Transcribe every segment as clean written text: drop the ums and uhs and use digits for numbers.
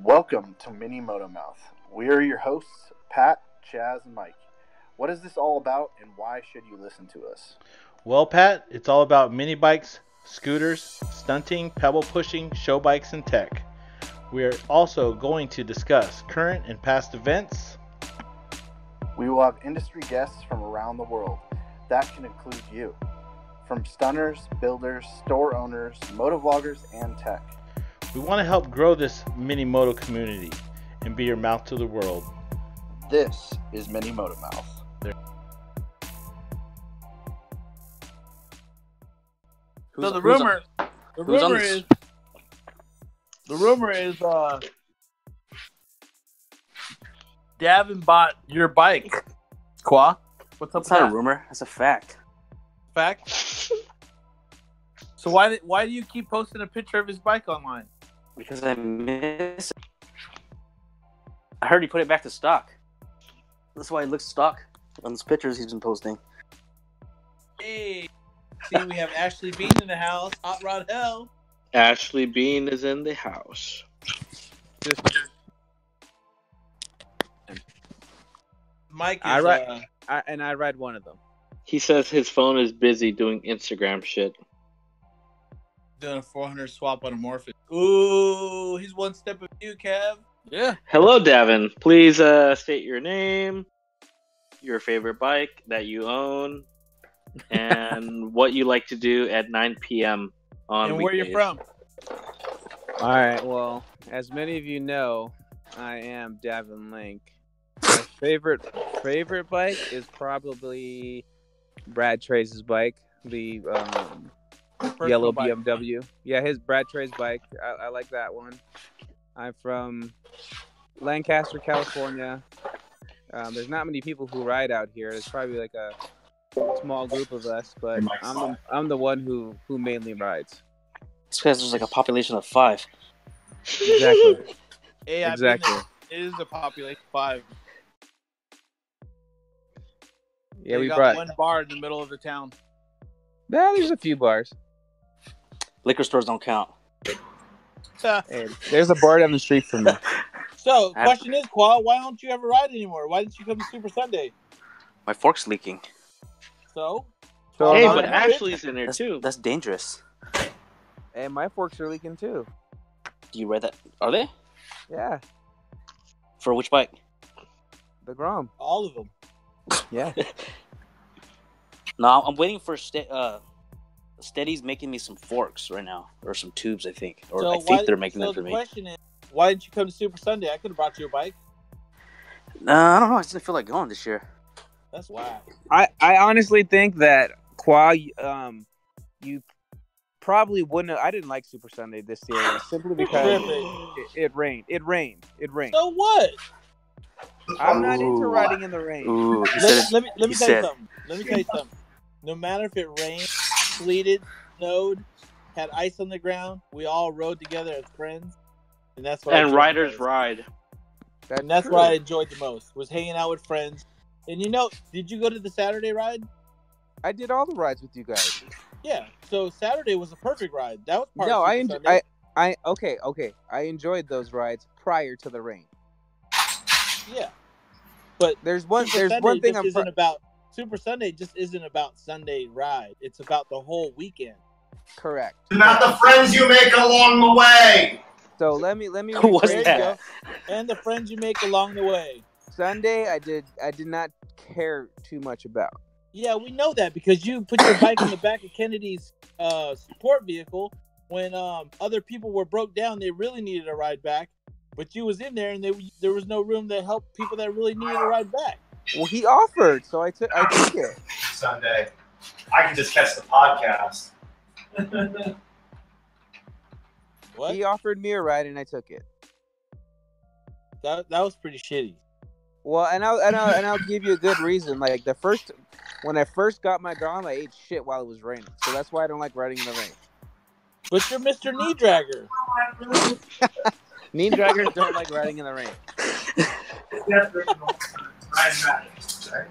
Welcome to Mini Moto Mouth. We are your hosts, Pat, Chaz, and Mike. What is this all about, and why should you listen to us? Well, Pat, it's all about mini bikes, scooters, stunting, pebble pushing, show bikes, and tech. We are also going to discuss current and past events. We will have industry guests from around the world. That can include you. From stunners, builders, store owners, motovloggers, and tech. We want to help grow this mini moto community and be your mouth to the world. This is Mini Moto Mouth. So the rumor is Davin bought your bike. Qua, what's up with That's not that? a rumor. That's a fact. Fact. So why do you keep posting a picture of his bike online? Because I miss it. I heard he put it back to stock. That's why it looks stock on those pictures he's been posting. Hey, see, we have Ashley Bean in the house. Hot Rod Hell. Ashley Bean is in the house. Mike is I ride one of them. He says his phone is busy doing Instagram shit. doing a 400 swap on a Morphin. Ooh, he's one step of you, Kev. Yeah. Hello, Davin. Please state your name, your favorite bike that you own, and what you like to do at 9 p.m. on And weekdays. where you from? All right. Well, as many of you know, I am Davin Link. My favorite bike is probably Brad Trace's bike, the yellow bike. BMW. Yeah, his Brad Trace bike. I like that one. I'm from Lancaster, California. There's not many people who ride out here. There's probably like a small group of us, but I'm the one who mainly rides. This guy's just like a population of 5. Exactly. Hey, I've Exactly. been there. It is a population of 5. Yeah, They we got brought. one bar in the middle of the town. Yeah, there's a few bars. Liquor stores don't count. Hey, there's a bar down the street from me. So, question is, Qua, why don't you ever ride anymore? Why didn't you come to Super Sunday? My fork's leaking. So, So Hey, Oh, but no, Ashley's in there That's, too. that's dangerous. And my forks are leaking too. Do you ride that? Are they? Yeah, For which bike? the Grom. all of them. Yeah. No, I'm waiting for Steady's making me some forks right now, or some tubes, I think. Or So I think they're making them for the me. question is, why didn't you come to Super Sunday? I could have brought you a bike. I don't know. I just didn't feel like going this year. That's whack. I honestly think that Qua, you probably wouldn't have. I didn't like Super Sunday this year simply because it rained. It rained. So what? I'm not into Ooh. riding in the rain. Ooh, Let me tell you said- something. Let me tell you something. No matter if it rained, sleeted, snowed, had ice on the ground, we all rode together as friends, and that's what. I And enjoyed riders the most. ride. And that's what I enjoyed the most, was hanging out with friends. And did you go to the Saturday ride? I did all the rides with you guys. Yeah. So Saturday was a perfect ride. That was part No, of I Super enjoy. Sunday. Okay. I enjoyed those rides prior to the rain. Yeah. But There's one Super thing Sunday I'm. just isn't about. Super Sunday just isn't about Sunday ride. It's about the whole weekend. Correct. It's about the friends you make along the way. So let me. What's rephrase that? it. And the friends you make along the way. Sunday, I did not care too much about. Yeah, we know that because you put your bike in the back of Kennedy's support vehicle when other people were broke down. They really needed a ride back, but you was in there and there was no room to help people that really needed a ride back. Well, he offered, so I took it. Sunday. I can just catch the podcast. What? He offered me a ride, and I took it. That was pretty shitty. Well, and I'll give you a good reason. Like when I first got my Grom, I ate shit while it was raining, so that's why I don't like riding in the rain. But you're Mr. Knee Dragger. Knee draggers don't like riding in the rain.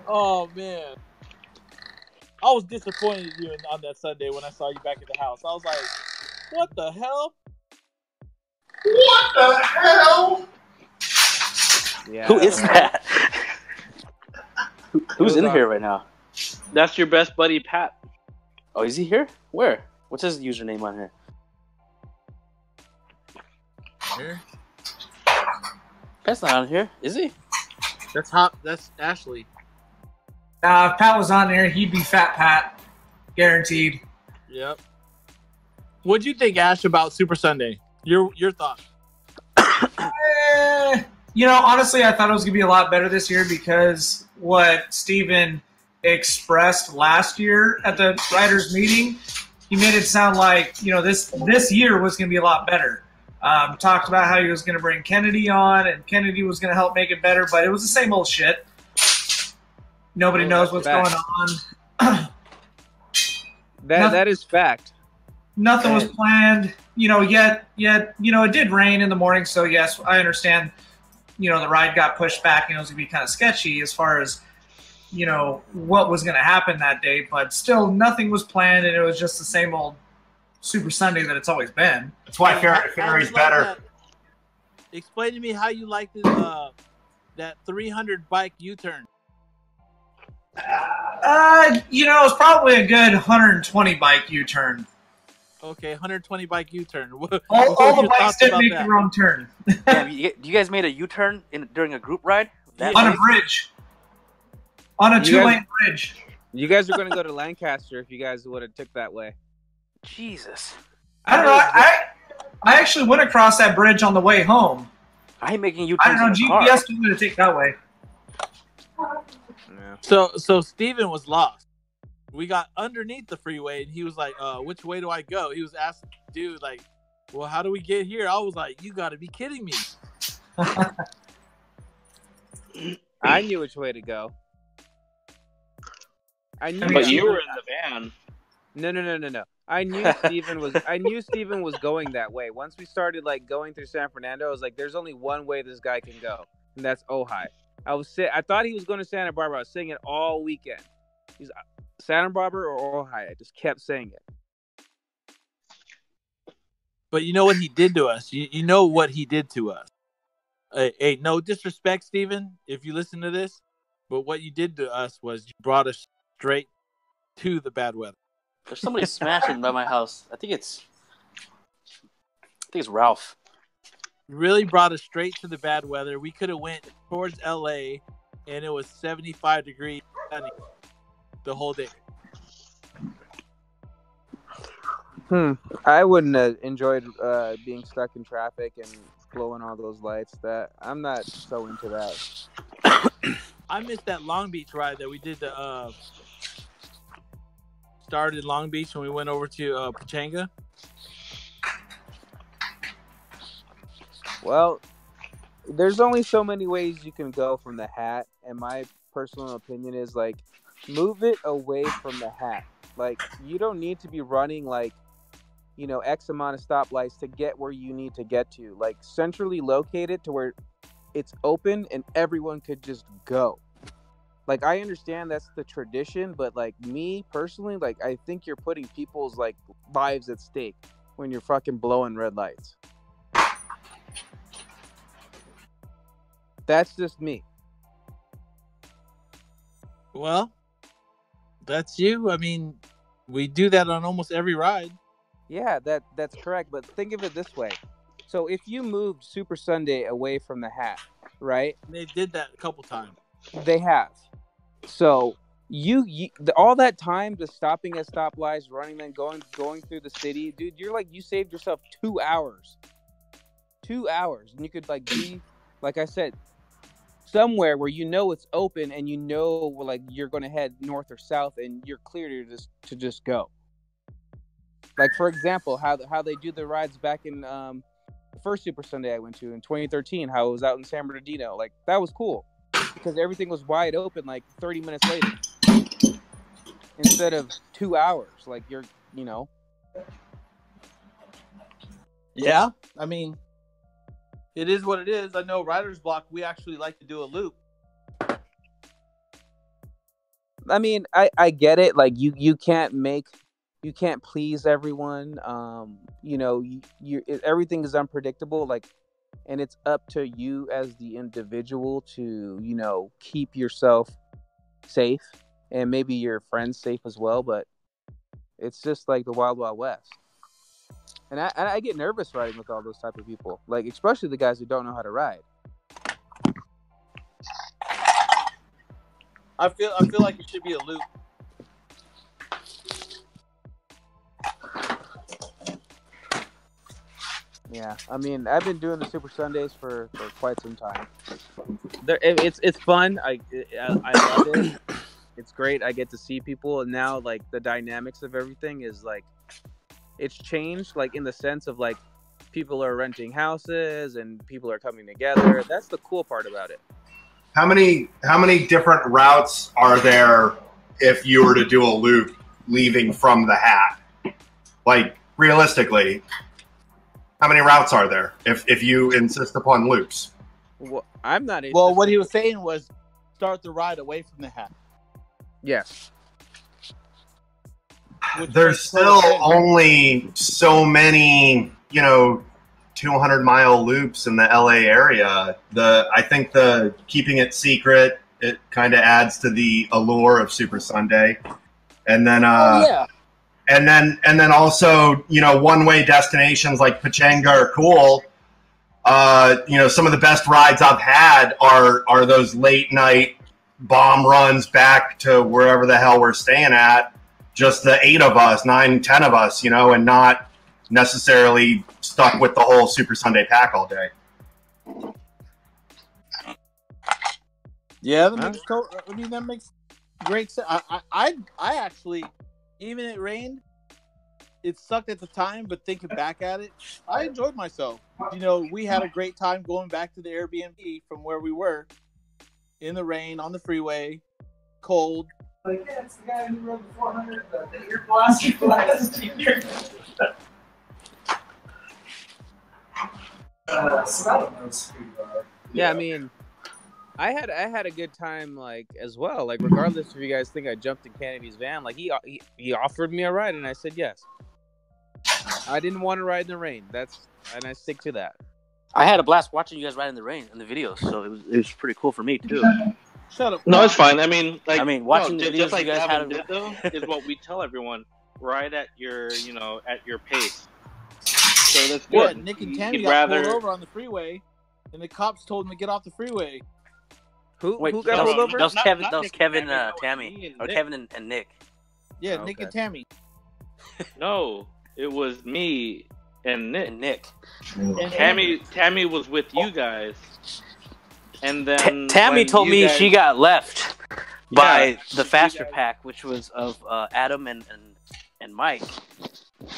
Oh man, I was disappointed in you on that Sunday when I saw you back at the house. I was like, "What the hell?" What the hell? Yeah. Who is that? Who's in here right now? That's your best buddy, Pat. Oh, is he here? Where? What's his username on here? Here. Pat's not on here, is he? That's hot. That's Ashley. If Pat was on there, he'd be Fat Pat, guaranteed. Yep. What'd you think, Ash, about Super Sunday? Your thoughts? Honestly, I thought it was going to be a lot better this year because what Steven expressed last year at the writers' meeting, he made it sound like, this year was going to be a lot better. Talked about how he was going to bring Kennedy on, and Kennedy was going to help make it better, but it was the same old shit. Nobody knows what's going on. That is fact. Nothing was planned, yet, it did rain in the morning. So yes, I understand, the ride got pushed back and it was going to be kind of sketchy as far as, what was going to happen that day, but still nothing was planned. And it was just the same old Super Sunday that it's always been. That's why Ferry's better. That? Explain to me how you liked it, that 300 bike U-turn. It was probably a good 120 bike U-turn. Okay, 120 bike U-turn. All the bikes did make the wrong turn. Yeah, you guys made a U-turn during a group ride? On a bridge. On a 2-lane bridge. You guys are going to go to Lancaster if you guys would have took that way. Jesus. I don't know. I actually went across that bridge on the way home. I ain't making U-turns. I don't know. GPS told me to take that way. Yeah. So Steven was lost. We got underneath the freeway, and he was like, which way do I go? He was asking the dude, like, well, how do we get here? I was like, you got to be kidding me. I knew which way to go. But you were in the van. No. I knew Steven was going that way. Once we started going through San Fernando, I was like, there's only one way this guy can go, and that's Ojai. I thought he was going to Santa Barbara. I was saying it all weekend. He's Santa Barbara or Ojai. I just kept saying it. But you know what he did to us? You know what he did to us? Hey, no disrespect, Steven, if you listen to this, but what you did to us was you brought us straight to the bad weather. There's somebody smashing by my house. I think it's Ralph. You really brought us straight to the bad weather. We could have went towards LA, and it was 75 degrees sunny the whole day. I wouldn't have enjoyed being stuck in traffic and blowing all those lights. That I'm not so into that. I missed that Long Beach ride that we did. Started in Long Beach when we went over to Pachanga. Well, there's only so many ways you can go from the hat, and my personal opinion is move it away from the hat. You don't need to be running X amount of stoplights to get where you need to get to. Centrally located to where it's open and everyone could just go. I understand that's the tradition, but me personally, I think you're putting people's lives at stake when you're fucking blowing red lights. That's just me. Well, that's you. I mean, we do that on almost every ride. Yeah, that's correct. But think of it this way. So if you moved Super Sunday away from the hat, right? They did that a couple times. They have. So you all that time just stopping at stoplights, running, then going through the city, dude, you saved yourself 2 hours. 2 hours, and you could be, like I said, somewhere where it's open and you're going to head north or south and you're clear to just go. For example, how they do the rides back in the first Super Sunday I went to in 2013, how it was out in San Bernardino. That was cool because everything was wide open 30 minutes later instead of 2 hours. Yeah, I mean, it is what it is. I know Writer's Block, we actually like to do a loop. I mean, I get it. You can't make you can't please everyone. Everything is unpredictable. Like, and it's up to you as the individual to keep yourself safe and maybe your friends safe as well. But it's just like the wild, wild west. And I get nervous riding with all those type of people, like especially the guys who don't know how to ride. I feel like it should be a loop. Yeah, I mean, I've been doing the Super Sundays for quite some time. It's fun. I love it. It's great. I get to see people, and now like the dynamics of everything is like it's changed. Like in the sense of like people are renting houses and people are coming together. That's the cool part about it. How many different routes are there if you were to do a loop leaving from the hat? Like realistically, how many routes are there if you insist upon loops? Well, I'm not. Well, what he was saying was start the ride away from the hat. Yes. There's still only so many, 200-mile loops in the LA area. I think the keeping it secret, it kind of adds to the allure of Super Sunday. And then yeah. And then also, one-way destinations like Pachanga are cool. Some of the best rides I've had are those late night bomb runs back to wherever the hell we're staying at. Just the 8 of us, 9, 10 of us, and not necessarily stuck with the whole Super Sunday pack all day. Yeah, that makes great sense. I actually, even it rained, it sucked at the time, but thinking back at it, I enjoyed myself. We had a great time going back to the Airbnb from where we were in the rain on the freeway, cold. Like, yeah, it's the guy who rode the 400, the ear blaster last year. Yeah, I mean, I had a good time like as well. Like regardless if you guys think I jumped in Kennedy's van, like he offered me a ride and I said yes. I didn't want to ride in the rain. And I stick to that. I had a blast watching you guys ride in the rain in the videos, so it was pretty cool for me too. Shut up. No, it's fine. I mean, watching the videos just like you guys Gavin had did, though, is what we tell everyone: ride at your pace. So that's good. Yeah, Nick and Tammy got pulled over on the freeway, and the cops told them to get off the freeway. Who got pulled over? That was Kevin, Tammy, or Kevin and Nick. Yeah, Oh, Nick okay. and Tammy. No, it was me and Nick. And Tammy was with you guys, and then Tammy told me she got left by the faster guys... pack, which was of Adam and Mike.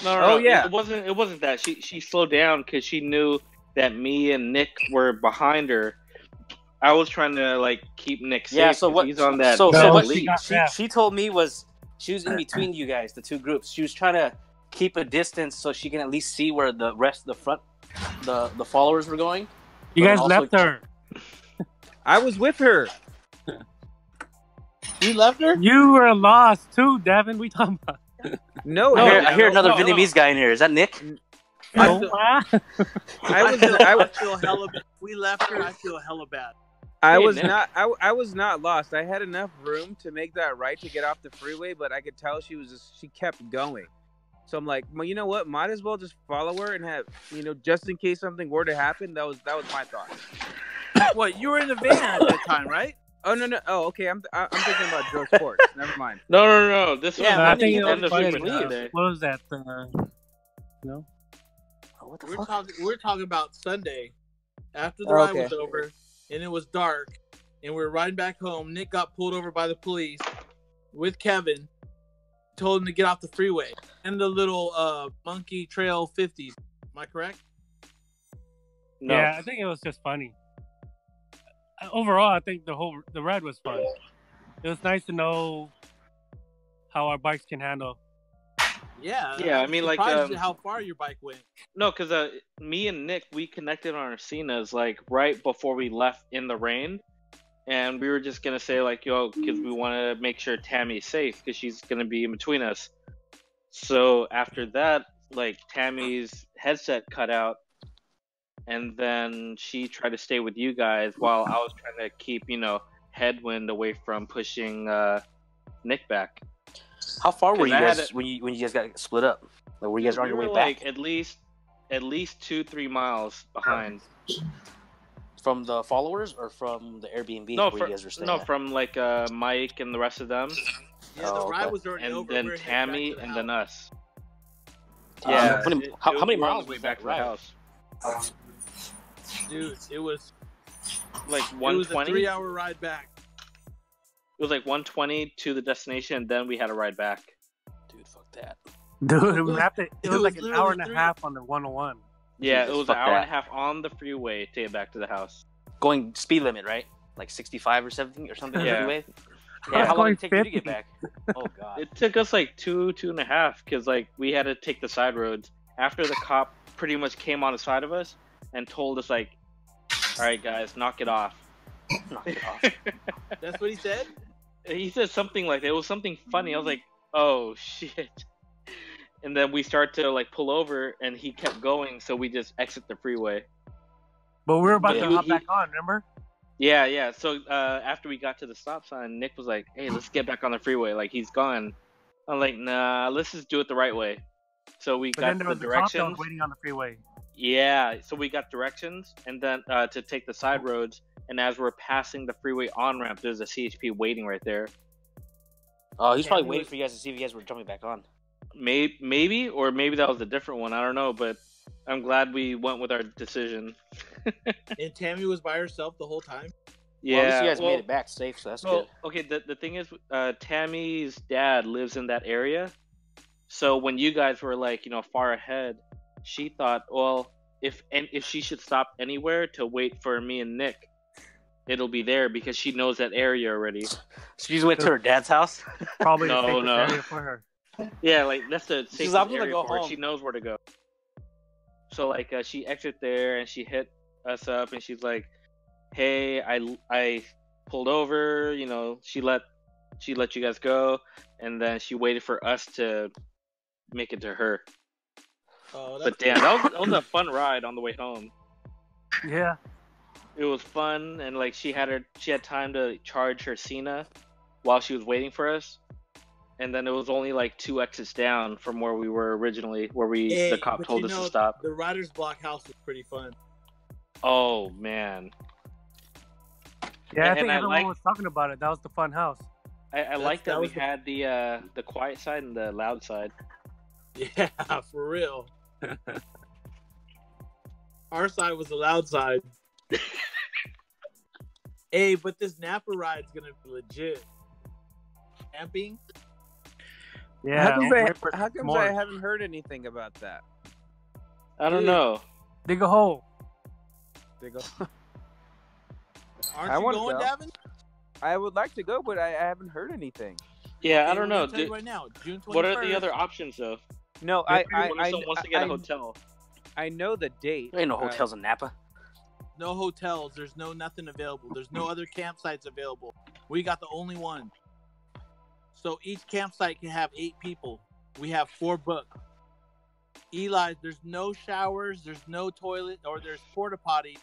No, yeah. It wasn't that. She slowed down because she knew that me and Nick were behind her. I was trying to keep Nick safe. Yeah, so what? He's on that. So what lead. she told me was she was in between you guys, the two groups. She was trying to keep a distance so she can at least see where the rest of the followers were going. You guys left her. I was with her. You left her? You were lost too, Devin. We talking about? No, I hear another Vietnamese guy in here. Is that Nick? No. I feel hella bad. If we left her, I feel hella bad. I was not lost. I had enough room to make that right to get off the freeway, but I could tell she kept going. So I'm like, well, you know what? Might as well just follow her and have, just in case something were to happen. That was my thought. What? You were in the van at that time, right? Oh no. Oh, okay. I'm thinking about Joe Sports. Never mind. No. This was I think it the end was of funny. Super Sunday. What was that? No. What the We're fuck? talking about Sunday after the ride was over and it was dark and we were riding back home. Nick got pulled over by the police with Kevin. Told him to get off the freeway and the little Monkey Trail 50s. Am I correct? No. Yeah, I think it was just funny. Overall, I think the ride was fun. It was nice to know how our bikes can handle. Yeah. Yeah, I mean, surprised at how far your bike went. No, because me and Nick, we connected on our Cenas right before we left in the rain, and we were just gonna say because we want to make sure Tammy's safe because she's gonna be in between us. So after that, like Tammy's headset cut out, and then she tried to stay with you guys while I was trying to keep, headwind away from pushing Nick back. How far were 'Cause you I had guys when you guys got split up? Like, were you guys on we your were way like back at least 2-3 miles behind. from the followers or from the Airbnb No, where you guys were staying? no, at? from like Mike and the rest of them, Yeah, the Oh, ride okay. was already and over. then We were heading back Tammy, to the and then house. us. Yeah, How many we were on miles the way was back that to the ride? house? Dude, it was Like a 120. 3-hour ride back. It was like 120 to the destination, and then we had to ride back. Dude, fuck that. Dude, we have to. It it was was like an hour literally and a 3 half on the 101. Yeah, Jesus, it was fuck an hour and that. a half on the freeway to get back to the house. Going speed limit, right? Like 65 or 70 or something on the Yeah. freeway? I Yeah, was how long going did it take you to 50. get back? Oh, God. It took us like two and a half because like we had to take the side roads after the cop pretty much came on the side of us and told us like, "All right, guys, knock it off." Knock it off. That's what he said? He said something like that. It was something funny. I was like, "Oh shit!" And then we start to like pull over, and he kept going, so we just exit the freeway. But we were about But to he- hop he- back on, remember? Yeah. So after we got to the stop sign, Nick was like, "Hey, let's get back on the freeway." Like he's gone. I'm like, "Nah, let's just do it the right way." So we But got then there the was the cop that directions. was waiting on the freeway. Yeah, so we got directions, and then to take the side roads. And as we're passing the freeway on ramp, there's a CHP waiting right there. Oh, he's probably Tammy waiting was- for you guys to see if you guys were jumping back on. Maybe, or maybe that was a different one. I don't know, but I'm glad we went with our decision. And Tammy was by herself the whole time? Yeah, Well, at least you guys well, made it back safe, so that's well, good. okay. The thing is, Tammy's dad lives in that area, so when you guys were like, far ahead, she thought, well, if she should stop anywhere to wait for me and Nick, it'll be there because she knows that area already. So you just went to her dad's house? Probably the No, safest no. area for her. Yeah, like that's the She's safest like, "I'm gonna area go for her. home." She knows where to go. So like she exited there and she hit us up and she's like, "Hey, I pulled over. She let you guys go, and then she waited for us to make it to her." Oh, But damn, that was a fun ride on the way home. Yeah. It was fun, and like she had time to charge her Cena while she was waiting for us. And then it was only like 2 exits down from where we were originally, where the cop but told us to stop. The Riders Block house was pretty fun. Oh man, Yeah, I And think I everyone like- was talking about it. That was the fun house. I like that that we was the- had the quiet side and the loud side. Yeah, for real. Our side was the loud side. Hey, but this Napa ride's gonna be legit. Camping? Yeah. How come I haven't heard anything about that? I don't Dude. know. Dig a hole. They go, Aren't I you wanna going, go. Davin? I would like to go, but I haven't heard anything. Yeah, Okay, I don't we're gonna know. tell you right now, June 21st. What are the other options though? No, What if someone wants to get a hotel? I know the date. There ain't no hotels in Napa. No hotels. There's nothing available. There's no other campsites available. We got the only one. So each campsite can have 8 people. We have 4 booked. Eli, there's no showers, there's no toilet, or there's porta potty,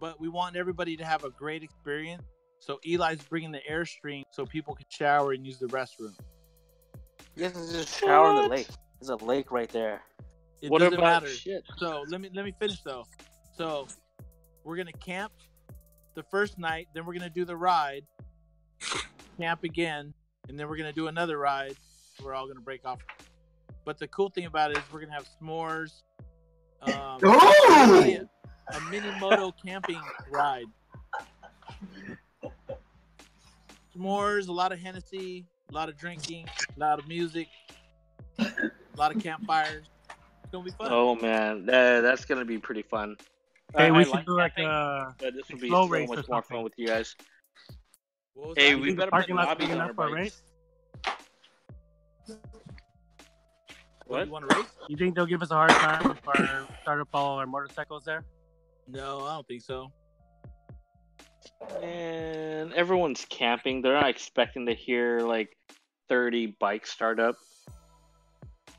but we want everybody to have a great experience. So Eli's bringing the Airstream so people can shower and use the restroom. You guys can just shower in the What? lake. There's a lake right there. It What doesn't about matter. shit? So let me finish though. So we're gonna camp the first night, then we're gonna do the ride, camp again, and then we're gonna do another ride. We're all gonna break off. But the cool thing about it is we're gonna have s'mores. Ooh! A mini moto camping ride. S'mores, a lot of Hennessy, a lot of drinking, a lot of music, a lot of campfires. It's gonna be fun. Oh man, that's gonna be pretty fun. Hey, we I should do like camping, a but this would be slow so race much or more something. fun with you guys. What was Hey, that? we the better put parking lot's lobbies big on enough our for a bikes. race. What? What? You want to race? You think they'll give us a hard time if our start up all our motorcycles there? No, I don't think so. And everyone's camping. They're not expecting to hear like 30 bikes start up.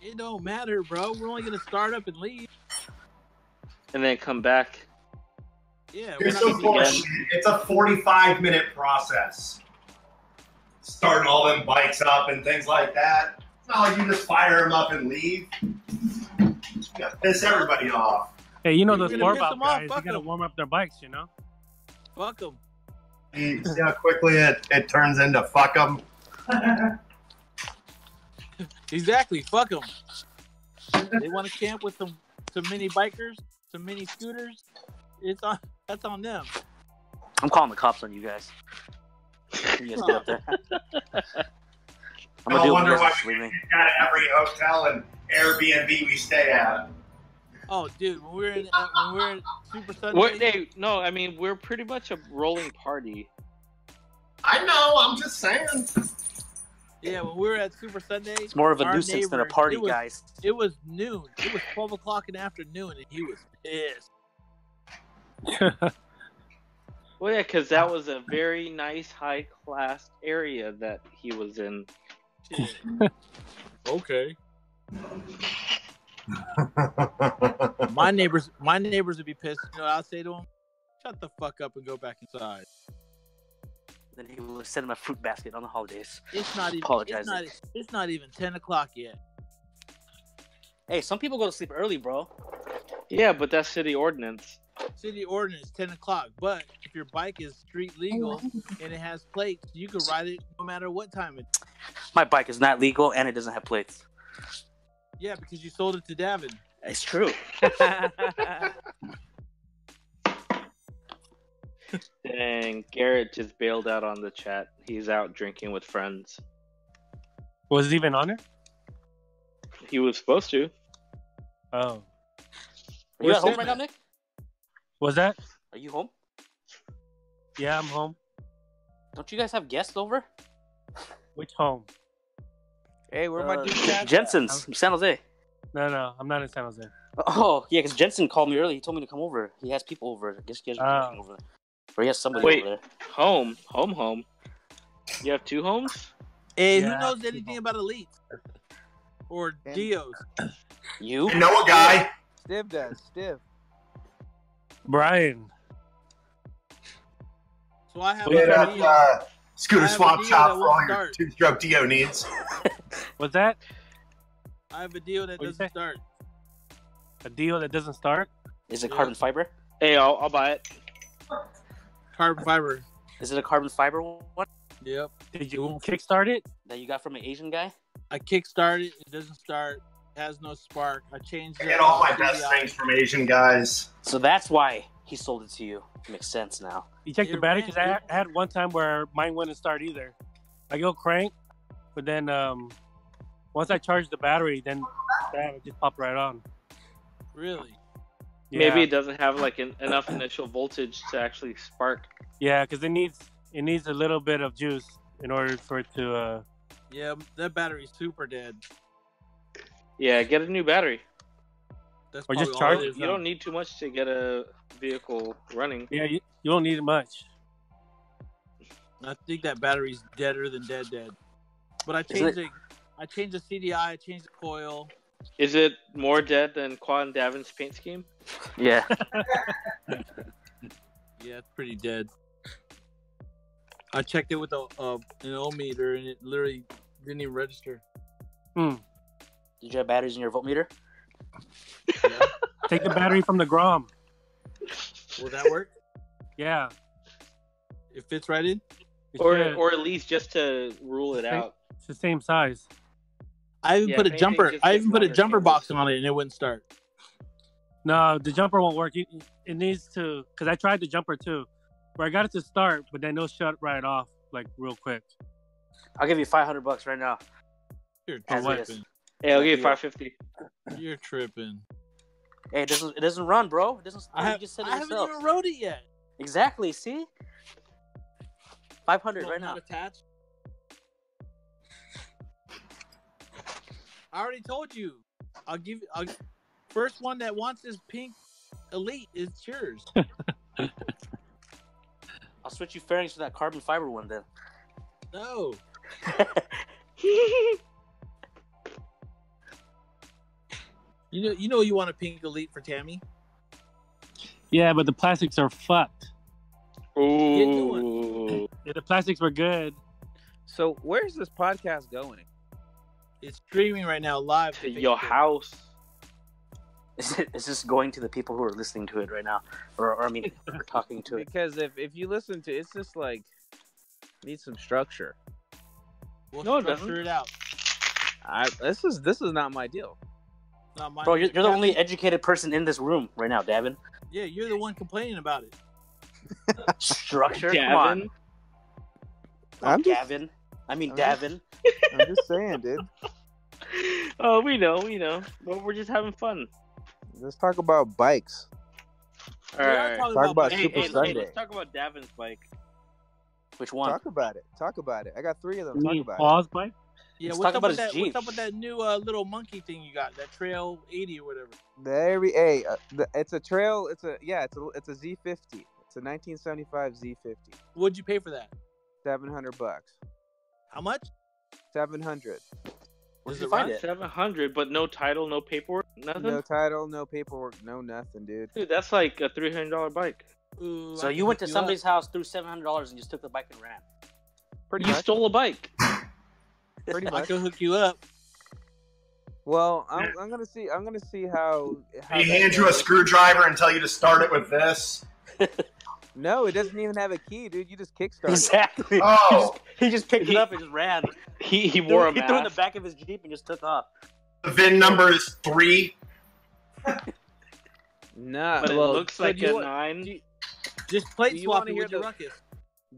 It don't matter, bro. We're only gonna start up and leave. And then come back. Yeah, You're we're not so gonna full be of again. shit. It's a 45-minute process. Starting all them bikes up and things like that. It's not like you just fire them up and leave. You gotta piss everybody off. Hey, you know You're those gonna piss four-bop them off, guys? fuck They gotta 'em. warm up their bikes, you know. fuck them. You see how quickly it turns into fuck them? Exactly, fuck them. They want to camp with some mini bikers, some mini scooters. That's on them. I'm calling the cops on you guys. You guys get up there. I'm gonna I do wonder what why you guys are we sleeping. got every hotel and Airbnb we stay at. Oh, dude, when we were in Super Sunday. What? Hey, no, I mean we're pretty much a rolling party. I know, I'm just saying. Yeah, when we were at Super Sunday, It's more of a our nuisance than a neighbor, party, it was, guys. It was noon. It was 12 o'clock in the afternoon, and he was pissed. Well, yeah, because that was a very nice, high-class area that he was in. Okay. My neighbors would be pissed. You know what I'll say to them? Shut the fuck up and go back inside. Then he will send him a fruit basket on the holidays. It's not even. Apologizing. It's not even 10 o'clock yet. Hey, some people go to sleep early, bro. Yeah, but that's city ordinance. City ordinance 10 o'clock. But if your bike is street legal and it has plates, you can ride it no matter what time it. My bike is not legal and it doesn't have plates. Yeah, because you sold it to Davin. It's true. Dang, Garrett just bailed out on the chat. He's out drinking with friends. Was it even on it? He was supposed to. Oh, Are you at home right now, Nick? was that? Are you home? Yeah, I'm home. Don't you guys have guests over? Which home? Hey, where my dude Cash at? Jensen's from San Jose. No, I'm not in San Jose. Oh, yeah, because Jensen called me early. He told me to come over. He has people over. I guess you guys are drinking over there. Or he has somebody Wait. over there. Home. You have two homes? Hey, Yeah. who knows anything about elites or Dios? You? You know a guy? Stiv does. Stiv. Brian. So I have Well, Hit a up Dio. Scooter I have a Swap deal Shop that for won't all your start. two-stroke Dio needs. What's that? I have a deal that What'd you doesn't say? start. A deal that doesn't start? Is it Yeah. carbon fiber? Hey, I'll buy it. Carbon fiber. Is it a carbon fiber one Yep. Did you kickstart it? that you got from an Asian guy? I kickstart it. It doesn't start. It has no spark. I changed I the get all my best CDI. things from Asian guys. So that's why he sold it to you. Makes sense now. You checked the It battery? ran, Because I had one time where mine wouldn't start either. I go crank, but then once I charged the battery, then bam, it just popped right on. Really? Yeah. Maybe it doesn't have like enough initial voltage to actually spark. Yeah, because it needs a little bit of juice in order for it to. Yeah, that battery's super dead. Yeah, get a new battery. That's Or just probably all charge it it. is, You don't need too much to get a vehicle running. Yeah, you don't need much. I think that battery's deader than dead. But I Is changed it- it. I changed the CDI. I changed the coil. Is it more dead than Quan and Davin's paint scheme? Yeah. Yeah, it's pretty dead. I checked it with an ohmmeter, and it literally didn't even register. Did you have batteries in your voltmeter? Yeah. Take the battery from the Grom. Will that work? Yeah. It fits right in. It Or should. or at least just to rule it out. It's the same size. I even Yeah, put a if anything, jumper. just I get even put a longer jumper cables. box on it, and it wouldn't start. No, the jumper won't work. It needs to, because I tried the jumper too, where I got it to start, but then it'll shut right off like real quick. I'll give you $500 right now. You're As what? it is. tripping. Hey, I'll give you Yeah. $550. You're tripping. Hey, it doesn't run, bro. It doesn't. I You just said it haven't yourself. even rode it yet. Exactly. See. 500 No, right not now. attached. I already told you. First one that wants this pink Elite is yours. I'll switch you fairings for that carbon fiber one then. No. You know, you want a pink Elite for Tammy. Yeah, but the plastics are fucked. Ooh. Yeah, the plastics were good. So where's this podcast going? It's streaming right now live To to your Facebook. house. It's just going to the people who are listening to it right now, or I mean, we're talking to it. Because if you listen to, it's just like needs some structure. We'll No, it structure doesn't. it out. This is not my deal. Not mine. Bro, you're the Tammy, only educated person in this room right now, Davin. Yeah, you're the one complaining about it. Structure, come on. Gavin. I'm just, Gavin. I mean, I'm just- Davin. I'm just saying, dude. Oh, we know. But we're just having fun. Let's talk about bikes. All We are right. talking Talk about about bikes. Super Sunday. Let's talk about Davin's bike. Which one? Talk about it. Talk about it. I got 3 of them. You Talk mean about Paul's bike? Yeah, Let's what's talk up about with his that? Jeep. What's up with that new little monkey thing you got? That Trail 80 or whatever. it. It's a trail. It's a Z50. It's a 1975 Z50. What'd you pay for that? $700. How much? 700. Where Does did you it find run? it? 700, but no title, no paperwork, nothing. No title, no paperwork, no nothing, dude. Dude, that's like a $300 bike. Ooh, So I you can went to hook you somebody's house, threw $700, and just took the bike and ran. Pretty You much. stole a bike. Pretty up. I much. can hook you up. Well, I'm gonna see. I'm gonna see how He that hands you a goes. screwdriver and tell you to start it with this. No, it doesn't even have a key, dude. You just kickstart it. Exactly. Oh. He just picked it up and just ran. He wore a He threw it in the mask. back of his Jeep and just took off. The VIN number is 3. Nah, But it well, looks so like do you a want- 9. Just plate Do you swap wanna it hear with your the- ruckus.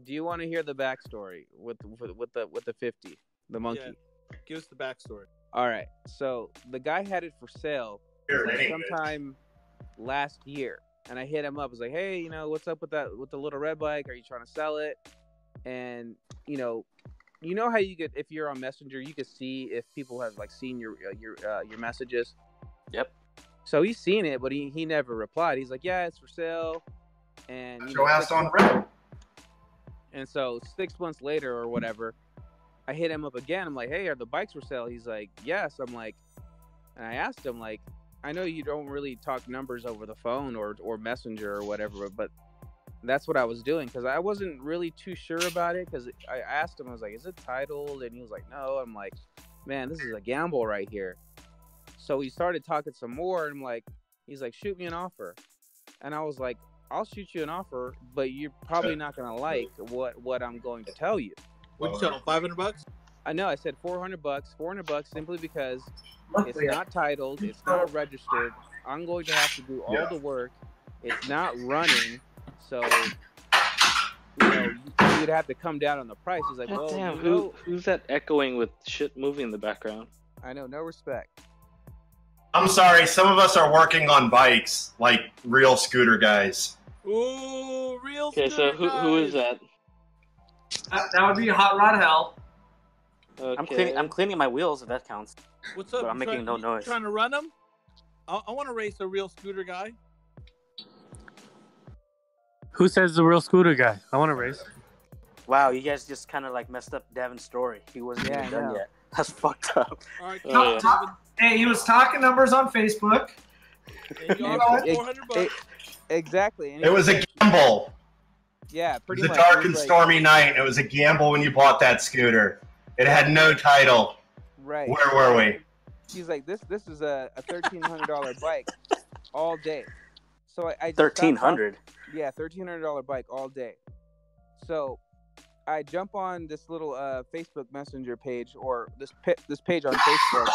Do you want to hear the backstory with the 50, the monkey? Yeah. Give us the backstory. All right. So the guy had it for sale Here, like anyway. sometime last year, and I hit him up. I was like, "Hey, what's up with the little red bike? Are you trying to sell it?" And you know how you get, if you're on Messenger, you can see if people have like seen your messages. Yep. So he's seen it, but he never replied. He's like, "Yeah, it's for sale." And Your ass on red. And so 6 months later or whatever, I hit him up again. I'm like, "Hey, are the bikes for sale?" He's like, "Yes." I'm like, and I asked him, like, I know you don't really talk numbers over the phone or Messenger or whatever, but that's what I was doing because I wasn't really too sure about it. Because I asked him, I was like, "Is it titled?" And he was like, "No." I'm like, "Man, this is a gamble right here." So he started talking some more, and he's like, "Shoot me an offer," and I was like, "I'll shoot you an offer, but you're probably not gonna like what I'm going to tell you." What'd you tell him? $500? I know. I said $400. $400 simply because it's not titled, it's not registered. I'm going to have to do all the work. It's not running, so you'd have to come down on the price. He's like, God "Well, damn, who's that echoing with shit moving in the background? I know, no respect." I'm sorry, some of us are working on bikes, like real scooter guys. Ooh, real Okay, so scooter who is guys. that? That would be Hot Rod Hell. Okay. I'm cleaning my wheels if that counts. What's up? But I'm You making no you noise. Trying to run them? I want to race a real scooter guy. Who says the real scooter guy? I want to race. Wow, you guys just kind of like messed up Davin's story. He wasn't Yeah, even I done know. yet. That's fucked up. All right, Oh, David. Hey, he was talking numbers on Facebook. And you Yeah, offered it- $400. Exactly. And It was a gamble. yeah, It pretty was a much. dark He and was like, stormy night. It was a gamble when you bought that scooter. It had no title. right. Where were we? He's like, this is a $1,300 bike all day. So I just stopped 1,300. Yeah, $1,300 bike all day. So I jump on this little Facebook Messenger page or this page on Facebook,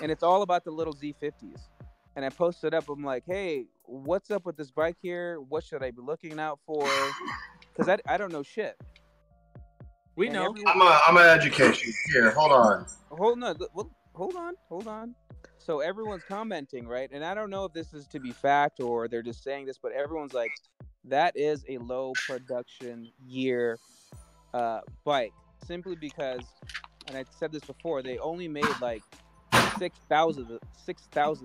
and it's all about the little Z50s. And I post it up. I'm like, "Hey, what's up with this bike here? What should I be looking out for?" Because I don't know shit. We And know. everyone- I'm an education. Here, hold on. Hold on. So everyone's commenting, right? And I don't know if this is to be fact or they're just saying this, but everyone's like, that is a low production year bike, simply because, and I said this before, they only made like 6,000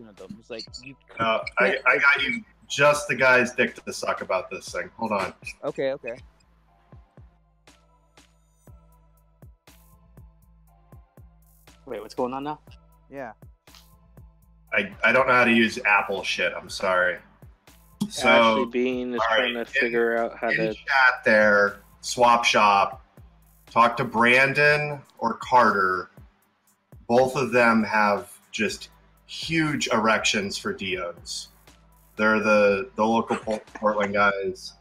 of them. It's like you. I got you just the guy's dick to suck about this thing. Hold on. Okay. Wait, what's going on now? Yeah. I don't know how to use Apple shit. I'm sorry. So Ashley Bean is all trying right, to figure out how in to. chat there, swap shop. Talk to Brandon or Carter. Both of them have just huge erections for DOs. They're the local Portland guys.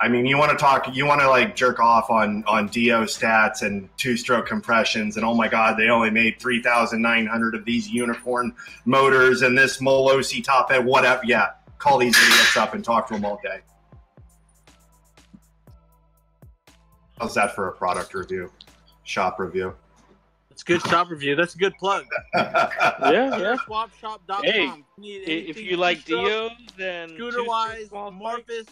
I mean, you want to like jerk off on DO stats and two-stroke compressions, and oh my God, they only made 3,900 of these unicorn motors and this Molosi top end, whatever. Yeah, call these idiots up and talk to them all day. How's that for a product review, shop review? It's a good shop review. That's a good plug. Yeah. Swapshop.com. Hey, if you like Dio, then scooter-wise, Morphus,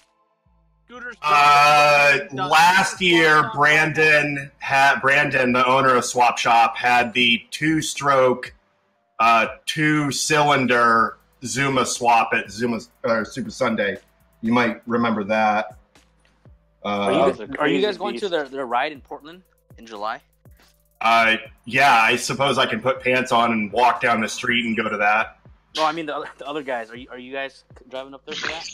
scooters. Last year, Brandon, the owner of Swap Shop, had the two-stroke, two-cylinder Zuma swap at Super Sunday. You might remember that. Are you guys going to their ride in Portland in July? Yeah, I suppose I can put pants on and walk down the street and go to that. No, I mean the other guys. Are you guys driving up there for that?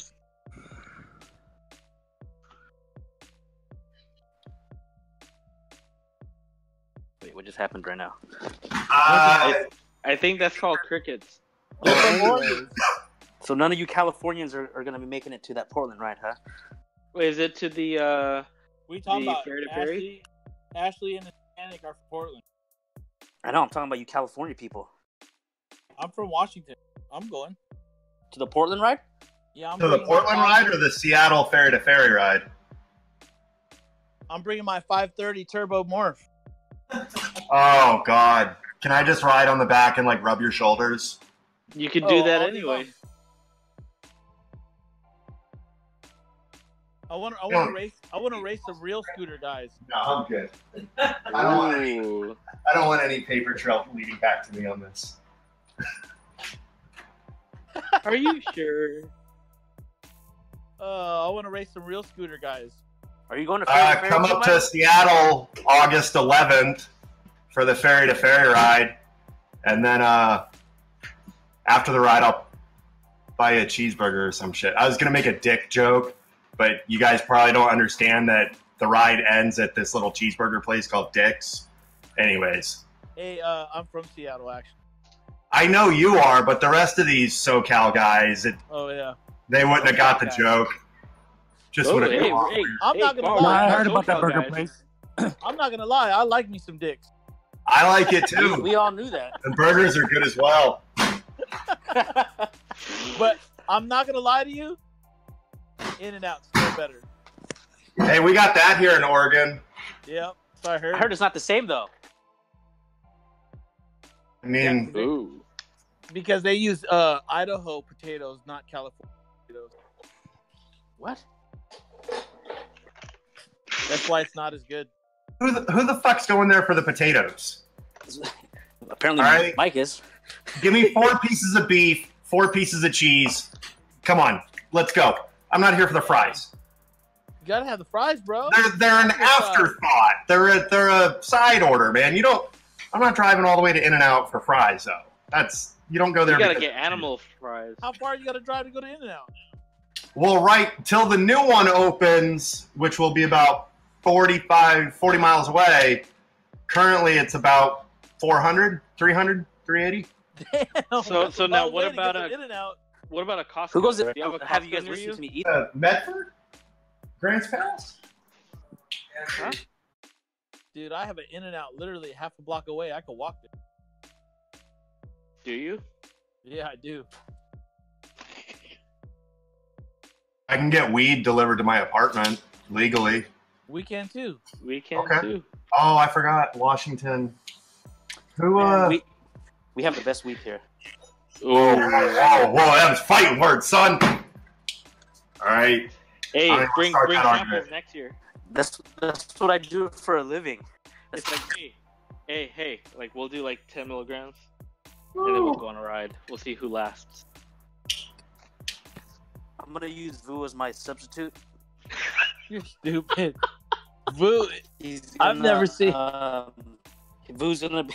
Wait, what just happened right now? I think that's called crickets. So none of you Californians are going to be making it to that Portland ride, huh? Wait, is it to the we talking about Fair to Ferry? Ashley and the Mechanic are from Portland. I know. I'm talking about you California people. I'm from Washington. I'm going to the Portland ride. Yeah, I'm to the Portland ride or the Seattle Ferry to Ferry ride. I'm bringing my 530 turbo morph. Oh God! Can I just ride on the back and like rub your shoulders? You could do that anyway. I want to race. I want to race some real scooter guys. No, I'm good. I don't want any paper trail leading back to me on this. Are you sure? I want to race some real scooter guys. Are you going to come up to Seattle August 11th for the Ferry to Ferry ride, and then after the ride I'll buy a cheeseburger or some shit. I was gonna make a dick joke, but you guys probably don't understand that the ride ends at this little cheeseburger place called Dick's. Anyways. Hey, I'm from Seattle, actually. I know you are, but the rest of these SoCal guys, oh yeah, they wouldn't have got the joke. Just would have. I'm not gonna lie. I heard about that burger place. I'm not gonna lie. I like me some dicks. I like it too. We all knew that. And burgers are good as well. But I'm not gonna lie to you. In-N-Out's still better. Hey, we got that here in Oregon. Yep, so I heard. I heard it's not the same though. I mean, because they use Idaho potatoes, not California potatoes. What? That's why it's not as good. Who the fuck's going there for the potatoes? Apparently, Mike is. Give me 4 pieces of beef, 4 pieces of cheese. Come on, let's go. I'm not here for the fries. You gotta have the fries, bro. They're an afterthought. They're a side order, man. I'm not driving all the way to In-N-Out for fries, though. You don't go there. You gotta get animal fries. How far you gotta drive to go to In-N-Out? Well, right till the new one opens, which will be about 40 miles away. Currently, it's about 400, 300, 380. Damn. So now, what about a In-N-Out? What about a Costco? Who goes to have you guys listened to me eat? Medford? Grants Pass? Huh? Dude, I have an In-N-Out literally half a block away. I could walk there. Do you? Yeah, I do. I can get weed delivered to my apartment legally. We can too. We can too. Oh, I forgot. Washington. Who, We have the best weed here. Whoa, that was fighting words, son. All right. Hey, bring samples next year. That's what I do for a living. It's like, hey, like we'll do like 10 milligrams, and then we'll go on a ride. We'll see who lasts. I'm gonna use Vu as my substitute. You're stupid. Vu. I've never seen. Vu's gonna be.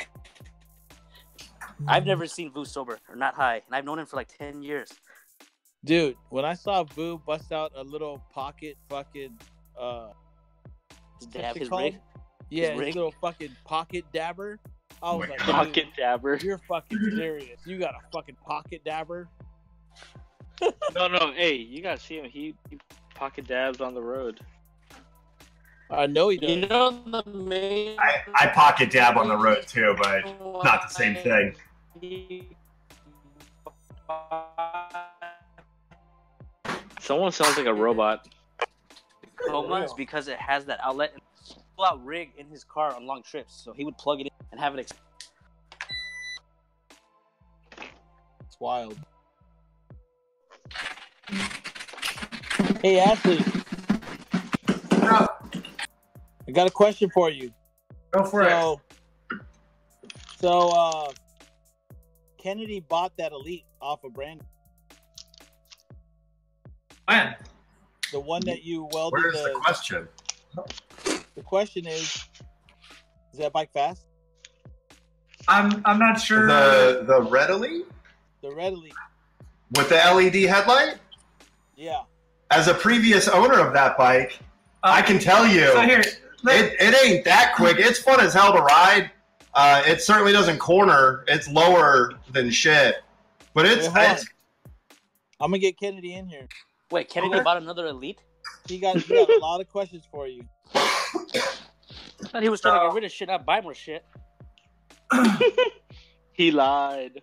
I've never seen Vu sober or not high, and I've known him for like 10 years. Dude, when I saw Vu bust out a little pocket fucking Dab what's it his called? rig. Yeah, rig? his little fucking pocket dabber. I was like, Pocket dude, dabber. you're fucking serious. You got a fucking pocket dabber? No. Hey, you gotta see him. He pocket dabs on the road. I know he does. You know the main. I pocket dab on the road too, but not the same thing. Someone sounds like a robot. Tacomas because it has that outlet and pull out rig in his car on long trips. So he would plug it in and have it. It's wild. Hey, Ashley. I got a question for you. Go for it. So, Kennedy bought that Elite off of Brandon. Man, The one that you welded. Where's the question? The question is that bike fast? I'm not sure. The Red Elite The Red Elite. with the LED headlight? Yeah. As a previous owner of that bike, I can tell you, So here, it ain't that quick. It's fun as hell to ride. It certainly doesn't corner. It's lower than shit. But Wait, it's hold on. I'm gonna get Kennedy in here. Wait, Kennedy bought another Elite? He got a lot of questions for you. I thought he was trying to get rid of shit, not buy more shit. He lied.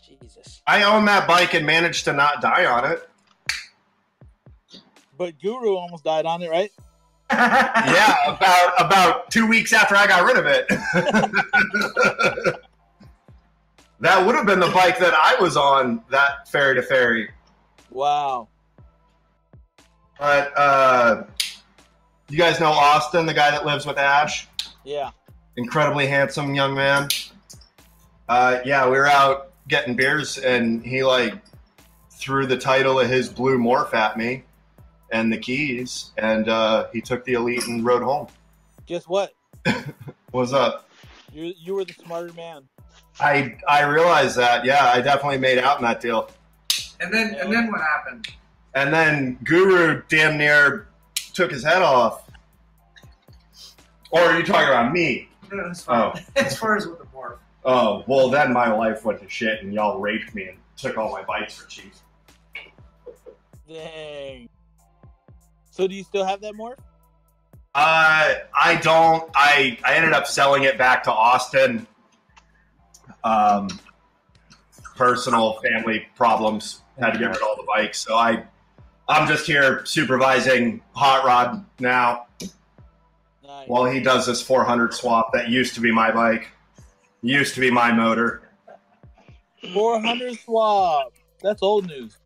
Jesus. I own that bike and managed to not die on it. But Guru almost died on it, right? Yeah, about 2 weeks after I got rid of it. That would have been the bike that I was on, that ferry to ferry. Wow. But you guys know Austin, the guy that lives with Ash? Yeah. Incredibly handsome young man. Yeah, we were out getting beers, and he threw the title of his blue Morph at me and the keys, and he took the Elite and rode home. Guess what? What's up? You were the smarter man. I realized that. Yeah, I definitely made out in that deal. and then what happened? And then Guru damn near took his head off. Or are you talking about me? No, as far as with the morph. Oh, well, then my life went to shit, and y'all raped me and took all my bikes for cheap. Dang. So do you still have that morph? I don't. I ended up selling it back to Austin. Personal family problems. Had to get rid of all the bikes. So I'm just here supervising Hot Rod now. Nice. While he does this 400 swap that used to be my bike. Used to be my motor. 400 swap. That's old news.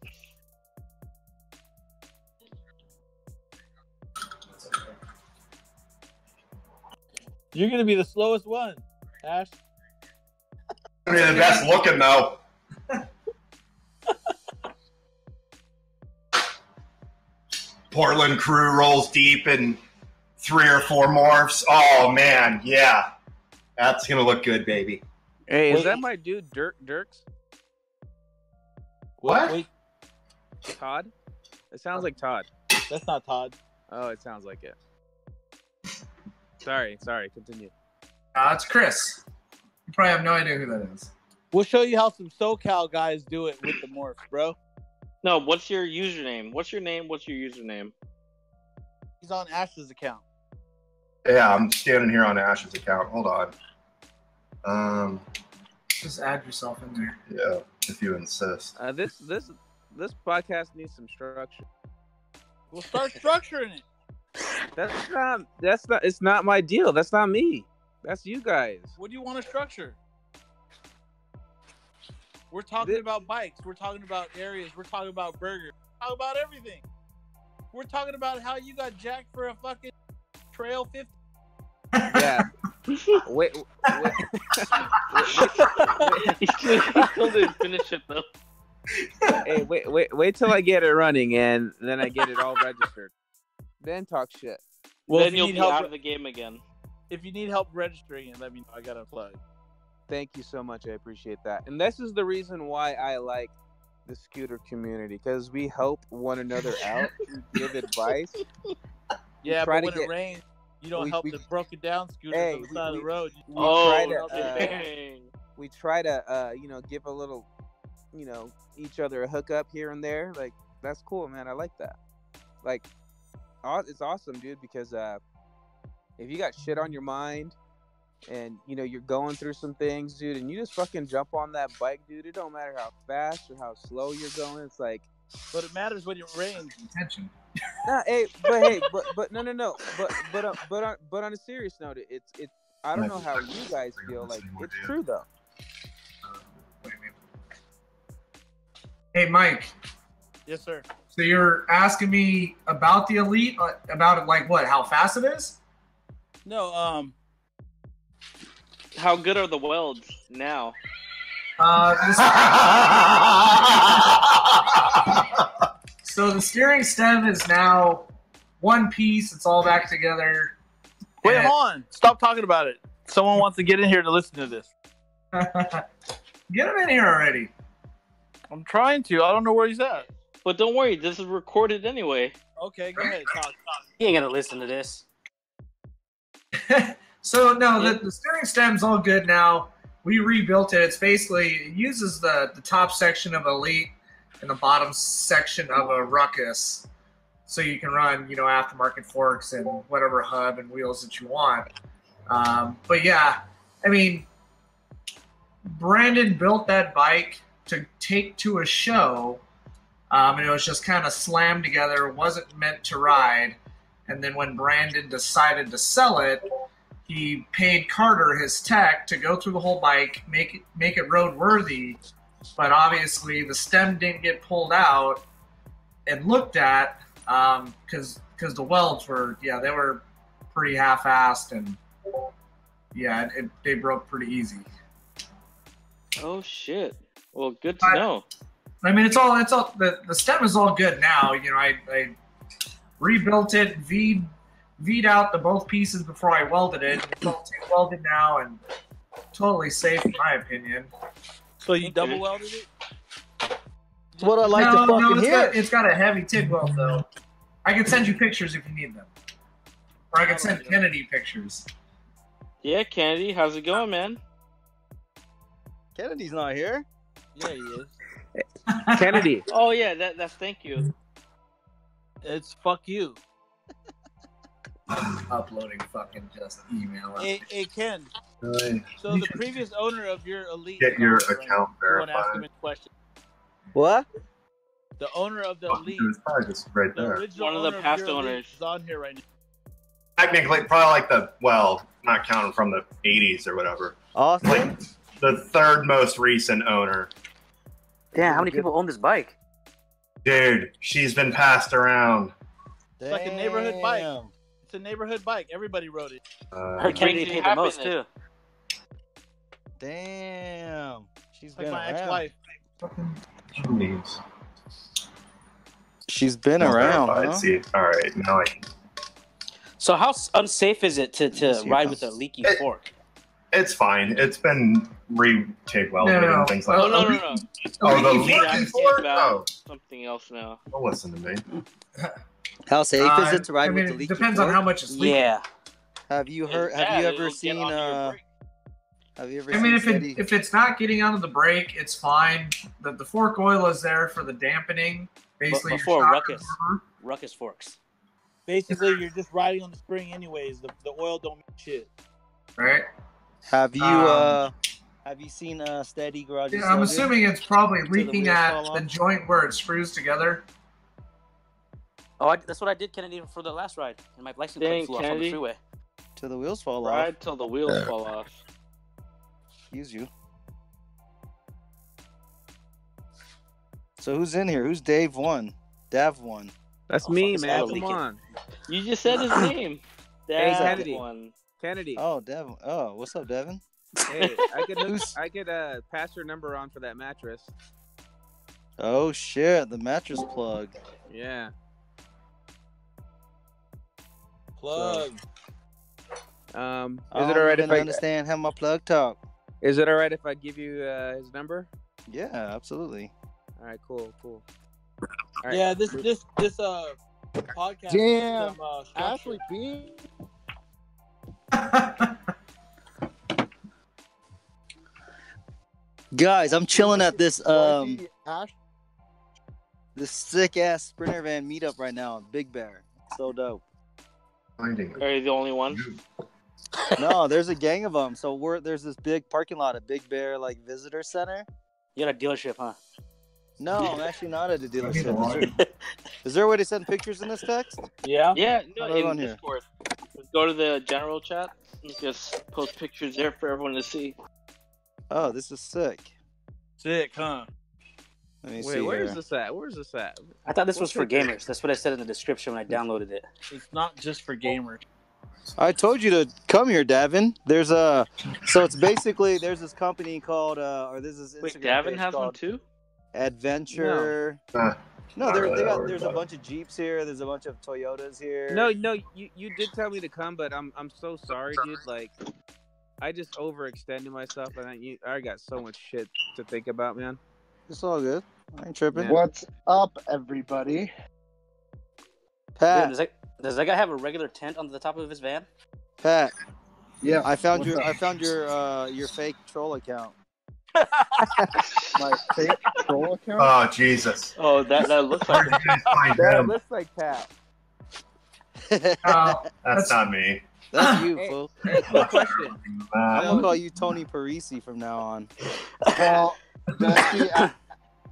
You're gonna be the slowest one, Ash. I mean, the best looking though. Portland crew rolls deep in 3 or 4 morphs. Oh man, yeah, that's gonna look good, baby. Hey, is that my dude Dirks? What? Wait, Todd? It sounds like Todd. that's not Todd. Oh, it sounds like it. Sorry, continue. It's Chris. You probably have no idea who that is. We'll show you how some SoCal guys do it with the morphs, bro. No, what's your username? What's your name? What's your username? He's on Ash's account. Yeah, I'm standing here on Ash's account. Hold on. Just add yourself in there. Yeah, if you insist. This podcast needs some structure. We'll start structuring it. That's not. It's not my deal. That's not me. That's you guys. What do you want to structure? We're talking about bikes. We're talking about areas. We're talking about burgers. We're talking about everything. We're talking about how you got jacked for a fucking Trail 50. Yeah. wait. He still didn't finish it though. Hey, wait till I get it running and then I get it all registered. Then talk shit. Well, Then if you you'll need be help, out of the game again. if you need help registering it, let me know. I got a plug. Thank you so much. I appreciate that. And this is the reason why I like the scooter community, because we help one another out, we give advice. Yeah, try but to when get- it rains, you don't we- help we- the broken down scooters Hey, on the side of the road. we Oh, try to dang. we try to give a little, each other a hookup here and there. Like, that's cool, man. I like that. Like, it's awesome, dude, because if you got shit on your mind and you're going through some things, dude, and you just fucking jump on that bike, dude, it don't matter how fast or how slow you're going. It's like, But it matters when it rains. Attention. nah, but no, but on a serious note, it's I don't know how you guys feel. Like, it's true though. What do you mean? Hey, Mike. Yes, sir. So you're asking me about the Elite, about it, like what? How fast it is? No, How good are the welds now? So the steering stem is now one piece. It's all back together. wait, And- hold on. Stop talking about it. Someone wants to get in here to listen to this. Get him in here already. I'm trying to. I don't know where he's at. But don't worry, this is recorded anyway. Okay, go ahead. Talk. He ain't gonna listen to this. So no, the steering stem's all good now. We rebuilt it. It's basically, it uses the top section of Elite and the bottom section of a Ruckus, so you can run aftermarket forks and whatever hub and wheels that you want. But yeah, I mean, Brandon built that bike to take to a show, and it was just kind of slammed together. It wasn't meant to ride. And then when Brandon decided to sell it, he paid Carter, his tech, to go through the whole bike, make it roadworthy. But obviously the stem didn't get pulled out and looked at because the welds were, they were pretty half-assed, and they broke pretty easy. Oh shit. Well, good to know. I mean, it's all the stem is all good now. I rebuilt it, V'd out the both pieces before I welded it. It's all TIG welded now and totally safe in my opinion. So you double welded it? That's what I like to fucking hear. It's got a heavy TIG weld though. I can send you pictures if you need them, or I can send Kennedy pictures. Yeah, Kennedy, how's it going, man? Kennedy's not here. Yeah, he is. Kennedy. Oh yeah, that's thank you. It's fuck you. Uploading fucking just email. Hey, Ken. Really? So the previous owner of your Elite. Get your is on, account right? You want to ask him verified. a question? What? The owner of the Fuck, Elite. it was probably just right The there. original One of the owner past your Elite owners. is on here right now. Technically, probably like not counting from the 80s or whatever. Awesome. Like the third most recent owner. Damn, how many people own this bike? Dude, she's been passed around. It's like a neighborhood bike. Damn. It's a neighborhood bike. Everybody rode it. I heard Kennedy brings you paid the most too. happiness. Damn. She's It's like been my around. ex-wife. Jeez. She's been Not around, verified. huh? See, all right, now I can. So how unsafe is it to See, ride with a leaky it- fork? It's fine. It's been re-TIG welded No. and things like Oh that. no. Oh, the Leaky leaky Asking fork? about Oh, something else now. don't listen to me. How safe is it to ride I mean, with the leaky it depends fork? on how much it's leaking. Yeah. Have you heard? Yeah, Have you it'll ever get seen? onto your brake. Have you ever I seen mean, if it's not getting onto the brake, it's fine. The fork oil is there for the dampening. Basically, But before your shock ruckus. absorber, Ruckus forks. Basically, you're just riding on the spring anyways. The oil don't mean shit. right? Have you Um, have you seen Steady Garage? Yeah, I'm assuming it's probably the leaking wheels at fall the off? joint where it screws together. Oh, that's what I did, Kennedy, for the last ride. And my license Dang, plate flew off on the Kennedy. freeway. till the wheels fall off. Ride till the wheels fall off. Excuse you. So who's in here? Who's Dave one? Dav one. That's Oh, me, fuck, man. it's Come leaking. on. You just said his name. Hey, That Kennedy. one. Kennedy. Oh, Devin. Oh, what's up, Devin? Hey, I could pass your number on for that mattress. Oh shit, the mattress plug. Yeah. Plug. Is I it don't alright even if I understand how my plug talk? Is it all right if I give you his number? Yeah, absolutely. All right, cool. All right. Yeah, this podcast. Damn, Some, Ashley Bean. Guys, I'm chilling at this Ash. this sick ass Sprinter van meetup right now in Big Bear. So dope. Are you the only one? No, there's a gang of them. So there's this big parking lot at Big Bear like visitor center. You got a dealership, huh? No, I'm actually not at a dealership. Is there a way to send pictures in this text? Yeah. Yeah, no, How do I go in on here? Discord. Just go to the general chat and just post pictures there for everyone to see. Oh, this is sick. Sick, huh? Let me see Wait, where's here. this at? Where's this at? I thought this was for gamers. That's what I said in the description when I downloaded it. It's not just for gamers. I told you to come here, Davin. There's so it's basically there's this company called or this is Wait, Instagram Davin page has one called too? Adventure. No, Not really that worried there's a about bunch of Jeeps here. There's a bunch of Toyotas here. No, you did tell me to come, but I'm so sorry, dude. Like, I just overextended myself, and I got so much shit to think about, man. It's all good. I ain't tripping. Yeah. What's up, everybody? Pat, Dude, does that guy have a regular tent on the top of his van? Pat, Yeah, I found what's up? I found your fake troll account. My fake troll account. Oh Jesus! Oh, that looks Where like did you guys find That him? looks like Pat. That's not me. That's you, Hey, fool. hey, quick question. I'm gonna call you Tony Parisi from now on. Well, Dusty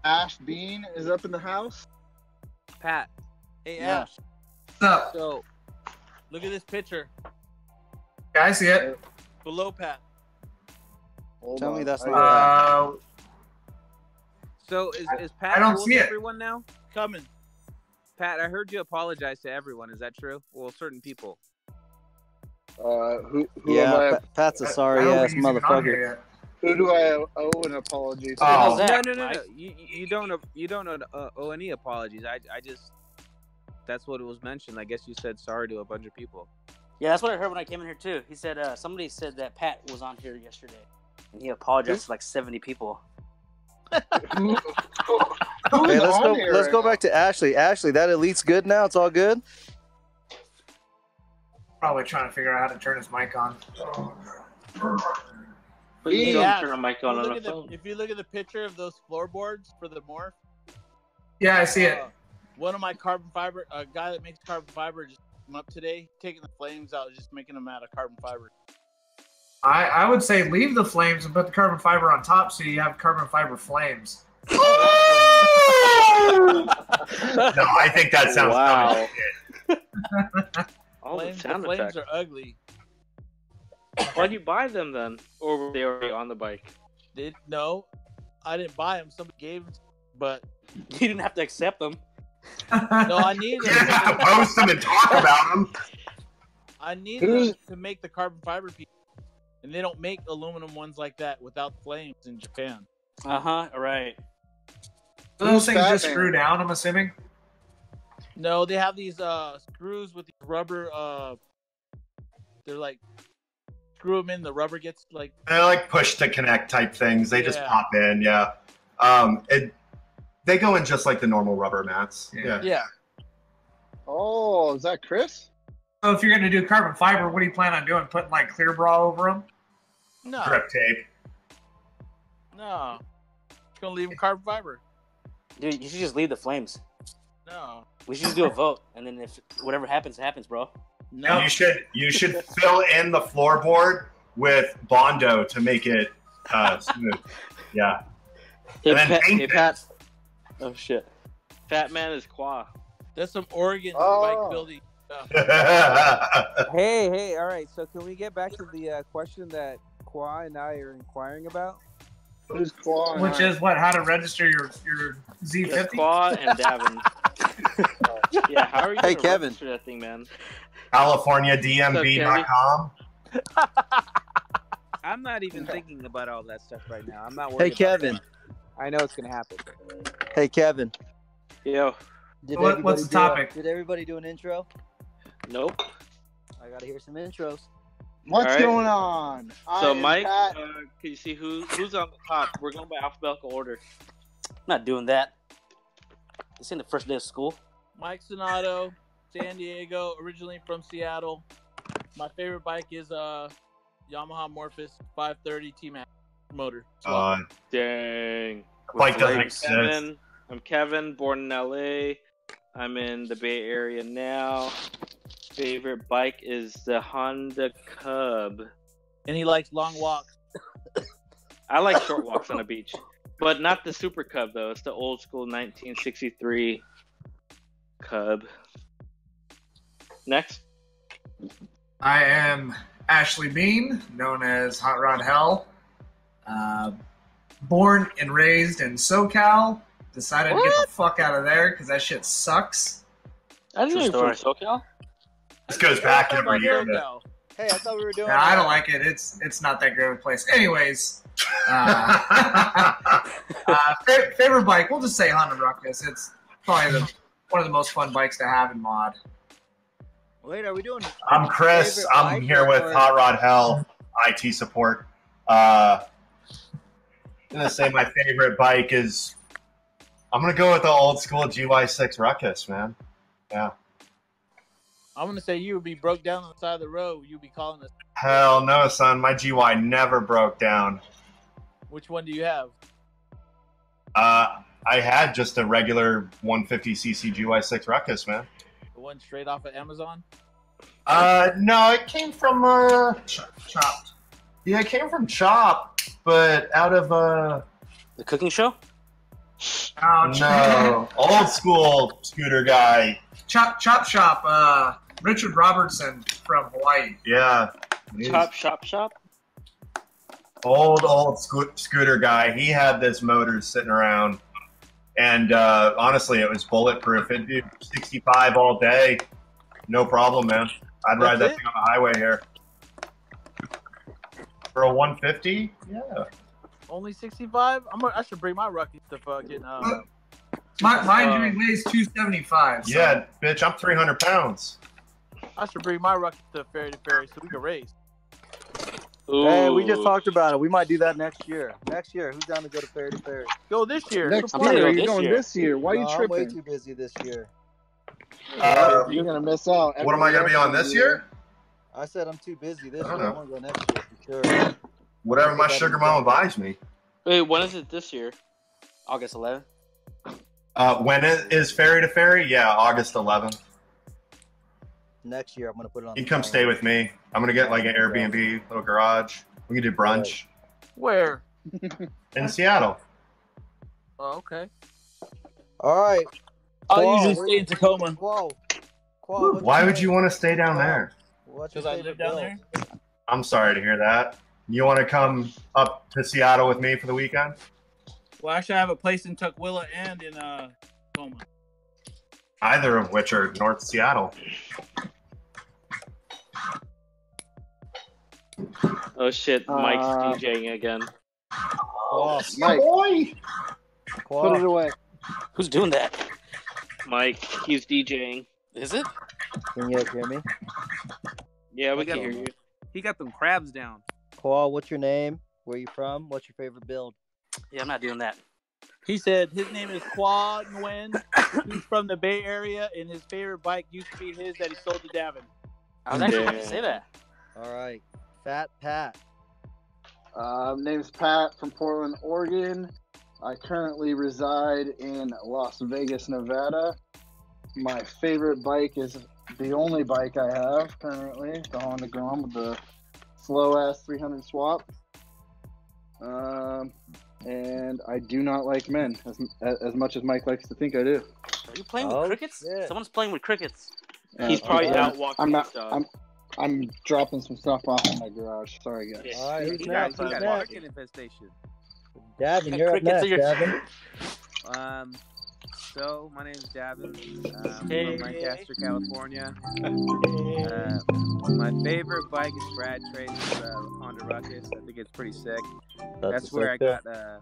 Ash Bean is up in the house. Pat. Hey, Yeah. Ash, What's up? So, look at this picture Yeah, I see it. below Pat. Hold Tell me on. that's I- not is Pat I don't cool see with it. everyone now? Coming. Pat, I heard you apologize to everyone. Is that true? Well, certain people. Who Yeah, am I? Pat's a I sorry don't ass think he's even on here motherfucker. yet. Who do I owe an apology to? Oh. How's that, No. Mike? You don't owe any apologies. I just that's what it was mentioned. I guess you said sorry to a bunch of people. Yeah, that's what I heard when I came in here too. He said somebody said that Pat was on here yesterday, and he apologized to like 70 people. Who's Hey, let's on go. here Let's right go now? back to Ashley. Ashley, that elite's good now. It's all good. Probably trying to figure out how to turn his mic on. But you Hey, don't Ash, turn a mic If you on look a at the- phone. if you look at the picture of those floorboards for the morph, Yeah, I see it. one of my carbon fiber, a guy that makes carbon fiber, just came up today, taking the flames out, just making them out of carbon fiber. I would say leave the flames and put the carbon fiber on top so you have carbon fiber flames. No, I think that sounds Wow. dumb. All the Flames, the sound flames effects. are ugly. Why'd you buy them then? Or were they already on the bike? No, I didn't buy them. Somebody gave them, but You didn't have to accept them. no, I need You didn't have them. to post them and talk about them. I need Who's- them to make the carbon fiber piece, and they don't make aluminum ones like that without flames in Japan. Uh-huh, right. Those things Fat just Man? screw down, I'm assuming. No, they have these screws with these rubber. They're like screw them in. The rubber gets like They're like push to connect type things. They just Yeah. pop in, yeah. They go in just like the normal rubber mats. Yeah. yeah. Oh, is that Chris? So if you're going to do carbon fiber, what do you plan on doing? Putting like clear bra over them? No, Grip tape. no. It's gonna leave them carbon fiber. Dude, you should just leave the flames. No, We should just do a vote, and then if whatever happens, happens, bro. no. You should fill in the floorboard with Bondo to make it smooth. Yeah. Hey, And then Pat, paint hey, it. Pat, Oh shit. Fat Man is Qua. That's some Oregon Oh. bike building stuff. Hey, all right. So can we get back to the question that Kwa and I are inquiring about? Who's Quan? Which is what? How to register your It's Z50? Qua and Davin. Yeah, how are you Hey, gonna Kevin. register that thing, man? CaliforniaDMV.com. I'm not even thinking about all that stuff right now. I'm not Hey, worried. about Kevin. it. I know it's gonna happen. Hey, Kevin. Yo, Did What's everybody the do a- topic? Did everybody do an intro? nope. I gotta hear some intros. What's All right. going on? So, I am Mike, Pat. can you see who's on the top? We're going by alphabetical order. I'm not doing that. This ain't the first day of school. Mike Sonato, San Diego, originally from Seattle. My favorite bike is Yamaha Morphus 530 T-Max motor. Dang. Bike doesn't I'm exist. I'm Kevin, born in LA. I'm in the Bay Area now. Favorite bike is the Honda Cub. And he likes long walks. I like short walks on the beach, but not the Super Cub though. It's the old school 1963 Cub. Next. I am Ashley Bean, known as Hot Rod Hell. Born and raised in SoCal. Decided to get the fuck out of there because that shit sucks. I didn't know you were from SoCal. This goes back every year. Hey, I thought we were doing. Nah, I don't like it. It's not that great of a place. Anyways, favorite bike. We'll just say Honda Ruckus. It's probably one of the most fun bikes to have in mod. Wait, are we doing? I'm Chris. I'm here with Hot Rod Hell, IT support. I'm gonna say my favorite bike is. I'm gonna go with the old school GY6 Ruckus, man. Yeah. I'm going to say you would be broke down on the side of the road. You'd be calling us. Hell no, son. My GY never broke down. Which one do you have? I had just a regular 150cc GY6 Ruckus, man. The one straight off of Amazon? No, it came from Chopped. Yeah, it came from Chop, but out of The cooking show? Ouch. no, old school scooter guy. Chop Shop. Richard Robertson from Hawaii. Yeah. Shop. Old scooter guy. He had this motor sitting around, and honestly, it was bulletproof. It'd do 65 all day, no problem, man. I'd ride that thing on the highway here. For a 150, yeah. Only 65? I should bring my Ruckus to fucking. Mine weighs 275. So. Yeah, bitch, I'm 300 pounds. I should bring my Ruckus to ferry so we can race. Ooh. Hey, we just talked about it. We might do that next year. Next year, who's down to go to ferry to ferry? Go this year. Next I'm gonna year, go you're this going year. this year. Why are you I'm tripping? way too busy this year. You're gonna miss out. What am I gonna be on this year? I said I'm too busy this I year. don't know. I'm gonna go next year for sure. Whatever my sugar mama buys me. Wait, when is it this year? August 11th. When it is ferry to ferry? Yeah, August 11th. Next year, I'm gonna put it on. You come stay with me. I'm gonna get like an Airbnb, little garage. We can do brunch Where? in Seattle. Oh, okay. All right. I'll Whoa, usually stay in Tacoma. Whoa. Why would you want to stay down there? Because I live down there. I'm sorry to hear that. You want to come up to Seattle with me for the weekend? Well, actually, I have a place in Tukwila and in Tacoma. Either of which are North Seattle. Oh shit, Mike's DJing again. Oh, Mike, boy. put it away. Who's doing that? Mike, he's DJing. Is it? Can you guys hear me? Yeah, we Okay. can hear you. He got them crabs down. Paul, what's your name? Where you from? What's your favorite build? Yeah, I'm not doing that. He said his name is Kwa Nguyen. He's from the Bay Area, and his favorite bike used to be his that he sold to Davin. I was actually about to say that. All right. Fat Pat. Name's Pat from Portland, Oregon. I currently reside in Las Vegas, Nevada. My favorite bike is the only bike I have currently, the Honda Grom with the slow-ass 300 swap. And I do not like men as much as Mike likes to think I do. Are you playing with crickets? Shit. Someone's playing with crickets. He's probably out walking I'm not. his dog. I'm dropping some stuff off in my garage. Sorry, guys. All right. He Who's got, next? he Who's got next? cricket infestation. Davin, you're up Crickets next, are your- Davin. So my name's Davin. Hey. From Lancaster, California. My favorite bike is Brad Trace's Honda Ruckus. I think it's pretty sick. That's where I got a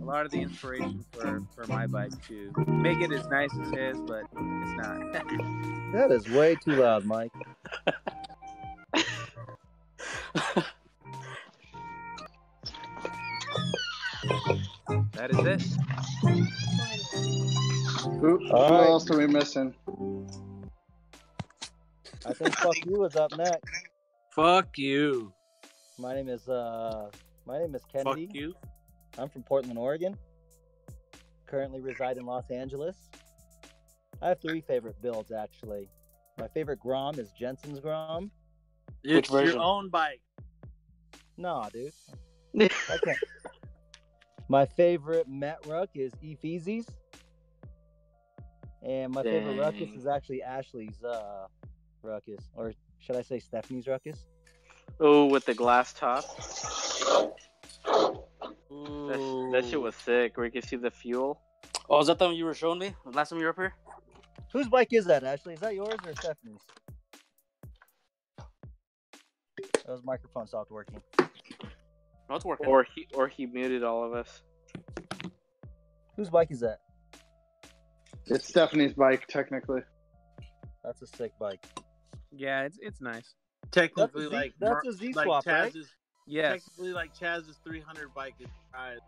lot of the inspiration for my bike to make it as nice as his, but it's not. That is way too loud, Mike. That is it. Who All right. else are we missing? I think fuck you is up next. Fuck you. My name is Fuck Kennedy. you. I'm from Portland, Oregon. Currently reside in Los Angeles. I have 3 favorite builds actually. My favorite Grom is Jensen's Grom. It's version? your own bike. Nah, dude. I can't. My favorite Met Ruck is Ephesi's. And my favorite Ruckus is actually Ashley's Ruckus. Or should I say Stephanie's Ruckus? Oh, with the glass top. Ooh. That shit was sick. Where you can see the fuel. Oh, is that the one you were showing me last time you were up here? Whose bike is that, Ashley? Is that yours or Stephanie's? Those microphone stopped working. No, it's working. Or he muted all of us. Whose bike is that? It's Stephanie's bike, technically. That's a sick bike. Yeah, it's nice. Technically, That's a Z swap, right? Chaz's, Yes. Technically, like Chaz's 300 bike is tried.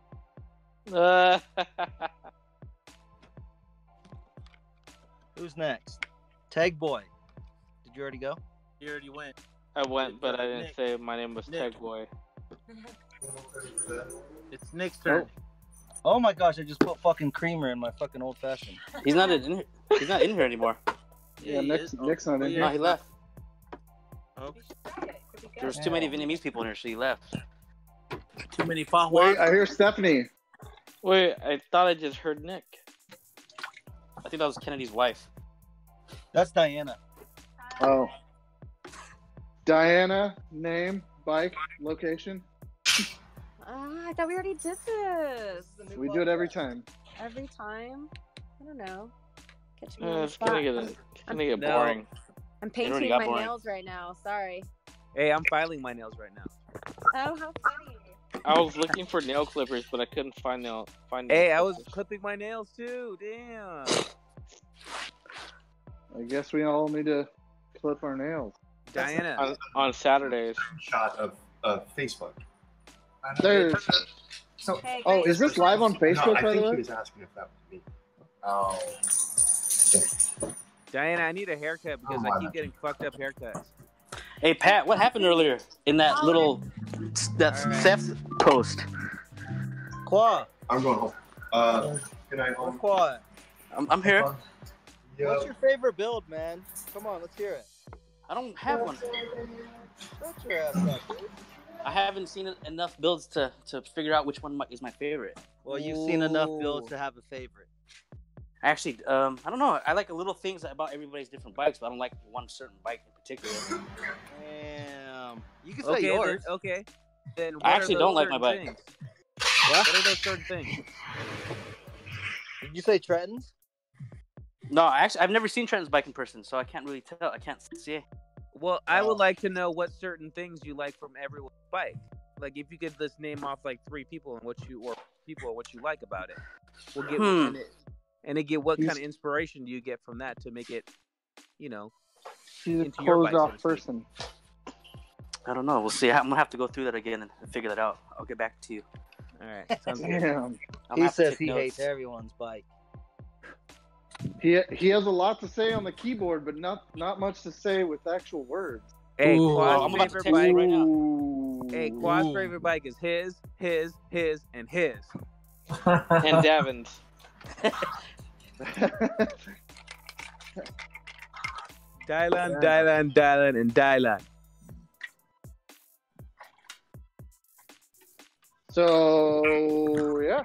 Who's next? Tag Boy. Did you already go? You already went. I went, but I didn't Nick. say my name was Nick. Tech Boy. It's Nick's turn. Oh my gosh, I just put fucking creamer in my fucking old fashioned. He's not in here anymore. Yeah, he Nick's is. not in Oh, here. No, he left. Oh, There's too many Vietnamese people in here, so he left. too many Fa Wait, Hua. I hear Stephanie. Wait, I thought I just heard Nick. I think that was Kennedy's wife. That's Diana. Oh. Diana, name, bike, location. I thought we already did this. We do it every time. Every time? I don't know. Catch me on the It's spot. gonna get No. boring. I'm already painting got my boring. nails right now. Sorry. Hey, I'm filing my nails right now. Oh, how funny. I was looking for nail clippers, but I couldn't find nail. Hey, I was clippers. clipping my nails too. Damn. I guess we all need to clip our nails. Diana. on Saturdays. Shot of Facebook. There's. So, Hey, Oh, guys, is this live on no, Facebook, I by the think he way? was asking if that was me. Oh. Okay. Diana, I need a haircut because Oh, I my keep getting fucked up haircuts. Hey, Pat, what happened earlier in that little theft post? Qua. I'm going home. Good night, home. Qua. I'm here. What's your favorite build, man? Come on, let's hear it. I don't have one. Shut your ass up, dude. I haven't seen enough builds to figure out which one is my favorite. Well, you've seen enough builds to have a favorite. Actually, I don't know. I like little things about everybody's different bikes, but I don't like one certain bike in particular. Damn. You can say Okay, yours. Then what I are actually those don't like my certain bike. things? What are those certain things? Did you say Trenton's? No, I've never seen Trenton's bike in person, so I can't really tell. I can't see. Well, I would like to know what certain things you like from everyone's bike. Like, if you could just name off like 3 people and what you like about it. We'll get what kind of inspiration do you get from that to make it, She's a into your bike, closed so off to speak. person. I don't know. We'll see. I'm gonna have to go through that again and figure that out. I'll get back to you. All right, sounds good. Damn. He says he hates everyone's bike. He has a lot to say on the keyboard, but not much to say with actual words. Hey, Ooh, Quad's I'm about to favorite text bike. you right now. Ooh. Hey, Quad's Ooh. favorite bike is his, and his. And Davin's. Dylan, and Dylan. So yeah.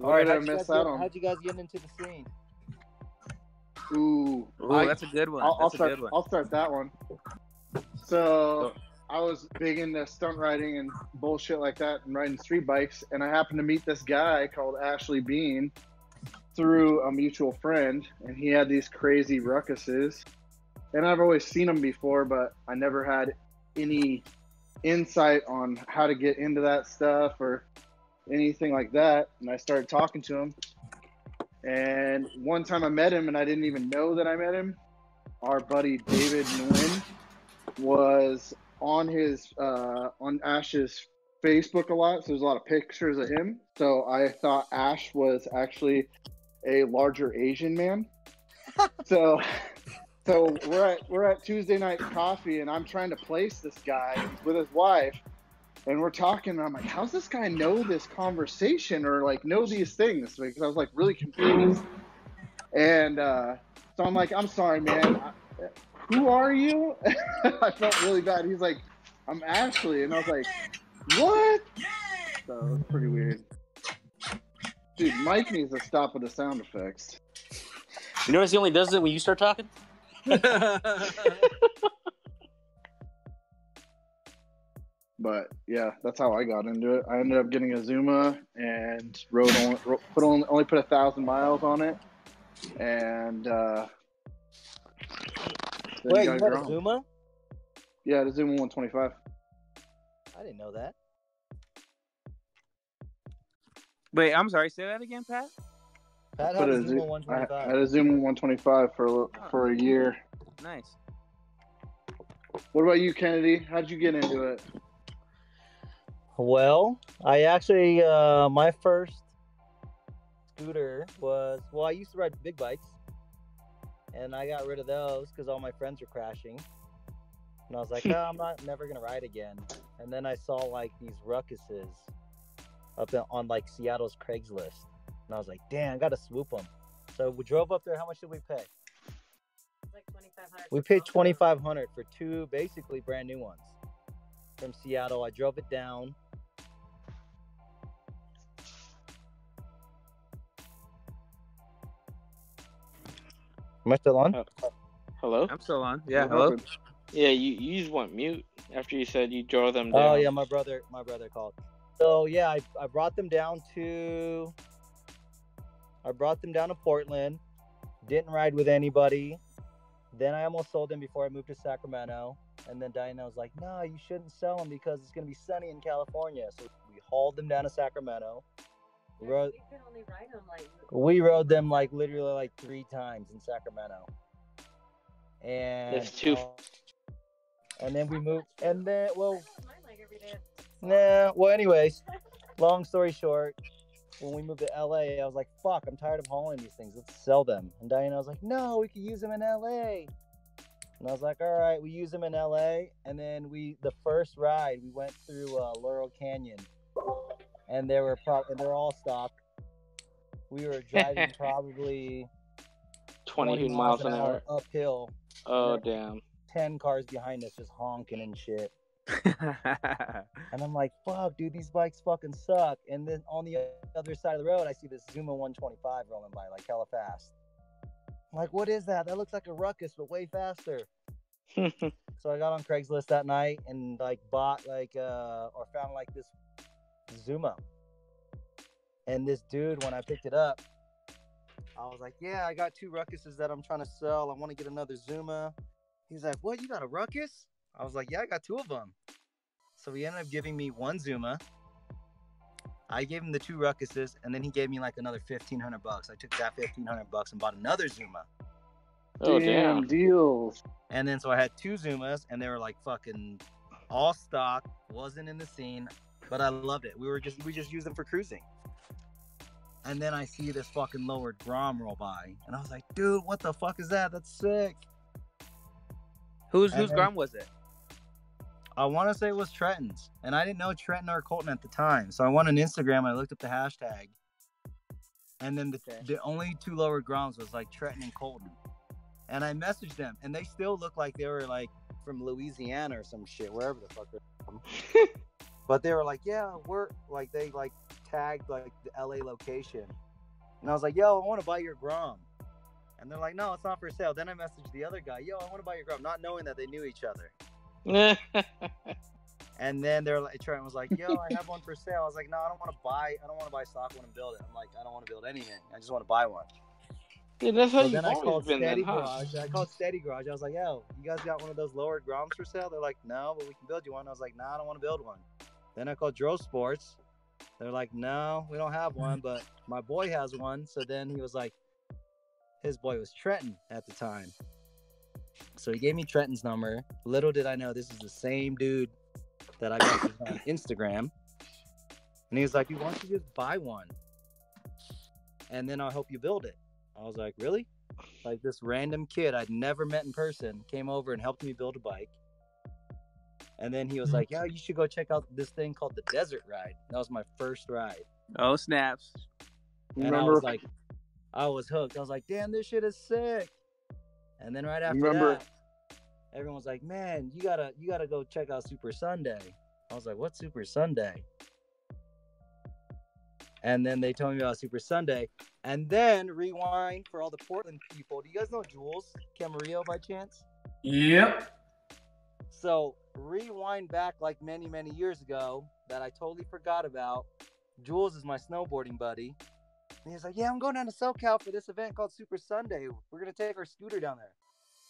All right, What did I miss out on? how'd you guys get into the scene? Ooh, Ooh, that's a good one. I'll That's a start. good one. I'll start that one. So I was big into stunt riding and bullshit like that, and riding street bikes. And I happened to meet this guy called Ashley Bean through a mutual friend, and he had these crazy ruckuses. And I've always seen them before, but I never had any insight on how to get into that stuff or anything like that. And I started talking to him. And one time I met him, and I didn't even know that I met him. Our buddy David Nguyen was on his on Ash's Facebook a lot, so there's a lot of pictures of him. So I thought Ash was actually a larger Asian man. So we're at Tuesday night coffee, and I'm trying to place this guy. He's with his wife, and we're talking. And I'm like, how's this guy know this conversation or like know these things? Because I was like really confused. And so I'm like, I'm sorry, man. Who are you? I felt really bad. He's like, I'm Ashley, and I was like, what? So it's pretty weird. Dude, Mike needs to stop with the sound effects. You notice he only does it when you start talking? But yeah, that's how I got into it. I ended up getting a Zuma and only put 1,000 miles on it, and wait, you had a Zuma? Yeah, the Zuma 125. I didn't know that. Wait, I'm sorry. Say that again, Pat. Pat had a Zuma 125. I had a Zuma 125 for a year. Nice. What about you, Kennedy? How'd you get into it? Well, I actually, my first scooter was, I used to ride big bikes, and I got rid of those because all my friends were crashing. And I was like, I'm never going to ride again. And then I saw like these ruckuses up on like Seattle's Craigslist. And I was like, damn, I got to swoop them. So we drove up there. How much did we pay? Like $2,500. We paid $2,500 for two basically brand new ones from Seattle. I drove it down. Am I still on? Hello? I'm still on. Yeah, hello? Yeah, you just went mute after you said you drove them down. Oh, yeah, my brother called. So, yeah, I brought them down to Portland. Didn't ride with anybody. Then I almost sold them before I moved to Sacramento. And then Diana was like, no, you shouldn't sell them because it's going to be sunny in California. So we hauled them down to Sacramento. We could only ride them we rode them like literally like 3 times in Sacramento. And that's too. And then we moved. And then, anyways, long story short, when we moved to LA, I was like, fuck, I'm tired of hauling these things. Let's sell them. And Diana was like, no, we could use them in LA. And I was like, all right, we use them in LA. And then the first ride, we went through Laurel Canyon. And they were all stopped. We were driving probably 20 miles an hour uphill. Oh, damn. 10 cars behind us just honking and shit. And I'm like, fuck, dude, these bikes fucking suck. And then on the other side of the road, I see this Zuma 125 rolling by like hella fast. I'm like, what is that? That looks like a ruckus, but way faster. So I got on Craigslist that night and like bought or found like this Zuma. And this dude, when I picked it up, I was like, yeah, I got 2 ruckuses that I'm trying to sell. I want to get another Zuma. He's like, what, you got a ruckus? I was like, yeah, I got 2 of them. So he ended up giving me 1 Zuma. I gave him the 2 ruckuses, and then he gave me like another $1,500. I took that $1,500 and bought another Zuma. Oh, damn deals. And then so I had 2 Zumas, and they were like fucking all stock, wasn't in the scene, but I loved it. We just used them for cruising. And then I see this fucking lowered Grom roll by, and I was like, dude, what the fuck is that? That's sick. Whose Grom was it? I want to say it was Trenton's, and I didn't know Trenton or Colton at the time. So I went on Instagram and I looked up the hashtag, and then the only 2 lowered Groms was like Trenton and Colton, and I messaged them, and they still look like they were like from Louisiana or some shit, wherever the fuck they're from. But they were like, yeah, we're like, they like tagged like the LA location, and I was like, yo, I want to buy your Grom. And they're like, no, it's not for sale. Then I messaged the other guy, yo, I want to buy your Grom, not knowing that they knew each other. And then they're like, Trent was like, yo, I have one for sale. I was like, no, I don't want to buy stock. I want to build it. I'm like, I don't want to build anything. I just want to buy one. Yeah, that's how then I called Steady Garage. I called Steady Garage. I was like, yo, you guys got one of those lowered Groms for sale? They're like, no, but we can build you one. I was like, nah, I don't want to build one. Then I called Dro Sports. They're like, no, we don't have one, but my boy has one. So then he was like, his boy was Trenton at the time. So he gave me Trenton's number. Little did I know this is the same dude that I messaged on Instagram. And he was like, why don't you just buy one? And then I'll help you build it. I was like, really? Like this random kid I'd never met in person came over and helped me build a bike. And then he was like, yeah, you should go check out this thing called the Desert Ride. That was my first ride. Oh, snaps. And I was like, I was hooked. I was like, damn, this shit is sick. And then right after that, everyone was like, man, you gotta go check out Super Sunday. I was like, what's Super Sunday? And then they told me about Super Sunday. And then rewind for all the Portland people. Do you guys know Jules Camarillo by chance? Yep. So rewind back like many, many years ago that I totally forgot about. Jules is my snowboarding buddy. And he's like, yeah, I'm going down to SoCal for this event called Super Sunday. We're going to take our scooter down there.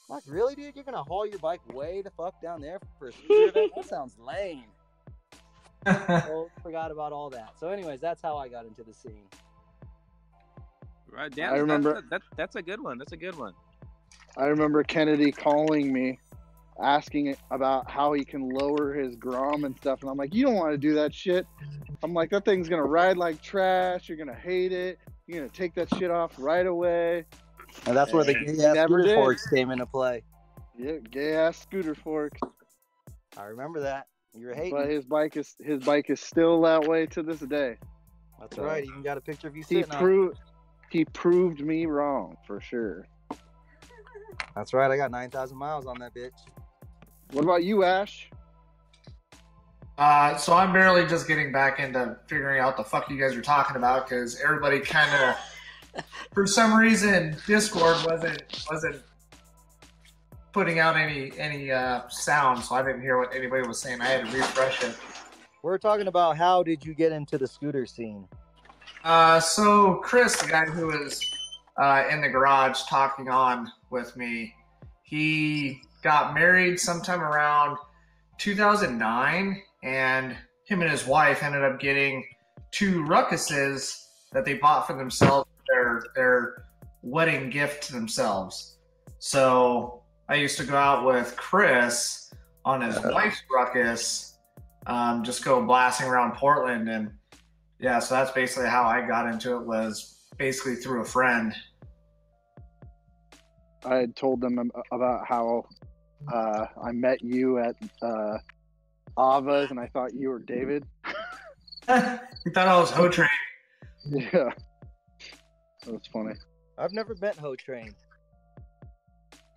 I'm like, really, dude? You're going to haul your bike way the fuck down there for a scooter event? That sounds lame. So forgot about all that. So anyways, that's how I got into the scene. Right, damn, I remember that's a good one. That's a good one. I remember Kennedy calling me, asking about how he can lower his Grom and stuff, and I'm like, you don't want to do that shit. I'm like, that thing's gonna ride like trash. You're gonna hate it. You're gonna take that shit off right away. And that's where the gay-ass scooter forks came into play. Yeah, gay-ass scooter forks. I remember that. You were hating. But his bike is still that way to this day. That's right. He even got a picture of you sitting on it. He proved me wrong for sure. That's right. I got 9,000 miles on that bitch. What about you, Ash? So I'm barely just getting back into figuring out the fuck you guys are talking about because everybody kind of, for some reason, Discord wasn't putting out any sound, so I didn't hear what anybody was saying. I had to refresh it. We're talking about how did you get into the scooter scene? So Chris, the guy who was in the garage talking on with me, he got married sometime around 2009, and him and his wife ended up getting 2 Ruckuses that they bought for themselves, their wedding gift to themselves. So I used to go out with Chris on his wife's Ruckus, just go blasting around Portland, and yeah, so that's basically how I got into it, was basically through a friend. I had told them about how I met you at Ava's, and I thought you were David. You thought I was Ho Train. Yeah, that was funny. I've never met Ho Train.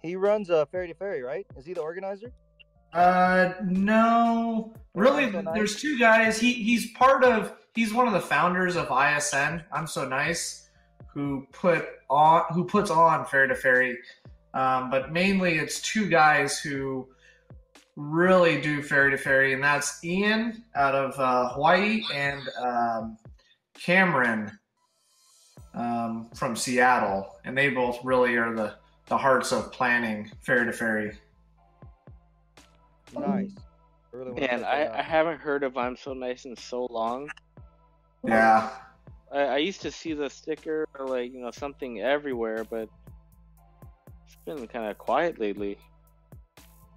He runs Ferry to Ferry, right? Is he the organizer? No. Really, there's 2 guys. He's one of the founders of ISN. I'm So Nice, who puts on Ferry to Ferry. But mainly it's 2 guys who really do Ferry to Ferry, and that's Ian out of Hawaii and Cameron from Seattle, and they both really are the hearts of planning Ferry to Ferry. Nice. Man, I haven't heard of I'm So Nice in so long. Yeah. I used to see the sticker or something everywhere, but it's been kind of quiet lately.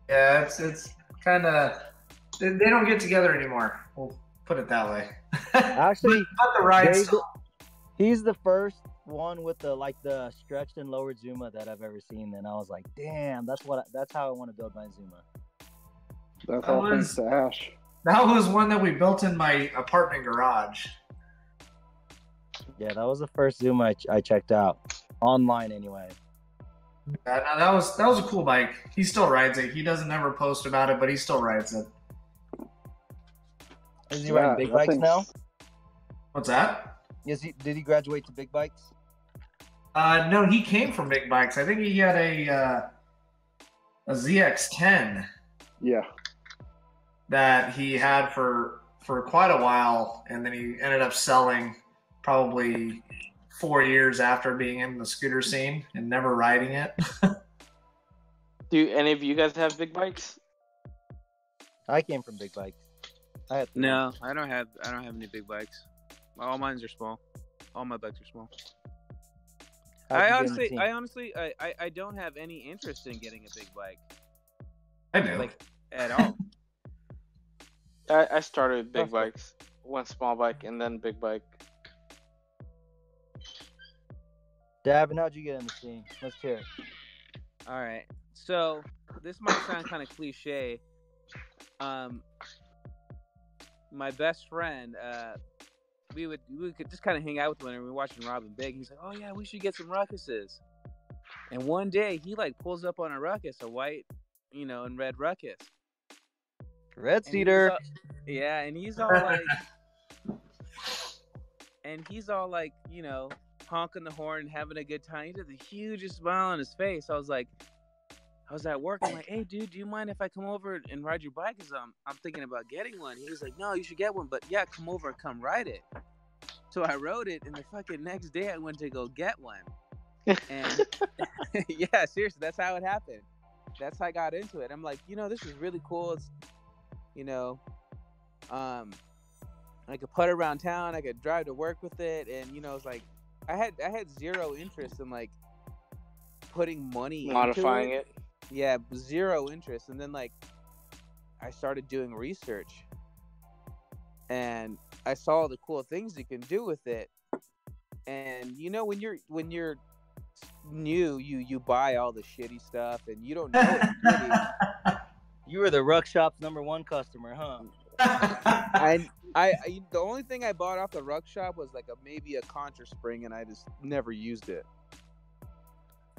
Yeah, it's kind of, they don't get together anymore. We'll put it that way. Actually, but the rides. He's the first one with the stretched and lowered Zuma that I've ever seen. And I was like, damn, that's how I want to build my Zuma. That's all thanks to Ash. That was one that we built in my apartment garage. Yeah, that was the first Zuma I checked out online anyway. Yeah, no, that was a cool bike. He still rides it. He doesn't ever post about it, but he still rides it. Is he riding big bikes now? What's that? Did he graduate to big bikes? No, he came from big bikes. I think he had a ZX10. Yeah. That he had for quite a while, and then he ended up selling probably 4 years after being in the scooter scene and never riding it. Do any of you guys have big bikes? I came from big bikes. No, I don't have any big bikes. All mine are small. All my bikes are small. I don't have any interest in getting a big bike. I do. Like, at all. I started with big bikes, one small bike, and then big bike. Davin, how'd you get in the scene? Let's hear it. All right. So this might sound kind of cliche. My best friend, we could just kind of hang out with him when we were watching Robin Big. He's like, "Oh yeah, we should get some ruckuses." And one day he like pulls up on a ruckus, a white, and red ruckus. Red cedar. Yeah, and he's all like, honking the horn and having a good time. He had the hugest smile on his face. I was at work. I'm like, "Hey, dude, do you mind if I come over and ride your bike? Cause I'm thinking about getting one." He was like, "No, you should get one, but yeah, come over and come ride it." So I rode it, and the fucking next day I went to go get one. And yeah, seriously, that's how it happened. That's how I got into it. I'm like, this is really cool. It's, I could put it around town. I could drive to work with it, and it's like, I had zero interest in like putting money modifying into it. Yeah, zero interest. And then like I started doing research, and I saw all the cool things you can do with it. And when you're new, you buy all the shitty stuff, and you don't know it's shitty. You were the Ruck Shop's #1 customer, huh? I the only thing I bought off the Ruck Shop was like maybe a contra spring, and I just never used it.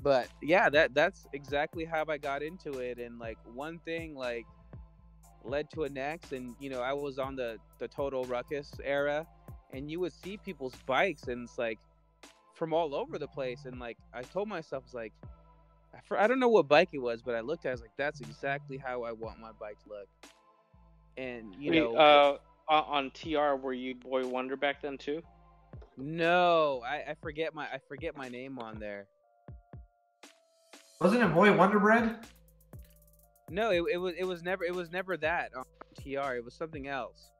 But yeah, that's exactly how I got into it. And like one thing like led to a next, and I was on the total ruckus era, and you would see people's bikes, and it's like from all over the place. And like I told myself, it's like, I don't know what bike it was, but I looked at it, I was like, that's exactly how I want my bike to look. And on TR, were you Boy Wonder back then too? No, I forget my name on there. Wasn't it Boy Wonder Bread? No, it was never that on TR. It was something else.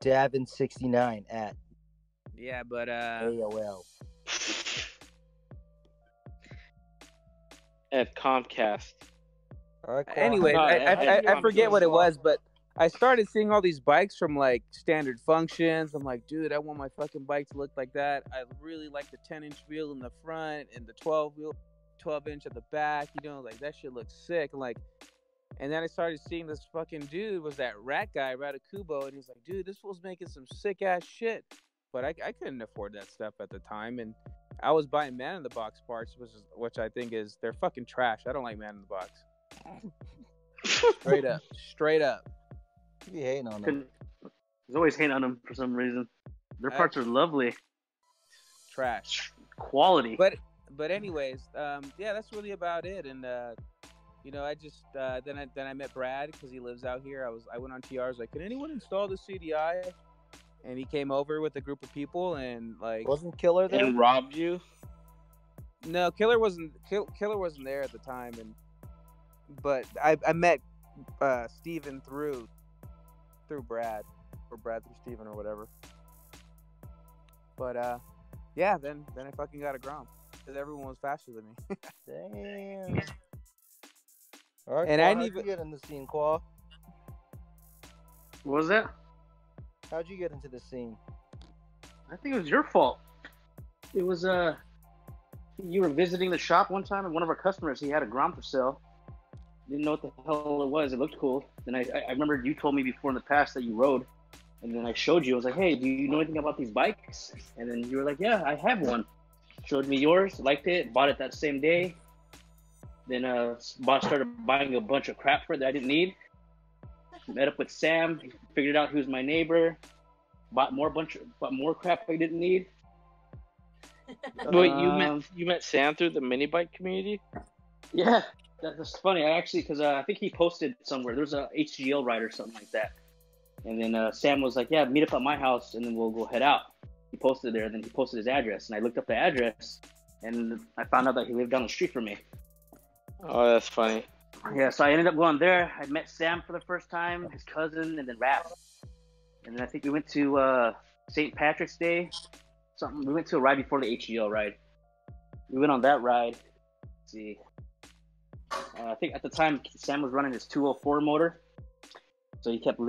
Davin69 at. Yeah, but AOL. At Comcast. Anyway, I forget what it was, but I started seeing all these bikes from like Standard Functions. I'm like, dude, I want my fucking bike to look like that. I really like the 10-inch wheel in the front and the 12-inch at the back. Like that shit looks sick. And then I started seeing this fucking dude was that rat guy, Ratakubo, and he's like, dude, this fool's making some sick ass shit. But I couldn't afford that stuff at the time, and I was buying Man in the Box parts, which I think they're fucking trash. I don't like Man in the Box. Straight up. You hating on them? He's always hating on them for some reason. Their parts are lovely. Trash. Quality. But anyways, yeah, that's really about it. And I just then I met Brad because he lives out here. I went on TR. I was like, can anyone install the CDI? And he came over with a group of people, and like, wasn't Killer there? And robbed you? No, Killer wasn't there at the time, but I met Steven through Brad, or Brad through Steven, or whatever. But yeah, then I fucking got a Grom because everyone was faster than me. Damn. All right, and Qua, I didn't even get in the scene, Qua. What was that? How'd you get into the scene? I think it was your fault. It was you were visiting the shop one time, and one of our customers, he had a Grom for sale. Didn't know what the hell it was. It looked cool. Then I remember you told me before in the past that you rode, and then I showed you. I was like, hey, do you know anything about these bikes? And then you were like, yeah, I have one. Showed me yours, liked it, bought it that same day. Then started buying a bunch of crap for it that I didn't need. Met up with Sam, figured out who's my neighbor, bought more crap I didn't need. Wait, you met Sam through the mini bike community? Yeah, that's funny. Because I think he posted somewhere. There's a HGL ride or something like that. And then Sam was like, yeah, meet up at my house and then we'll go head out. He posted there, and then he posted his address, and I looked up the address, and I found out that he lived down the street from me. Oh, that's funny. Yeah, so I ended up going there. I met Sam for the first time, his cousin, and then Raph. And then I think we went to St. Patrick's Day. Something. We went to a ride before the HGL ride. We went on that ride. Let's see. I think at the time Sam was running his 204 motor, so he kept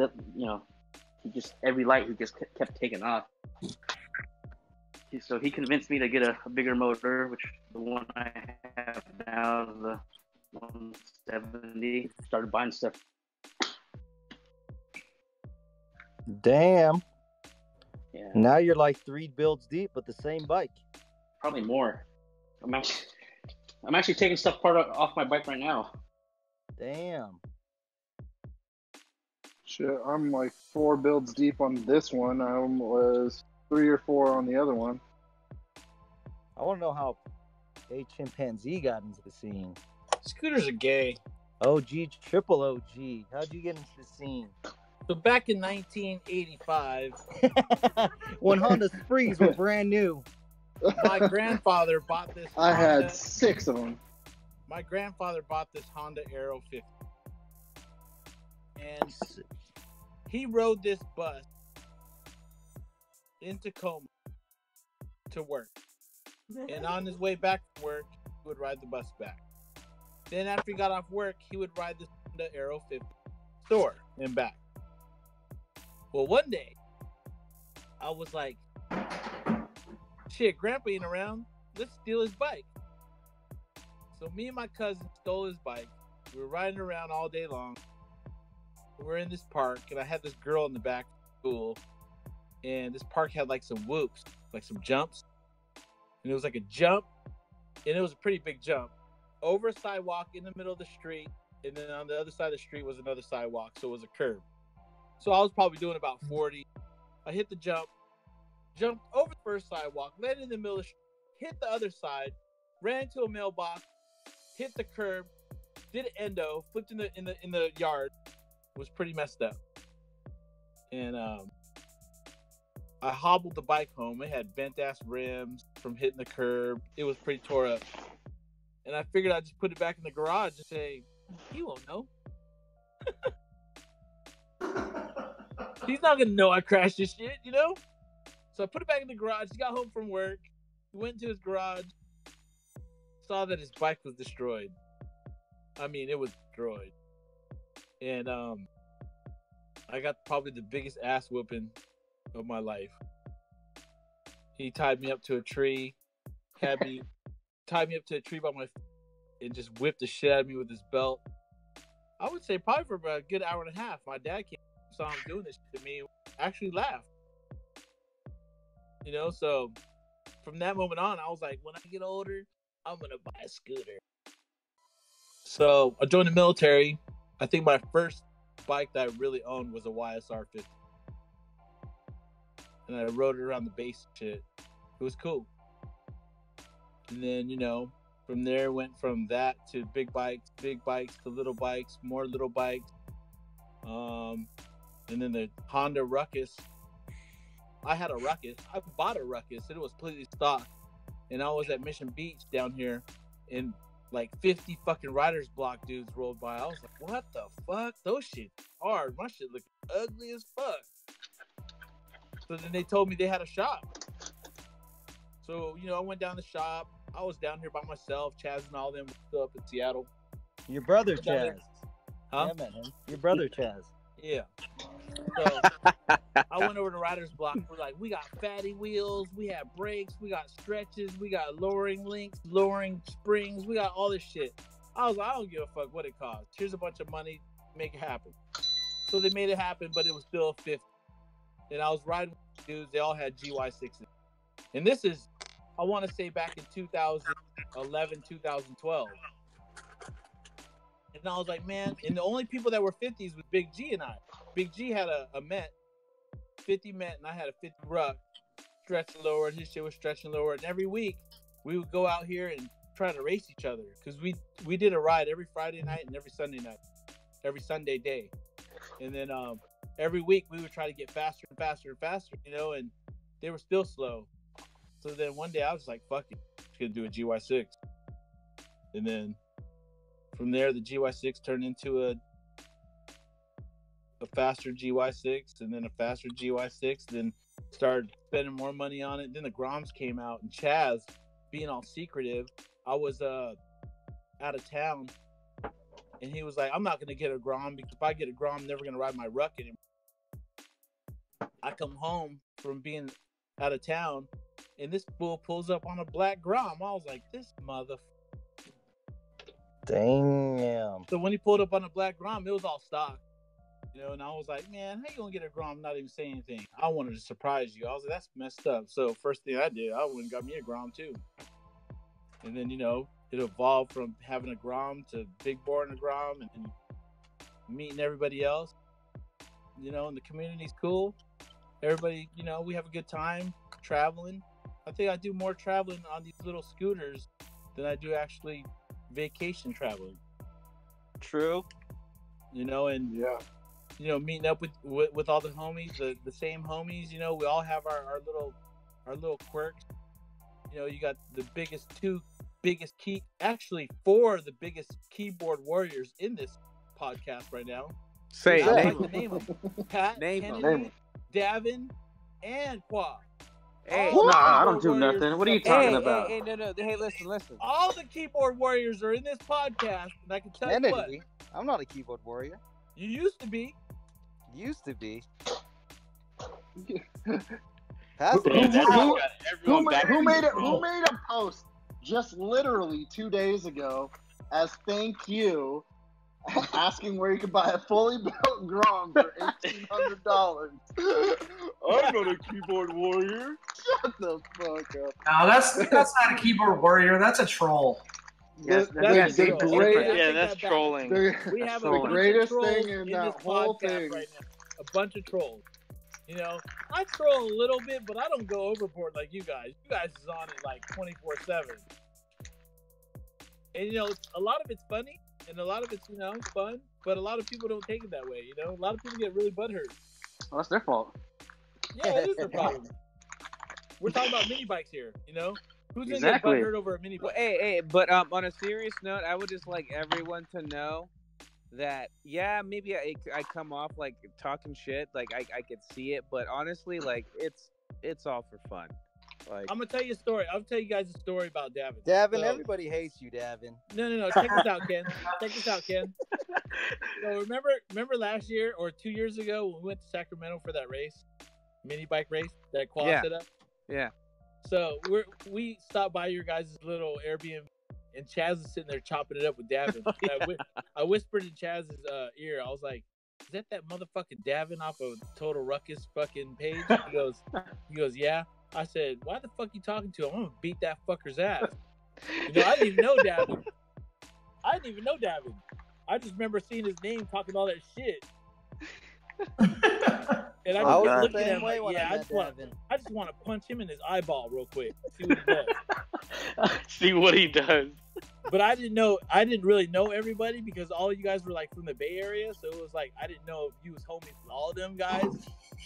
he just every light he just kept taking off. So he convinced me to get a bigger motor, which the one I have now is the 170. Started buying stuff. Damn. Yeah. Now you're like 3 builds deep with the same bike. Probably more. I'm actually taking stuff off my bike right now. Damn. Shit, I'm like 4 builds deep on this one. I was 3 or 4 on the other one. I want to know how a chimpanzee got into the scene. Scooters are gay. OG, triple OG. How'd you get into the scene? So back in 1985, when Honda Sprees were brand new, my grandfather bought this. I had 6 of them. My grandfather bought this Honda Aero 50, and he rode this bus in Tacoma to work. And on his way back from work, he would ride the bus back. Then after he got off work, he would ride the Honda Aero 50 store and back. Well, one day, I was like, shit, Grandpa ain't around. Let's steal his bike. So me and my cousin stole his bike. We were riding around all day long. We're in this park, and I had this girl in the back of school. And this park had like some whoops, like some jumps. And it was like a jump, and it was a pretty big jump. Over a sidewalk in the middle of the street, and then on the other side of the street was another sidewalk, so it was a curb. So I was probably doing about 40. I hit the jump, jumped over the first sidewalk, landed in the middle of the street, hit the other side, ran into a mailbox, hit the curb, did an endo, flipped in the yard. Was pretty messed up. And I hobbled the bike home. It had bent ass rims from hitting the curb. It was pretty tore up. And I figured I'd just put it back in the garage and say, he won't know. He's not gonna know I crashed this shit, you know? So I put it back in the garage. He got home from work. He went to his garage, saw that his bike was destroyed. I mean, it was destroyed. And I got probably the biggest ass whooping of my life. He tied me up to a tree, tied me up to a tree by my feet, and just whipped the shit out of me with his belt. I would say probably for about a good hour and a half. My dad came, saw him doing this shit to me, actually laughed. You know, so from that moment on, I was like, when I get older, I'm gonna buy a scooter. So I joined the military. I think my first bike that I really owned was a YSR 50. And I rode it around the base and shit. It was cool. And then, you know, from there went from that to big bikes to little bikes, more little bikes. And then the Honda Ruckus. I had a Ruckus. I bought a Ruckus and it was completely stock. And I was at Mission Beach down here, and like 50 fucking riders block dudes rolled by. I was like, what the fuck? Those shit hard. My shit looked ugly as fuck. So then they told me they had a shop. So, you know, I went down the shop. I was down here by myself. Chaz and all them were still up in Seattle. Your brother Chaz. Huh? Yeah, I met him. Your brother Chaz. Yeah. So I went over to Riders Block. We're like, we got fatty wheels, we have brakes, we got stretches, we got lowering links, lowering springs, we got all this shit. I was like, I don't give a fuck what it costs. Here's a bunch of money, make it happen. So they made it happen, but it was still 50. And I was riding with dudes, they all had GY6s. And this is, I want to say back in 2011, 2012. And I was like, man, and the only people that were 50s was Big G and I. Big G had a Met, 50 Met, and I had a 50 Ruck, stretching lower. His shit was stretching lower. And every week, we would go out here and try to race each other. Because we did a ride every Friday night and every Sunday night, every Sunday day. And then every week, we would try to get faster and faster and faster, you know, and they were still slow. So then one day, I was like, fuck it, I'm just going to do a GY6. And then from there, the GY6 turned into a a faster GY6 and then a faster GY6, then started spending more money on it. Then the Groms came out, and Chaz, being all secretive, I was out of town, and he was like, I'm not going to get a Grom, because if I get a Grom, I'm never going to ride my Ruck anymore. I come home from being out of town, and this fool pulls up on a black Grom. I was like, this mother. Damn. So when he pulled up on a black Grom, it was all stock. You know, and I was like, man, how you gonna get a Grom not even saying anything? I wanted to surprise you. I was like, that's messed up. So first thing I did, I went and got me a Grom too. And then, you know, it evolved from having a Grom to big bore in a Grom and meeting everybody else. You know, and the community's cool. Everybody, you know, we have a good time traveling. I think I do more traveling on these little scooters than I do actually vacation traveling. True. You know, and Yeah. you know, meeting up with all the homies, the same homies. You know, we all have our little quirks. You know, you got the four of the biggest keyboard warriors in this podcast right now. Say I name like to name them: Pat, Name Kennedy, Davin, and Qua. Hey, All the Nah, I keyboard don't do warriors nothing. What are you are- talking about? Hey, no. Hey, listen. All the keyboard warriors are in this podcast, and I can tell you what, Kennedy. I'm not a keyboard warrior. you used to be. Used to be. Who, Past who, tense. who, Everyone back who to made it? control. Who made a post just literally 2 days ago as thank you, asking where you could buy a fully built Grom for $1,800? I'm not a keyboard warrior. Shut the fuck up. No, that's not a keyboard warrior. That's a troll. Yes, The- that's the big great- difference. Yeah, take that's that back. trolling. We have a trolling. bunch The greatest of trolls thing in that this whole podcast thing. right now. A bunch of trolls. You know, I troll a little bit, but I don't go overboard like you guys. You guys is on it like 24/7. And you know, a lot of it's funny, and a lot of it's, you know, fun. But a lot of people don't take it that way. You know, a lot of people get really butthurt. Well, that's their fault. Yeah, it is their problem. We're talking about mini bikes here. You know, who's gonna Exactly. get butthurt over a mini Well, bike? hey, but on a serious note, I would just like everyone to know that maybe I come off like talking shit, like I could see it, but honestly, like it's all for fun. Like I'm gonna tell you a story. I'll tell you guys a story about Davin. Davin, So- everybody hates you, Davin. No. Check this out, Ken. Check this out, Ken. So remember last year or 2 years ago when we went to Sacramento for that race, mini bike race that Quad Yeah. set up? yeah. So we stopped by your guys' little Airbnb, and Chaz is sitting there chopping it up with Davin. I whispered in Chaz's ear. I was like, "Is that motherfucking Davin off of Total Ruckus fucking page?" He goes, "Yeah." I said, "Why the fuck you talking to him? I'm gonna beat that fucker's ass." You know, I didn't even know Davin. I just remember seeing his name talking all that shit. And I I was was looking the at same him way like, when yeah, I met Davin. I just want to punch him in his eyeball real quick. See what he does. See what he does. But I didn't really know everybody because all you guys were like from the Bay Area, so it was like I didn't know if you was homies with all of them guys,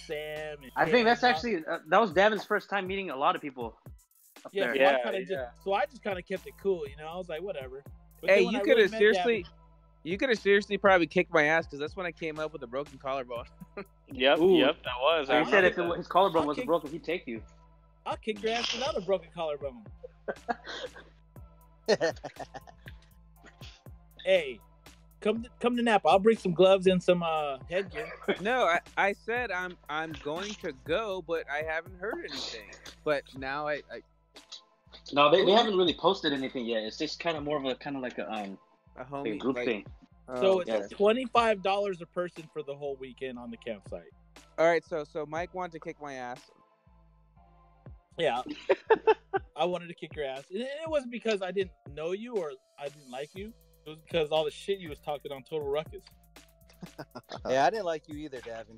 Sam. And I think that's Cam. actually that was Davin's first time meeting a lot of people. Up Yeah. there. So Yeah, I kinda yeah. I just kind of kept it cool, you know. I was like, whatever. But Hey, then when you I could really have met seriously, Davin- you could have seriously probably kicked my ass because that's when I came up with a broken collarbone. Yep, Ooh. that was. So I he said if remember his collarbone I'll wasn't kick- broken, he'd take you. I'll kick your ass without a broken collarbone. Hey, come to Napa. I'll bring some gloves and some headgear. No, I said I'm going to go, but I haven't heard anything. But now I No, they haven't really posted anything yet. It's just kind of more of a like a a homie group like, thing. So oh, it's yeah. $25 a person for the whole weekend on the campsite. all right. So Mike wanted to kick my ass. Yeah, I wanted to kick your ass, and it wasn't because I didn't know you or I didn't like you. It was because all the shit you was talking on Total Ruckus. Yeah, I didn't like you either, Davin.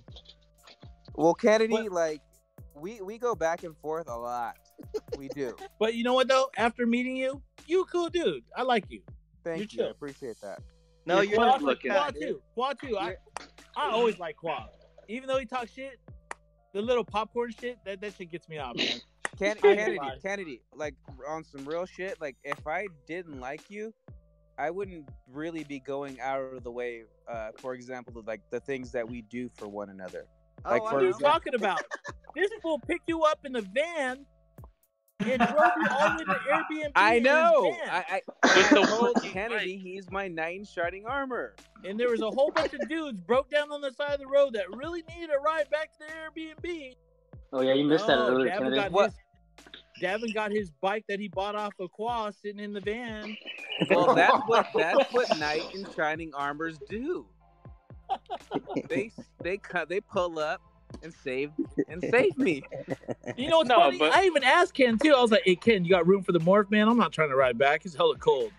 Well, Kennedy, What? like we go back and forth a lot. We do. But you know what though? After meeting you, you a cool dude. I like you. Thank You're you. chill. I appreciate that. No, Yeah, you're Quad- not looking. Quad too. I always like Quad. Even though he talks shit, the little popcorn shit, that shit gets me out, man. I ain't gonna lie. Kennedy, like on some real shit. Like if I didn't like you, I wouldn't really be going out of the way, for example, like the things that we do for one another. Like What are you talking about? This fool picked you up in the van and drove you all the way to Airbnb. I know. In his van. I told Kennedy he's my knight in shining armor. And there was a whole bunch of dudes broke down on the side of the road that really needed a ride back to their Airbnb. Oh yeah, you missed that earlier, Kennedy. Davin got his bike that he bought off of Qua sitting in the van. Well, that's what knight in shining armors do. They pull up and save me. You know what's funny? I even asked Ken too. I was like, "Hey Ken, you got room for the morph, man? I'm not trying to ride back. It's hella cold."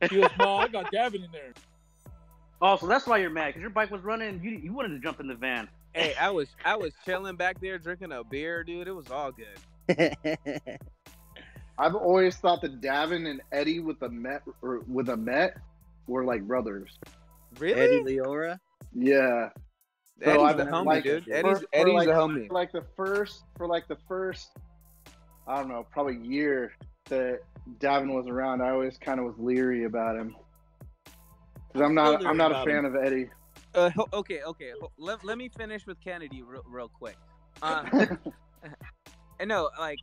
He goes, "No, I got Davin in there." Oh, so that's why you're mad, because your bike was running. You wanted to jump in the van. Hey, I was chilling back there drinking a beer, dude. It was all good. I've always thought that Davin and Eddie with a Met were like brothers. Really? Eddie Leora? Yeah. Eddie's a homie, dude. Eddie's a homie. For the first, I don't know, probably year that Davin was around, I always kind of was leery about him. Because I'm not a fan of Eddie. Okay. Let me finish with Kennedy real quick. I know, like,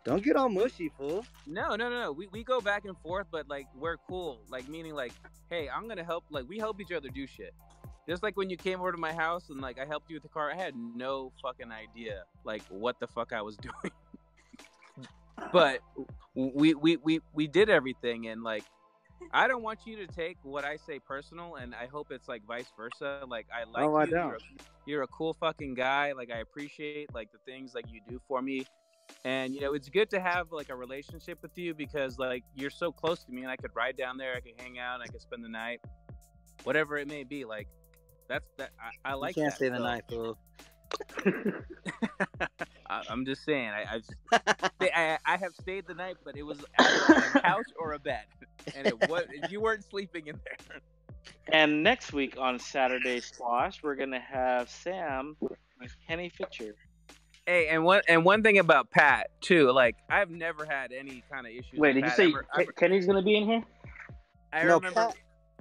don't get all mushy, fool. No. We go back and forth, but like we're cool. Like meaning, like, hey, I'm gonna help. Like we help each other do shit. Just like when you came over to my house and like I helped you with the car, I had no fucking idea like what the fuck I was doing. But we did everything, and like I don't want you to take what I say personal, and I hope it's like vice versa. Like I like you. I don't. You're a cool fucking guy. Like I appreciate like the things like you do for me. And you know, it's good to have like a relationship with you because like you're so close to me, and I could ride down there, I could hang out, I could spend the night, whatever it may be. Like that's that I like. You can't that, stay the night, fool. I'm just saying, I have stayed the night, but it was either on a couch or a bed, and you weren't sleeping in there. And next week on Saturday Squash, we're gonna have Sam with Kenny Fitcher. Hey, and one thing about Pat too, like I've never had any kind of issues. Wait, with did Pat you say Kenny's gonna be in here? I remember.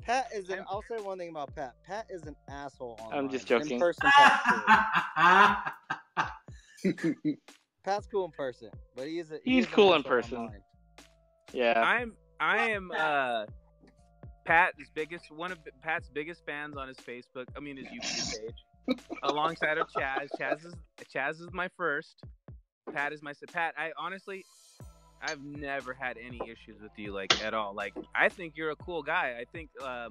Pat is an. I'll say one thing about Pat. Pat is an asshole online. I'm just joking. In person, Pat's cool. Pat's cool in person, but he's cool in person. Online. Yeah, I am Pat's Pat's biggest fans on his Facebook. I mean his YouTube page. Alongside of Chaz. Chaz is my first. Pat is my Pat. I've never had any issues with you like at all. Like I think you're a cool guy. I think I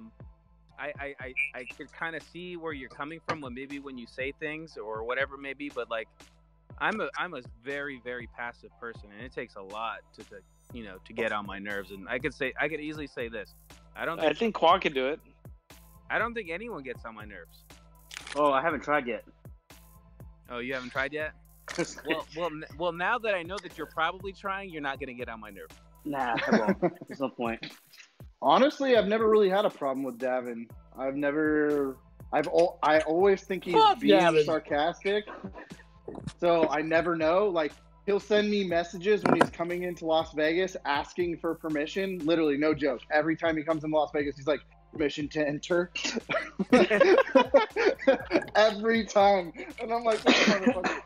could kind of see where you're coming from when you say things or whatever maybe, but like I'm a very, very passive person, and it takes a lot to get on my nerves. And I could easily say this. I think Quan could do it. I don't think anyone gets on my nerves. Oh, I haven't tried yet. Oh, you haven't tried yet? well, now that I know that you're probably trying, you're not gonna get on my nerves. Nah, I won't. There's no point. Honestly, I've never really had a problem with Davin. I always think he's being sarcastic. So I never know. Like he'll send me messages when he's coming into Las Vegas asking for permission. Literally, no joke. Every time he comes into Las Vegas, he's like, permission to enter. Every time. And I'm like, this motherfucker.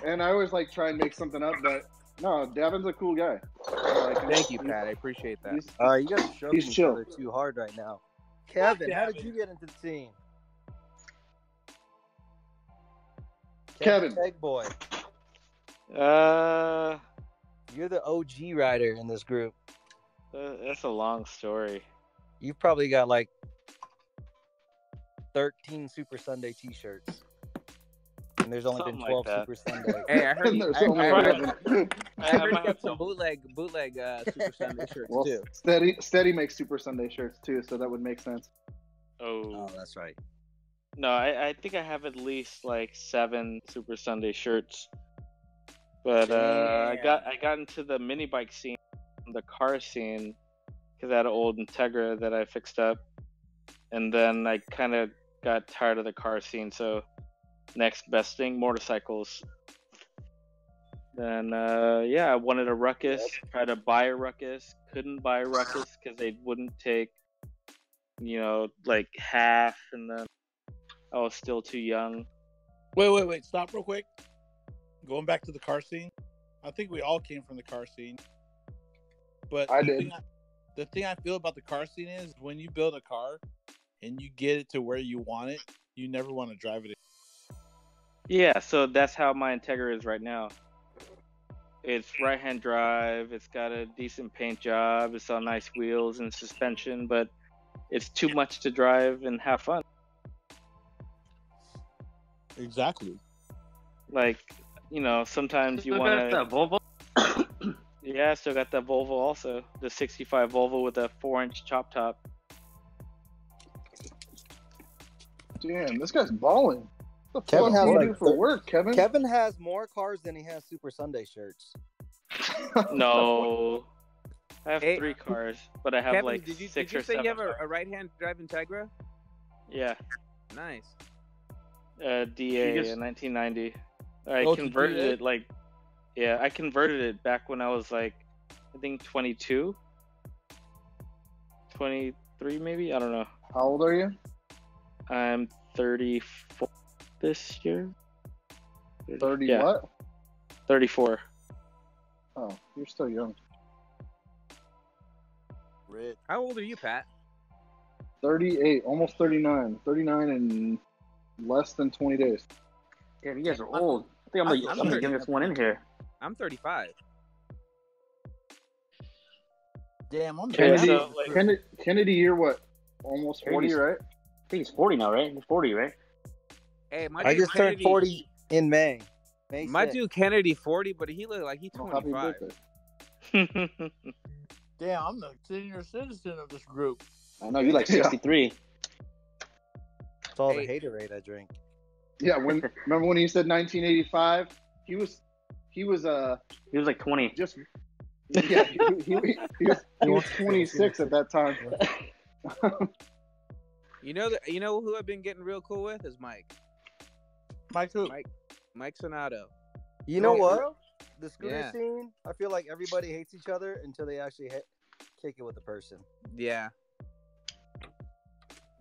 And I always like try and make something up, but no, Davin's a cool guy. Thank you, Pat. I appreciate that. You guys are stroking each other too hard right now. Kevin, how did you get into the scene? Kevin. Big boy. You're the OG rider in this group. That's a long story. You've probably got like 13 Super Sunday t-shirts. And there's only been 12 Super Sunday. Hey, I heard you got some bootleg Super Sunday shirts too. Steady makes Super Sunday shirts too, so that would make sense. Oh, that's right. No, I think I have at least like 7 Super Sunday shirts. But I got into the mini bike scene, the car scene, because I had an old Integra that I fixed up, and then I kind of got tired of the car scene. So next best thing, motorcycles. Then I wanted a Ruckus. Tried to buy a Ruckus, couldn't buy a Ruckus because they wouldn't take, like half, and then I was still too young. Wait. Stop real quick. Going back to the car scene. I think we all came from the car scene. But the thing I feel about the car scene is when you build a car and you get it to where you want it, you never want to drive it. Yeah, so that's how my Integra is right now. It's right-hand drive. It's got a decent paint job. It's on nice wheels and suspension, but it's too much to drive and have fun. Exactly. Like, sometimes you want to... Volvo? Yeah, I still got that Volvo also. The 65 Volvo with a 4-inch chop top. Damn, this guy's balling. What the Kevin fuck has do you like do for work, Kevin? Kevin has more cars than he has Super Sunday shirts. No. I have 3 cars, but I have Kevin, like did you 6 or say 7 you have cars. a right-hand drive Integra? Yeah. Nice. DA in 1990. I Oh, converted DA? it I converted it back when I was like, I think 22, 23 maybe. I don't know. How old are you? I'm 34 this year. 30 yeah. what? 34. Oh, you're still young. Rich. How old are you, Pat? 38, almost 39. 39 in less than 20 days. Damn, you guys are old. I think I'm the youngest one in here. I'm 35. Damn, I'm Kennedy, you're what? Almost 40, right? I think he's 40 now, right? He's 40, right? Hey, I just turned 40 in May. My dude Kennedy 40, but he looked like he's 25. Damn, I'm the senior citizen of this group. I know, you're like 63. It's all the haterade I drink. Yeah, remember when he said 1985? He was like 20. Just yeah, he was 26 at that time. You know who I've been getting real cool with is Mike. Mike who? Mike Sonato. You know what? The scooter scene, I feel like everybody hates each other until they actually kick it with the person. Yeah.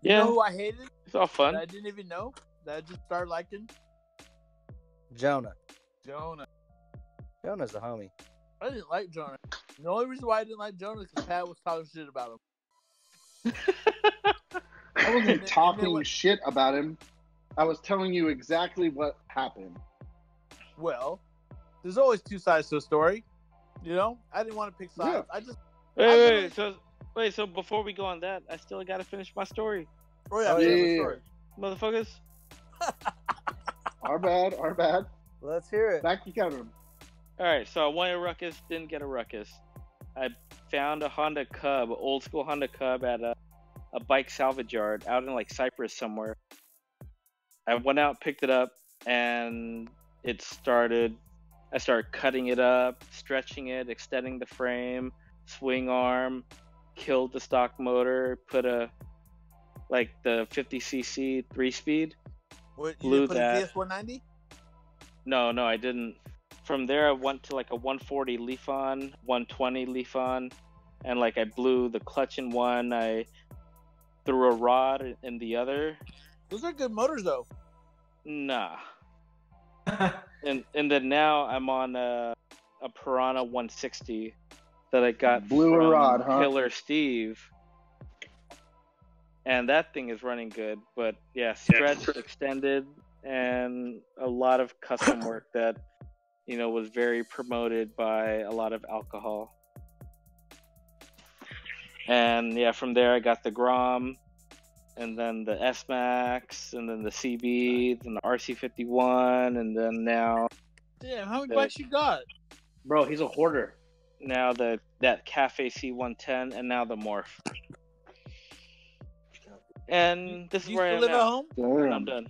You know who I hated? It's all fun. That I didn't even know. That I just started liking? Jonah. Jonah's a homie. I didn't like Jonah. The only reason why I didn't like Jonah is because Pat was talking shit about him. I wasn't talking shit about him. I was telling you exactly what happened. Well, there's always 2 sides to a story. I didn't want to pick sides. Yeah. Wait, so before we go on that, I still got to finish my story. Oh, yeah. Story. Motherfuckers. Our bad. Let's hear it. Back to Kevin. Alright, so I wanted a ruckus, didn't get a ruckus. I found a Honda Cub, old school Honda Cub at a bike salvage yard out in like Cyprus somewhere. I went out, picked it up, and I started cutting it up, stretching it, extending the frame, swing arm, killed the stock motor, put the 50cc 3-speed. What, you blew didn't put that. a DS190? No, I didn't. From there, I went to like a 140 Leaf-On, 120 Leaf-On, and like I blew the clutch in one. I threw a rod in the other. Those are good motors, though. Nah. and then now I'm on a Piranha 160 that I got blew from a rod, huh? Killer Steve. And that thing is running good, but yeah, stretched, extended, and a lot of custom work that, was very promoted by a lot of alcohol. And yeah, from there I got the Grom, and then the S-Max, and then the CB, and the RC51, and then now... Damn, how many bikes you got? Bro, he's a hoarder. Now that Cafe C110, and now the Morph. And this is where I am live now. at home? And I'm done.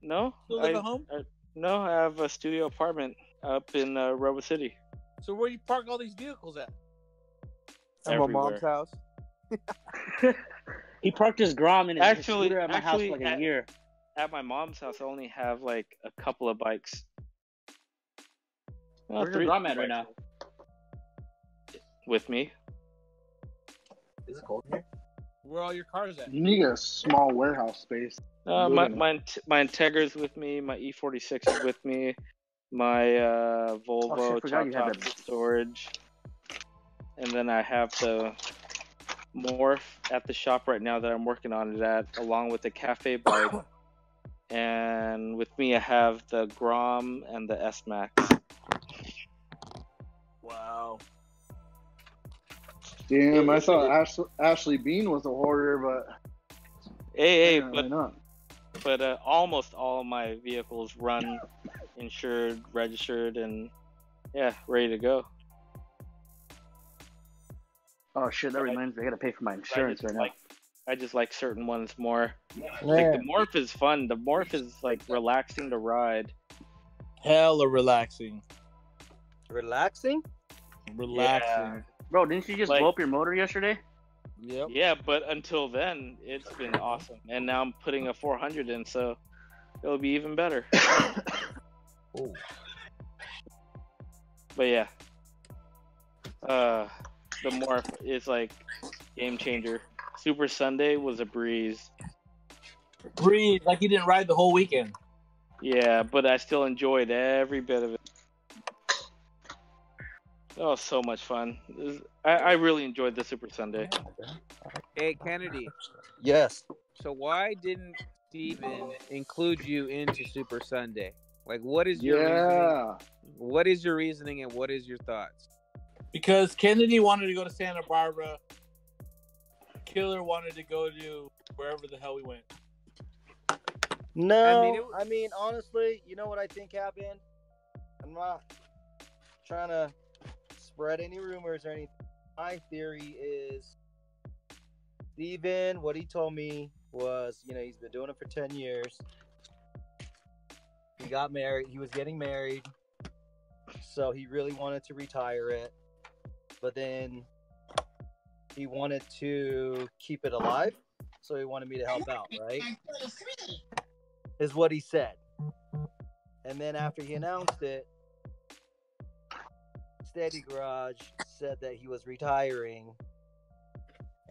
No, Still live at home? No, I have a studio apartment up in Robo City. So where do you park all these vehicles at? At my mom's house. He parked his Grom in his scooter at my house for like a year. At my mom's house, I only have like a couple of bikes. Where's your Grom at right now? With me. Is it cold in here? Where are all your cars at? You need a small warehouse space. My Integra's with me. My E46 is with me. My Volvo forgot you had top storage. And then I have the Morph at the shop right now that I'm working on it at, along with the cafe bike. And with me, I have the Grom and the S-Max. Wow. Damn, I thought Ashley Bean was a hoarder, but Hey, apparently not. but almost all of my vehicles run insured, registered, and yeah, ready to go. Oh shit, that reminds me. I gotta pay for my insurance right now. I just like certain ones more. Yeah. Like the Morph is fun. The Morph is like relaxing to ride. Hella relaxing. Relaxing? Relaxing. Bro, didn't you just Like- blow up your motor yesterday? Yep. Yeah, but until then, it's been awesome. And now I'm putting a 400 in, so it'll be even better. Oh. But yeah, the Morph is like game changer. Super Sunday was a breeze. Breathe like you didn't ride the whole weekend. Yeah, but I still enjoyed every bit of it. Oh, so much fun. I really enjoyed the Super Sunday. Hey, Kennedy. Yes. So why didn't Steven include you into Super Sunday? Like, what is your reasoning? What is your reasoning and what is your thoughts? Because Kennedy wanted to go to Santa Barbara. Killer wanted to go to wherever the hell we went. No, I mean, honestly, you know what I think happened? I'm not trying to spread any rumors or anything. My theory is Steven, what he told me was, you know, he's been doing it for 10 years. He got married. He was getting married. So he really wanted to retire it. But then he wanted to keep it alive. So he wanted me to help out, right? Is what he said. And then after he announced it, Steady Garage said that he was retiring.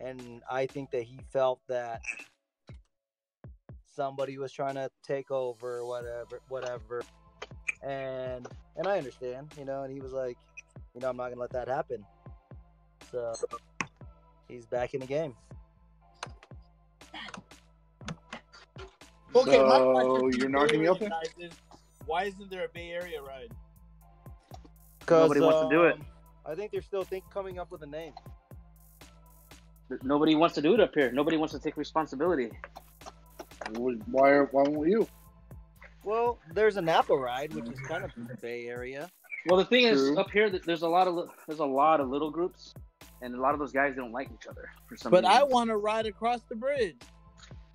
And I think that he felt that somebody was trying to take over, whatever. And I understand, you know, and he was like, you know, I'm not going to let that happen. So he's back in the game. Okay, my So question to you're not gonna be you open? guys is, why isn't there a Bay Area ride? Nobody wants to do it. I think they're still coming up with a name. Nobody wants to do it up here. Nobody wants to take responsibility. Why won't you? Well, there's a Napa ride, which is kind of Bay Area. Well, the thing is, True. up here, there's a lot of little groups, and a lot of those guys don't like each other for some But reason. I want to ride across the bridge.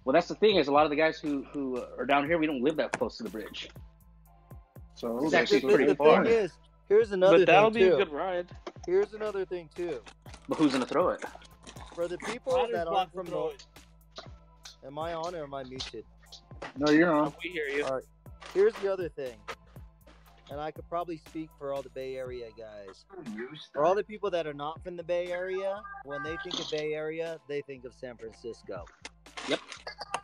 Well, that's the thing is, a lot of the guys who are down here, we don't live that close to the bridge. So It's that's actually pretty The far. thing is, here's another But that'll thing be too. a good ride. Here's another thing too. But who's gonna throw it? For the people Riders that want aren't to from throw North, it. am I on or am I muted? No, you're on. We hear you. All right. Here's the other thing, and I could probably speak for all the Bay Area guys. For all the people that are not from the Bay Area, when they think of Bay Area, they think of San Francisco. Yep.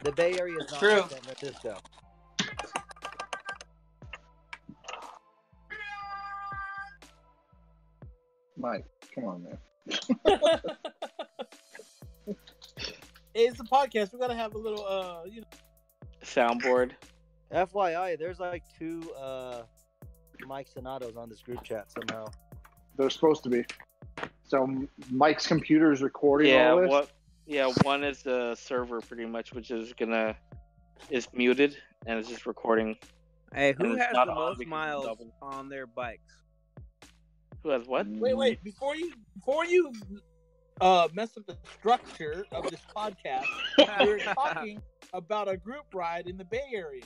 The Bay Area is not True. like San Francisco. Mike, come on, man. Hey, it's a podcast. We gotta have a little, you know. Soundboard. FYI, there's like 2 Mike Sonatos on this group chat somehow. They're supposed to be. So Mike's computer is recording Yeah, all this. one is the server pretty much, which is muted and it's just recording. Hey, And who it's has not the on most because it's miles double. on their bikes? Who has what? Wait. Before you mess up the structure of this podcast, we're talking about a group ride in the Bay Area.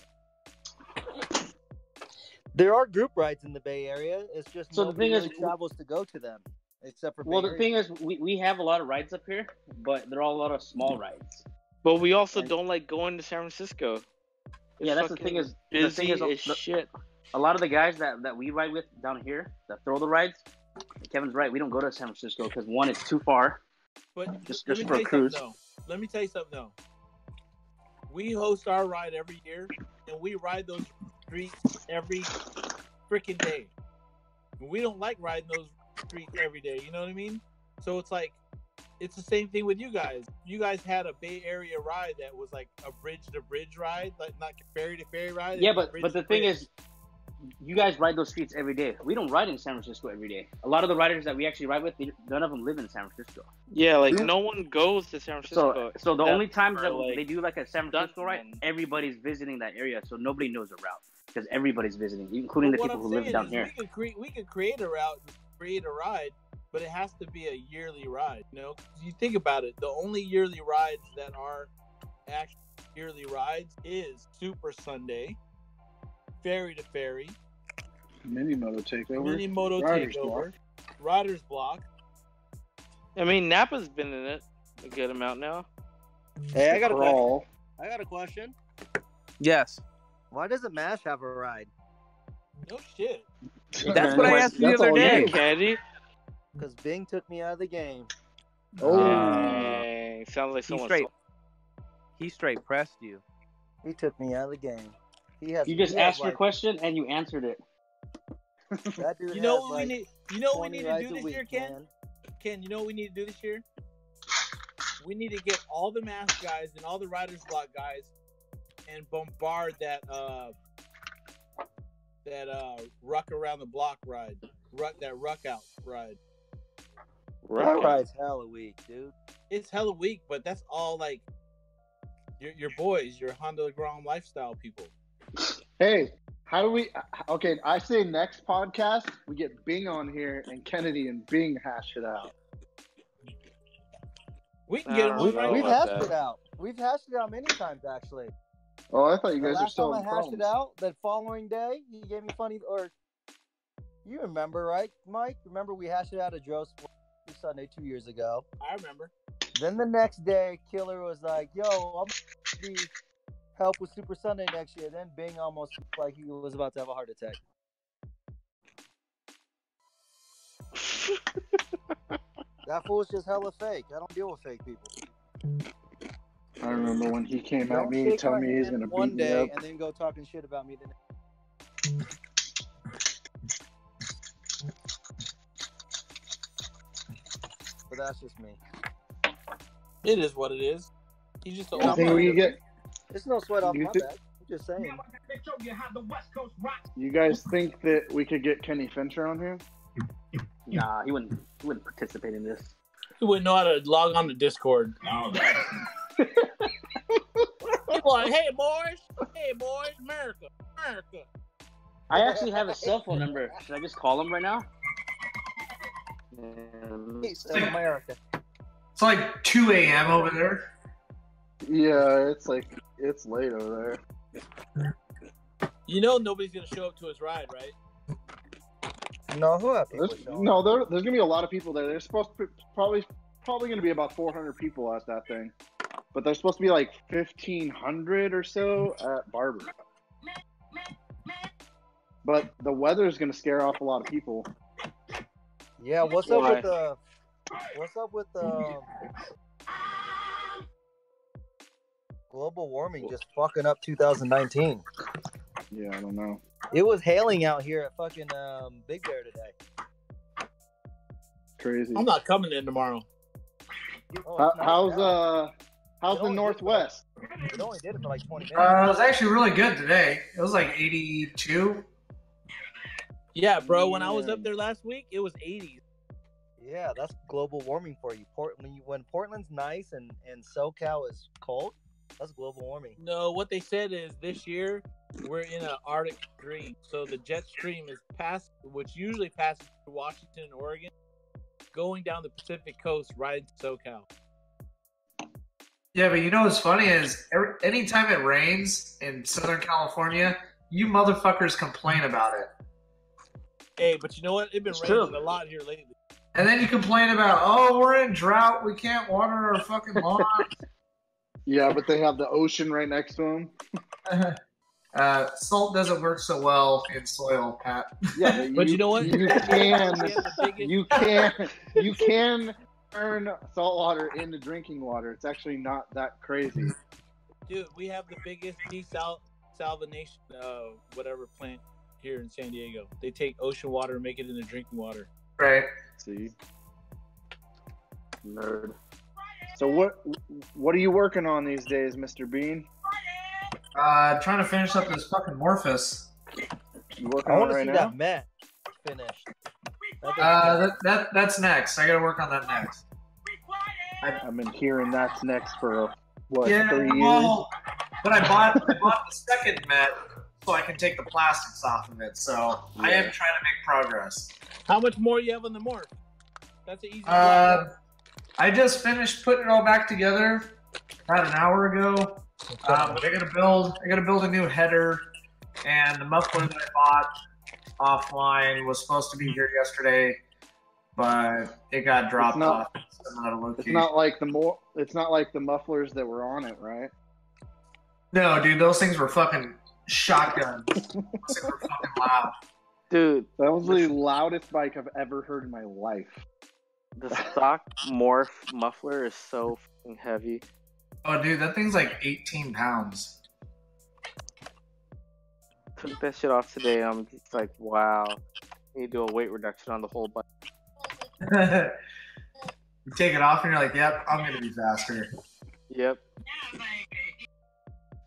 There are group rides in the Bay Area. It's just So the nobody thing is- really travels to go to them, except for Well, Bay the Area. thing is, we have a lot of rides up here, but they're all a lot of small rides. But we also And- don't like going to San Francisco. It's Yeah, that's the fucking thing is, busy as shit. a lot of the guys that we ride with down here that throw the rides, Kevin's right. We don't go to San Francisco because one, it's too far, But Just let me for tell a you cruise. something though. Let me tell you something though. We host our ride every year, and we ride those streets every freaking day. We don't like riding those streets every day. You know what I mean? So it's like, it's the same thing with you guys. You guys had a Bay Area ride that was like a bridge-to-bridge ride, like not ferry-to-ferry ride. Yeah, It was but the thing bridge-to-bridge. is, you guys ride those streets every day. We don't ride in San Francisco every day. A lot of the riders that we actually ride with, none of them live in San Francisco. Yeah, like no one goes to San Francisco. So the only times for, that like, they do like a San Francisco ride, stuntmen. everybody's visiting that area, so nobody knows the route because everybody's visiting, including the But what people I'm who live saying down is here. we could create a route, create a ride, but it has to be a yearly ride. You know, 'cause you think about it, the only yearly rides that are actually yearly rides is Super Sunday, Ferry to Ferry, Mini Moto takeover. Mini Moto Riders takeover, Riders Block. I mean, Napa's been in it a good amount now. Hey, I got a question. Crawl. I got a question. Yes. Why doesn't MASH have a ride? No shit. That's what I asked you the other day. Kennedy? Because Bing took me out of the game. Oh, Dang, sounds like He someone. straight pressed you. He took me out of the game. He has. You just he has asked your like, question and you answered it. That dude You know has what like we need? You know what we 20 need to rides do a this week, year, Ken? man. Ken, you know what we need to do this year? We need to get all the mask guys and all the Riders Block guys and bombard that ruck around the block ride, ruck out ride. That ride's hella weak, dude. It's hella weak, but that's all like your boys, your Honda Grom lifestyle people. hey, how do we? Okay, I say next podcast we get Bing on here and Kennedy and Bing hash it out. We can get them on right We've now. hashed it out. We've hashed it out many times, actually. Oh, I thought you The guys are last still time in I hashed it problems. out, that following day, he gave me funny, or you remember, right, Mike? Remember we hashed it out at Joe's Sunday 2 years ago. I remember. Then the next day, Killer was like, "Yo, I'm gonna be help with Super Sunday next year." Then Bing almost looked like he was about to have a heart attack. That fool's just hella fake. I don't deal with fake people. I remember when he came at Don't me shake telling my me he's hand gonna one beat me day up. and then go talking shit about me the next. But that's just me. It is what it is. He's just I think we get. It's no sweat off You my thi- back. I'm just saying. You guys think that we could get Kenny Fincher on here? Nah, he wouldn't participate in this. He wouldn't know how to log on to Discord. People like, hey boys, America. I actually have a cell phone number. Should I just call him right now? Peace in America. It's like 2 a.m. over there. Yeah, it's late over there. You know nobody's gonna show up to his ride, right? No, who have people There's showing? gonna be a lot of people there. There's supposed to be probably gonna be about 400 people at that thing, but there's supposed to be like 1,500 or so at Barber. But the weather is gonna scare off a lot of people. Yeah, what's up with the global warming just fucking up 2019? Yeah, I don't know. It was hailing out here at fucking Big Bear today. Crazy. I'm not coming in tomorrow. Oh, it's nice How's the Northwest? It only did it for like 20 minutes. It was actually really good today. It was like 82. Yeah, bro. When I was up there last week, it was 80s. Yeah, that's global warming for you. When Portland's nice and SoCal is cold, that's global warming. No, what they said is this year we're in an Arctic stream. So the jet stream is which usually passes through Washington and Oregon, going down the Pacific coast right into SoCal. Yeah, but you know what's funny is anytime it rains in Southern California, you motherfuckers complain about it. Hey, but you know what? It's been raining a lot here lately. And then you complain about, oh, we're in drought. We can't water our fucking lawn. Yeah, but they have the ocean right next to them. Salt doesn't work so well in soil, Pat. Yeah, But you know what? You can turn salt water into drinking water. It's actually not that crazy. Dude, we have the biggest desalination, whatever plant here in San Diego. They take ocean water and make it into drinking water. Right. See, nerd. So what are you working on these days, Mr. Bean? Trying to finish up this fucking Morphus. You working I on want it to right see now? that Met finished. That's next. I gotta work on that next. I've been hearing that's next for what, Yeah, 3 years? well, but I bought the second Met so I can take the plastics off of it. So I am trying to make progress. How much more you have on the morph? That's an easy I just finished putting it all back together about an hour ago. But I gotta build a new header, and the muffler that I bought offline was supposed to be here yesterday, but it got dropped off. It's not like the mufflers that were on it, right? No, dude, those things were fucking shotguns. Those things were fucking loud. Dude, that was the loudest bike I've ever heard in my life. The stock morph muffler is so fucking heavy. Oh, dude, that thing's like 18 pounds. Took that shit off today. I'm just like, wow. Need to do a weight reduction on the whole bike. You take it off and you're like, yep, I'm gonna be faster. Yep.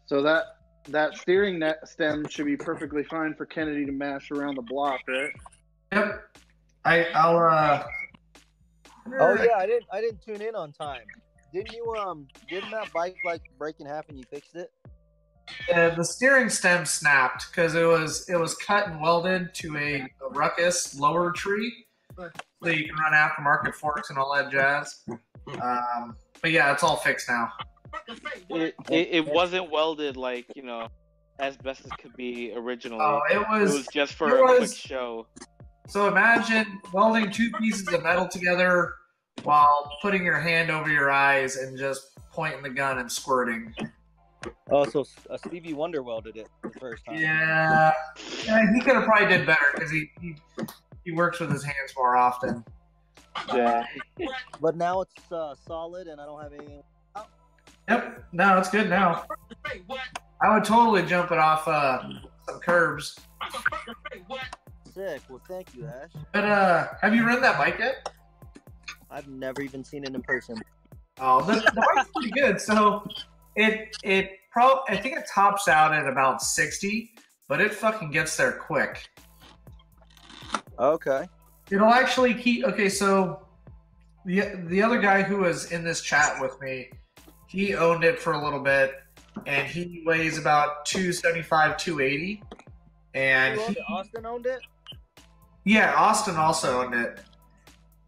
So that steering net stem should be perfectly fine for Kennedy to mash around the block, right? Yep. I'll Oh yeah, I didn't tune in on time. Didn't that bike like break in half and you fixed it? The steering stem snapped because it was cut and welded to a ruckus lower tree, so you can run aftermarket forks and all that jazz. But yeah, it's all fixed now. It wasn't welded like, as best as could be originally. Oh, it was just for a quick show. So imagine welding two pieces of metal together while putting your hand over your eyes and just pointing the gun and squirting. Oh, so Stevie Wonder welded it the first time. Yeah, he could have probably did better because he works with his hands more often. Yeah. But now it's solid and I don't have anything. Yep, no, it's good now. I would totally jump it off some curbs. Sick. Well, thank you, Ash. But have you ridden that bike yet? I've never even seen it in person. Oh, the bike's pretty good. So I think it tops out at about 60, but it fucking gets there quick. Okay. It'll actually keep. Okay, so the other guy who was in this chat with me, he owned it for a little bit, and he weighs about 275, 280. And Austin owned it? Yeah, Austin also owned it.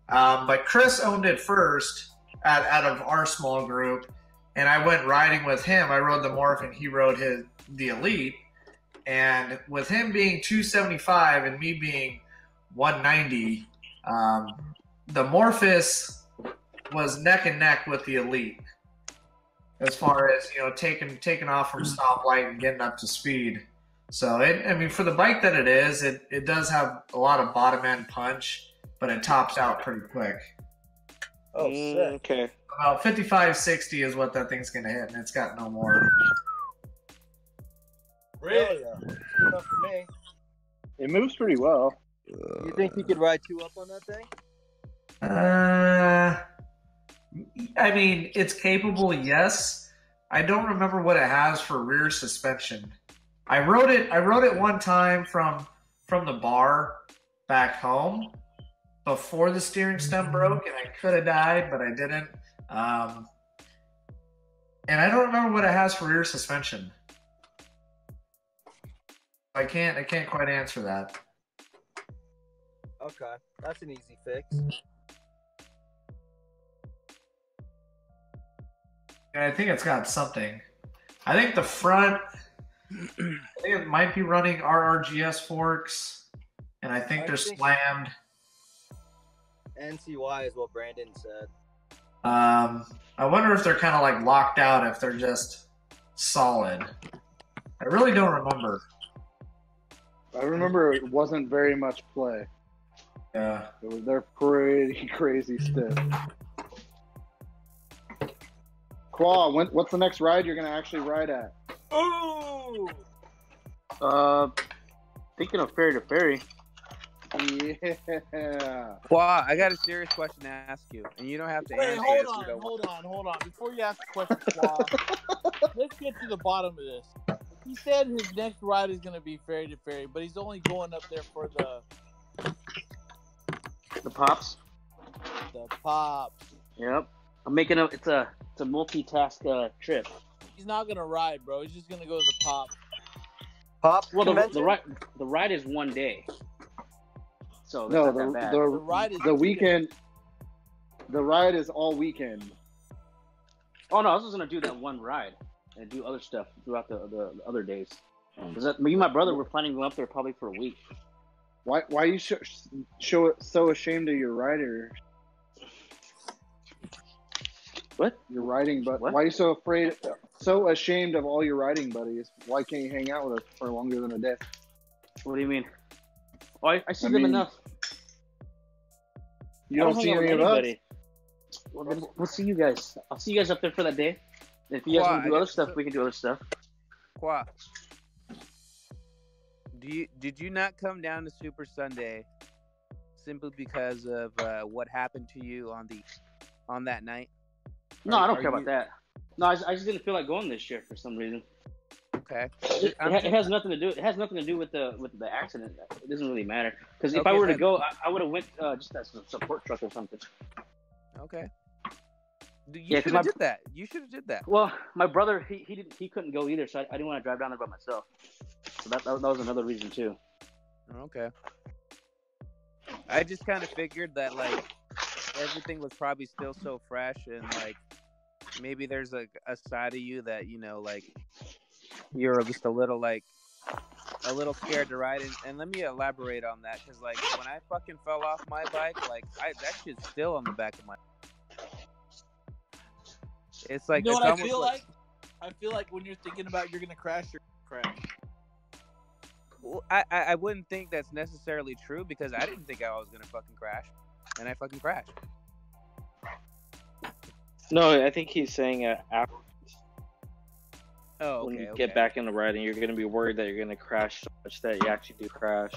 But Chris owned it first out of our small group, and I went riding with him. I rode the Morph, and he rode the Elite. And with him being 275 and me being 190, the Morphus was neck and neck with the Elite as far as taking off from stoplight and getting up to speed. So for the bike that it is, it does have a lot of bottom end punch, but it tops out pretty quick. Oh, sick. Okay. About 55, 60 is what that thing's gonna hit, and it's got no more. Really? Good enough for me. It moves pretty well. You think you could ride 2 up on that thing? It's capable, yes. I don't remember what it has for rear suspension. I rode it one time from the bar back home before the steering stem broke, and I could have died, but I didn't. And I don't remember what it has for rear suspension. I can't quite answer that. Okay, that's an easy fix. I think it's got something. I think the front, I think it might be running RRGS forks, and I think they're slammed. NCY is what Brandon said. I wonder if they're kind of like locked out, if they're just solid. I really don't remember. I remember it wasn't very much play. Yeah. They're pretty crazy stiff. Qua, what's the next ride you're gonna actually ride at? Ooh. Thinking of ferry to ferry. Yeah. Qua, I got a serious question to ask you, and you don't have to Wait, answer hold this. on. Before you ask the question, Qua, let's get to the bottom of this. He said his next ride is going to be ferry to ferry, but he's only going up there for the pops. The pops. Yep. I'm making it's a multitask trip. He's not going to ride, bro. He's just going to go to the pops. Pop. Well, the ride is one day. So that's No, not that bad. the ride is the weekend. The ride is all weekend. Oh no, I was just gonna do that one ride and do other stuff throughout the other days. Because me and my brother were planning to go up there probably for a week. Why are you so ashamed of your rider? What? Your riding, but What? why are you so ashamed of all your riding buddies? Why can't you hang out with us for longer than a day? What do you mean? Oh, I see them enough. You don't see any of us. Well, then we'll see you guys. I'll see you guys up there for that day. If you guys want to do other stuff, we can do other stuff. Qua, did you not come down to Super Sunday simply because of what happened to you on that night? No, I don't care about that. No, I just didn't feel like going this year for some reason. Okay. It has nothing to do. It has nothing to do with the accident. It doesn't really matter. Because if I were to go, I would have went just as a support truck or something. Okay. You should have did that. You should have did that. Well, my brother he couldn't go either, so I didn't want to drive down there by myself. So that was another reason too. Okay. I just kind of figured that like everything was probably still so fresh, and like maybe there's like a side of you that like you're just a little scared to ride. And let me elaborate on that, because like when I fucking fell off my bike, like that shit's still on the back of my. It's like, you know it's what I feel like? I feel like when you're thinking about you're gonna crash, you're gonna crash. Well, I wouldn't think that's necessarily true, because I didn't think I was gonna fucking crash, and I fucking crashed. No, I think he's saying after. Oh, okay. When you get back into riding, you're gonna be worried that you're gonna crash so much that you actually do crash.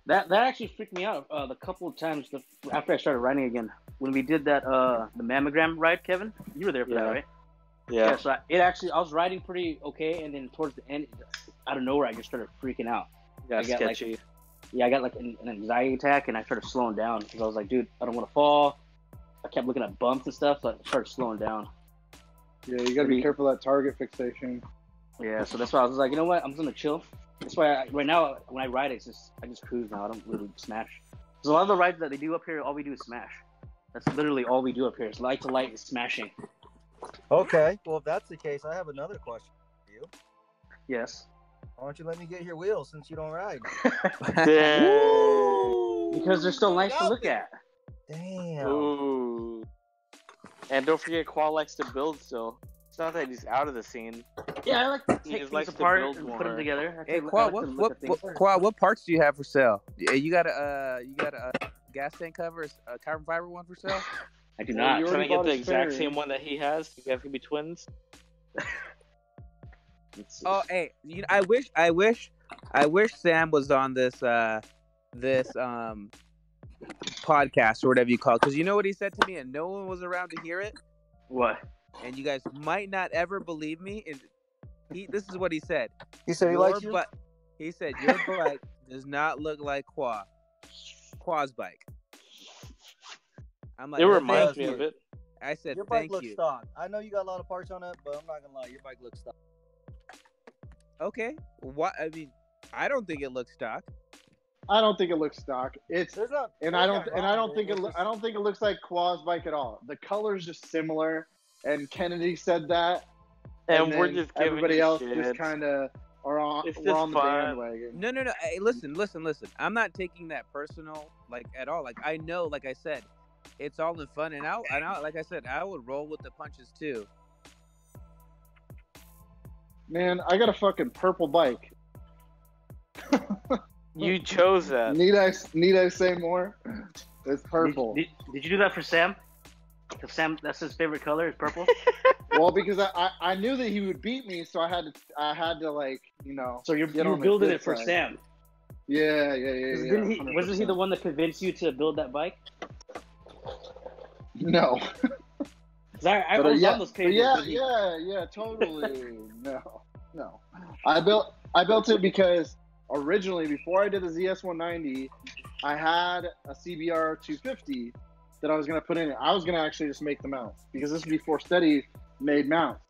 That actually freaked me out the couple of times after I started riding again. When we did that the mammogram ride, Kevin, you were there for that, right? Yeah. So I was riding pretty okay, and then towards the end, out of nowhere, I just started freaking out. Got sketchy. I got like an anxiety attack, and I started slowing down because I was like, dude, I don't want to fall. I kept looking at bumps and stuff, so I started slowing down. Yeah, you gotta be careful of that target fixation. Yeah, so that's why I was like, you know what, I'm just gonna chill. That's why right now when I ride, I just cruise now. I don't really smash. Because a lot of the rides that they do up here, all we do is smash. That's literally all we do up here. It's light to light, is smashing. Okay, well if that's the case, I have another question for you. Yes. Why don't you let me get your wheels since you don't ride? Because they're still nice to look at. Damn. Ooh. And don't forget, Qua likes to build still. It's not that he's out of the scene. Yeah, I like to He take just things likes to apart build and more. put them together. Hey, Qua, what parts do you have for sale? You got a gas tank cover, a carbon fiber one for sale? I do not. You're trying to get the exact same one that he has. You guys can be twins. Oh, hey, I wish Sam was on this podcast or whatever you call it, because you know what he said to me, and no one was around to hear it. What? And you guys might not ever believe me. This is what he said. He said he likes you? He said your bike does not look like Qua's bike. I'm like, It reminds me of it. I said, your bike thank looks you. stock. I know you got a lot of parts on it, but I'm not gonna lie, your bike looks stock. Okay, what? I mean, I don't think it looks stock. I don't think it looks stock. I don't think it looks like Qua's bike at all. The color's just similar, and Kennedy said that. And we're just giving everybody you else shit. just kind of are on It's the just fun. bandwagon. No. Hey, listen. I'm not taking that personal, like, at all. Like, I know, like I said, it's all in fun, and like I said, I would roll with the punches too. Man, I got a fucking purple bike. You chose that. Need I say more? It's purple. Did you do that for Sam? 'Cause Sam, that's his favorite color is purple. Well, because I knew that he would beat me, so I had to like, you know. So you're get on the building good it for side. Sam. Yeah. Wasn't he 100%. the one that convinced you to build that bike? No. 'Cause I was on those pages. Yeah, totally. No. I built it because originally, before I did the ZS190, I had a CBR 250 that I was going to put in it. I was going to actually just make the mounts because this is before Steady made mounts.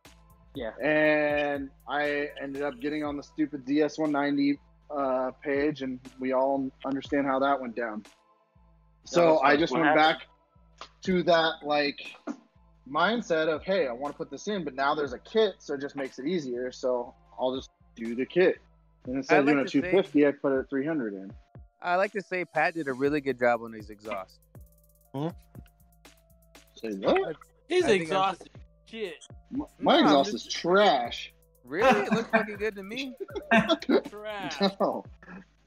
Yeah. And I ended up getting on the stupid ZS190 page, and we all understand how that went down. So I just went back to that like mindset of, hey, I want to put this in, but now there's a kit, so it just makes it easier. So I'll just do the kit. And instead of doing a 250, I put a 300 in. I like to say Pat did a really good job on his exhaust. Say what? He's exhausted. Shit. My exhaust is trash. Really? It looks fucking good to me. Trash. No.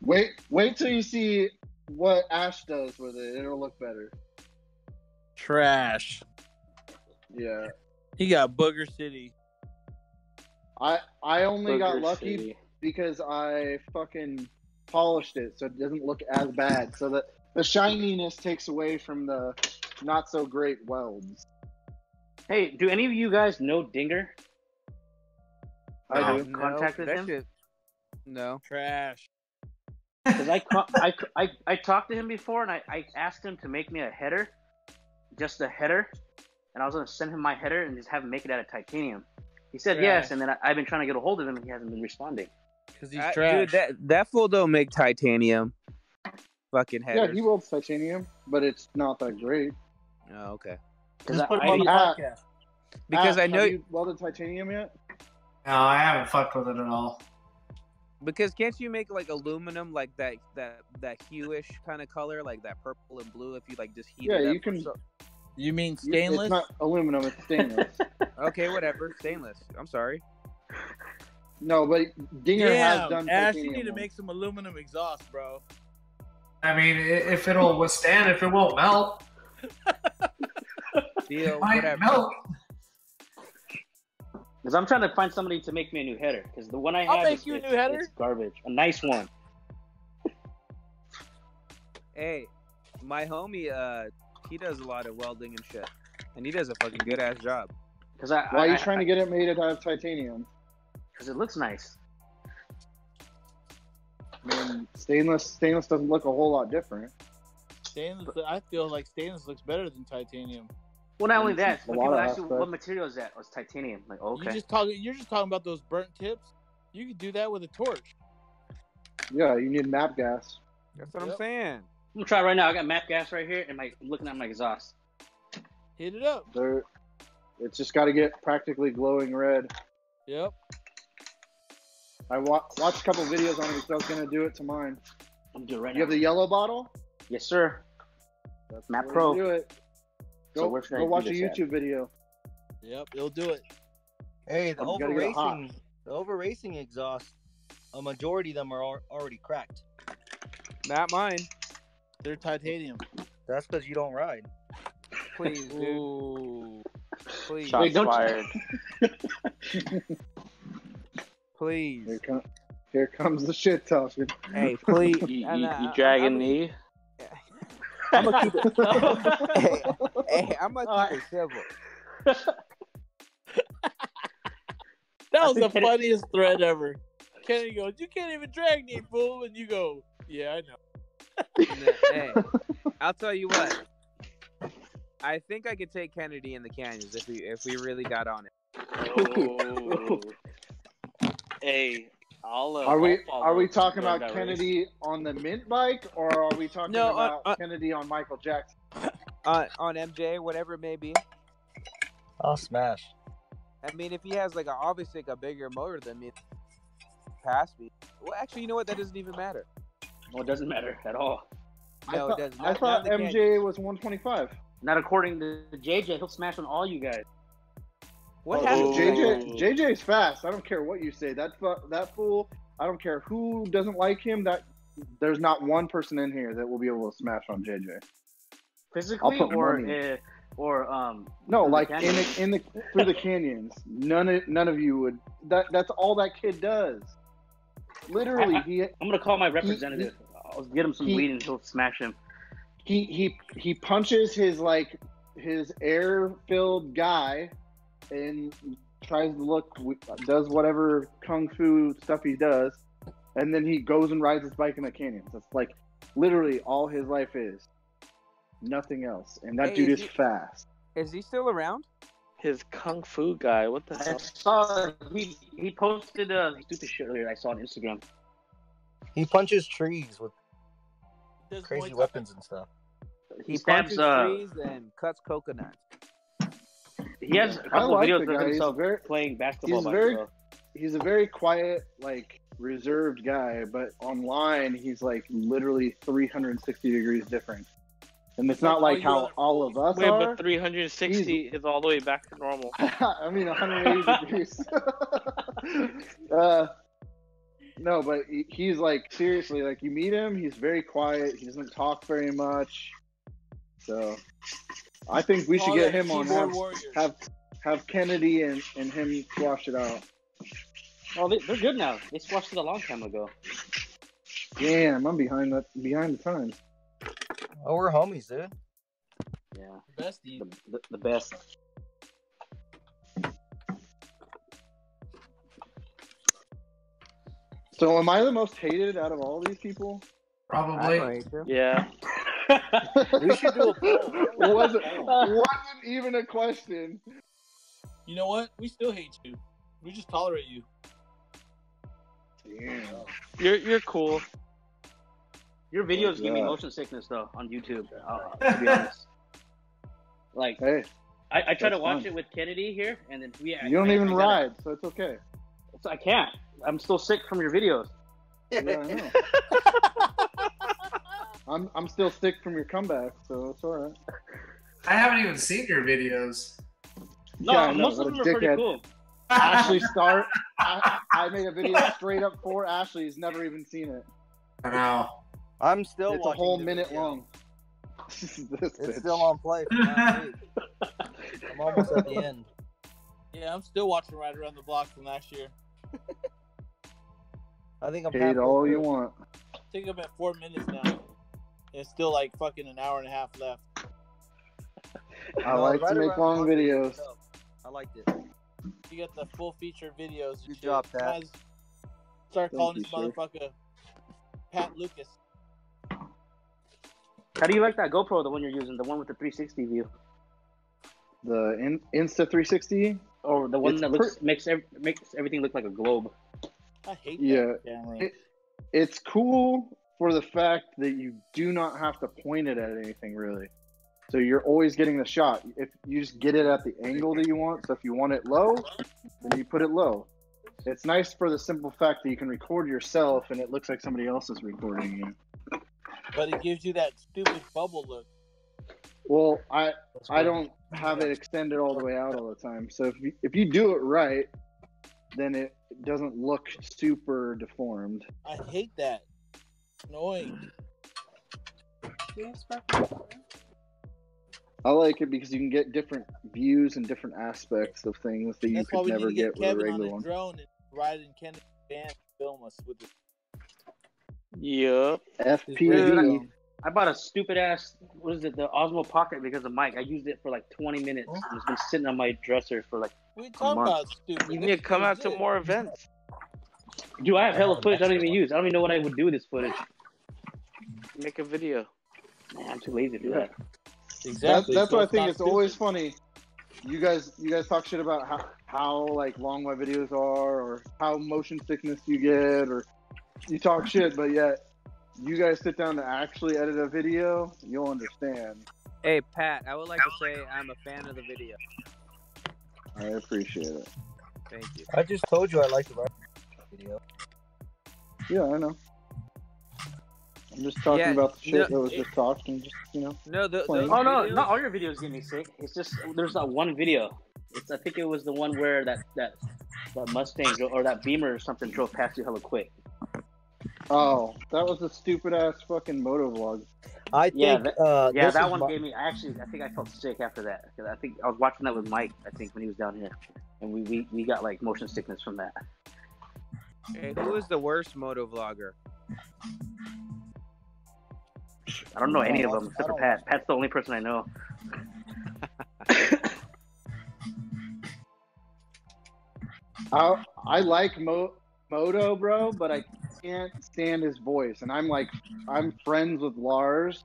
Wait till you see what Ash does with it. It'll look better. Trash. Yeah. He got Booger City. I only got Booger lucky City. because I fucking polished it so it doesn't look as bad. So that the shininess takes away from the not so great welds. Hey, do any of you guys know Dinger? I do. Contacted him? No. Trash. Because I talked to him before, and I asked him to make me a header, just a header, and I was going to send him my header and just have him make it out of titanium. He said yes, and then I've been trying to get a hold of him, and he hasn't been responding. Because he's trash. Dude, that fool don't make titanium fucking headers. Yeah, he welds titanium, but it's not that great. Oh, okay. Just put him on the podcast. Because I know have you welded titanium yet? No, I haven't fucked with it at all. Because can't you make like aluminum like that hue-ish kind of color, like that purple and blue, if you like just heat it up? Yeah, you can. You mean stainless? It's not aluminum, it's stainless. Okay, whatever. Stainless. I'm sorry. No, but Dinger has done Ash, titanium. you need to make some aluminum exhaust, bro. I mean, if it'll withstand, if it won't melt. Deal, It might whatever. melt. Because I'm trying to find somebody to make me a new header. Because the one I I'll have make is you a new header. It's garbage. A nice one. Hey, my homie, he does a lot of welding and shit, and he does a fucking good ass job. Because Why are you trying to get it made out of titanium? Because it looks nice. I mean, stainless doesn't look a whole lot different. Stainless. I feel like stainless looks better than titanium. Well, not only that, A when lot people of ask you what aspects. material is that, oh, it's titanium. Like, okay. You're just talking about those burnt tips. You could do that with a torch. Yeah, you need map gas. That's what I'm saying. I'm gonna try right now. I got map gas right here, and I'm looking at my exhaust. Hit it up. It's just got to get practically glowing red. Yep. I watched a couple videos on it because I was gonna do it to mine. I'm doing it right You now. have the yellow bottle? Yes, sir. That's Map the way Pro. to do it. So where should I do watch a this at? YouTube video. Yep, it'll do it. Hey, the You gotta over get it hot. racing, exhaust, a majority of them are already cracked. Not mine. They're titanium. That's because you don't ride. Please, dude. Ooh. Please. Shots Wait, don't you- fired. Please. Here comes the shit talking. Hey, please. You dragging me? I'm gonna keep it. hey, I'm gonna keep it civil. That was the funniest thread ever. Kenny goes, "You can't even drag me, fool," and you go, "Yeah, I know." Hey, I'll tell you what. I think I could take Kennedy in the canyons if we really got on it. Oh. Hey, I'll Are we follow talking during about that Kennedy on the mint bike, or are we talking about Kennedy on Michael Jackson? On MJ, whatever it may be. I'll smash. I mean, if he has obviously a bigger motor than me, past me. Well, actually, you know what? That doesn't even matter. Well, it doesn't matter at all. No, it doesn't. I thought MJ was 125. Not according to JJ. He'll smash on all you guys. What happened? JJ's fast. I don't care what you say. That fool. I don't care who doesn't like him. There's not one person in here that will be able to smash on JJ. Physically, I'll put or money. Or No, through like the canyon? in the through the canyons. None of you would. That's all that kid does. Literally, I'm gonna call my representative. I'll get him some weed and he'll smash him. He punches his air-filled guy and tries to does whatever kung fu stuff he does, and then he goes and rides his bike in the canyons. That's like literally all his life is. Nothing else. And that dude is fast. Is he still around? His kung fu guy. What the I hell? saw he posted stupid shit earlier. I saw on Instagram. He punches trees with Does crazy Muay Thai. weapons and stuff. He stabs punches trees and cuts coconuts. He has a I couple like videos the of guy. himself playing basketball. He's a very quiet, like reserved guy, but online he's like literally 360 degrees different. And it's not like how all of us are. But 360 is all the way back to normal. I mean, 180 degrees. No, but he's like, seriously, like you meet him, he's very quiet. He doesn't talk very much. So I think we should get him on. Have Kennedy and him squash it out. Oh, they're good now. They squashed it a long time ago. Damn, I'm behind the times. Oh, we're homies, dude. Yeah. Bestie. The best. So am I the most hated out of all these people? Probably. Yeah. We should do a poll. It wasn't even a question. You know what? We still hate you. We just tolerate you. Damn. You're cool. Your videos give me motion sickness though on YouTube. To be honest. Like, hey, I try to watch fun. it with Kennedy here, and then you don't even ride, so it's okay. So I can't. I'm still sick from your videos. Yeah, I know. I'm still sick from your comeback, so it's all right. I haven't even seen your videos. No, Yeah, I know, most of what them a are pretty dickhead. cool. Ashley I made a video straight up for Ashley. He's never even seen it. I know. I'm still It's a watching whole the minute video. long. It's still on play from last week. I'm almost at the end. Yeah, I'm still watching Right Around the Block from last year. I think I'm Hate all you want. I think I'm at 4 minutes now. It's still like fucking an hour and a half left. I like to make long videos. I liked it. You got the full feature videos. Good job, Pat. Start calling you, this sir. motherfucker Pat Lucas. How do you like that GoPro, the one you're using, the one with the 360 view? The Insta 360? Or the one that makes everything look like a globe? I hate Yeah. that camera. It's cool for the fact that you do not have to point it at anything, really. So you're always getting the shot. If you just get it at the angle that you want, so if you want it low, then you put it low. It's nice for the simple fact that you can record yourself and it looks like somebody else is recording you. But it gives you that stupid bubble look. Well, I don't have it extended all the way out all the time. So if you do it right, then it doesn't look super deformed. I hate that. Annoying. I like it because you can get different views and different aspects of things that you That's why could we never need to get get with a Kevin on regular his one. drone and ride in Kennedy's van and film us with it. Yup. FPV. I bought a stupid ass, what is it, the Osmo Pocket because of Mike. I used it for like 20 minutes. And it's been sitting on my dresser for like We a talking month. about stupid. You need to come out to more events. Dude, I have hella footage I don't even use. I don't even know what I would do with this footage. Make a video. Man, I'm too lazy to do that. Exactly. That's so why I it's think not it's always stupid. funny. You guys talk shit about how like long my videos are or how motion sickness you get or you talk shit, but yet you guys sit down to actually edit a video, you'll understand. Hey, Pat, I would like to say I'm a fan of the video. I appreciate it. Thank you. I just told you I liked the video. Yeah, I know. I'm just talking about the shit that was just talked and just, No, playing. Oh, no, not all your videos get me sick. It's just, there's that one video. I think it was the one where that Mustang or that Beamer or something drove past you hella quick. Oh, that was a stupid ass fucking moto vlog. I think this that is one gave me. I think I felt sick after that. 'Cause I think I was watching that with Mike. I think when he was down here, and we got like motion sickness from that. Hey, who is the worst moto vlogger? I don't know any of them except for Pat. Pat's the only person I know. I like Moto, bro, but I can't stand his voice. And I'm friends with Lars,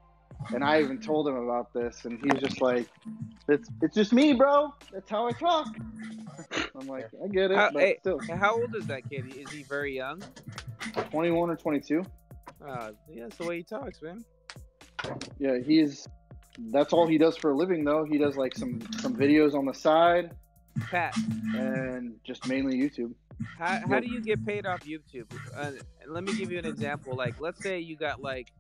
and I even told him about this, and he's just like, it's just me, bro. That's how I talk. I'm like, I get it, but still. How old is that kid? Is he very young? 21 or 22. Yeah, that's the way he talks, man. Yeah, that's all he does for a living, though. He does like some videos on the side. Pat. And just mainly YouTube. How do you get paid off YouTube? Let me give you an example. Like, let's say you got like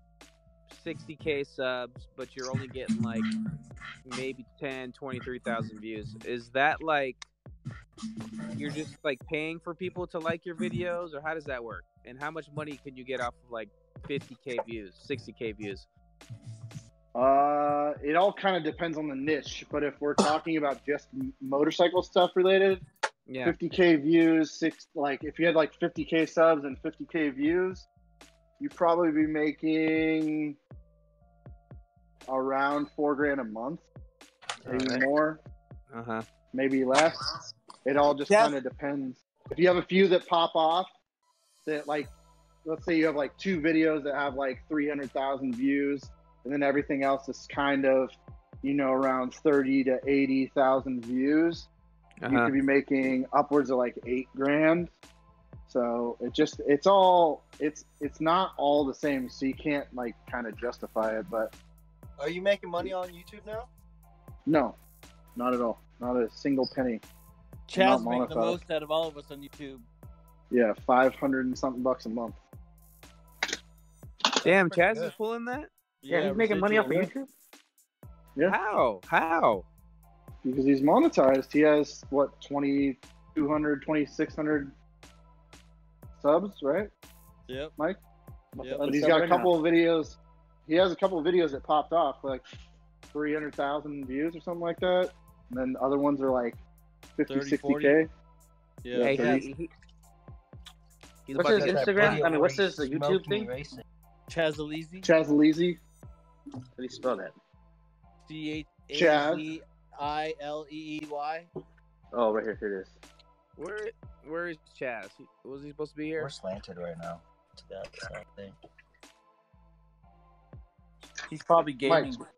60K subs, but you're only getting like maybe 10, 23,000 views. Is that like you're just like paying for people to like your videos, or how does that work? And how much money can you get off of like 50K views, 60K views? It all kind of depends on the niche, but if we're talking about just motorcycle stuff related, 50K views, if you had like 50K subs and 50K views, you'd probably be making around $4,000 a month, maybe more, maybe less. It all just kind of depends. If you have a few that pop off, that like, let's say you have like 2 videos that have like 300,000 views, and then everything else is kind of, around 30 to 80,000 views. You could be making upwards of like $8,000. So it's not all the same. So you can't like kind of justify it. But are you making money on YouTube now? No, not at all. Not a single penny. Chaz makes the most out of all of us on YouTube. Yeah, 500 and something bucks a month. Damn, Chaz is pulling that. Yeah, he's making money off of YouTube? Yeah. How? Because he's monetized. He has, 2,200, 2,600 subs, right? Yep. Mike? Yep. But he's got a couple of videos. He has a couple of videos that popped off, like 300,000 views or something like that. And then other ones are like 50, 30, 60K. Yeah. What's his Instagram? I mean, what's his YouTube thing? Chazaleezy. Chazaleezy. How do you spell that? CHAZILEEY. Oh, right here. Here it is. Where is Chaz? Was he supposed to be here? We're slanted right now to that thing. He's probably gaming. Mike.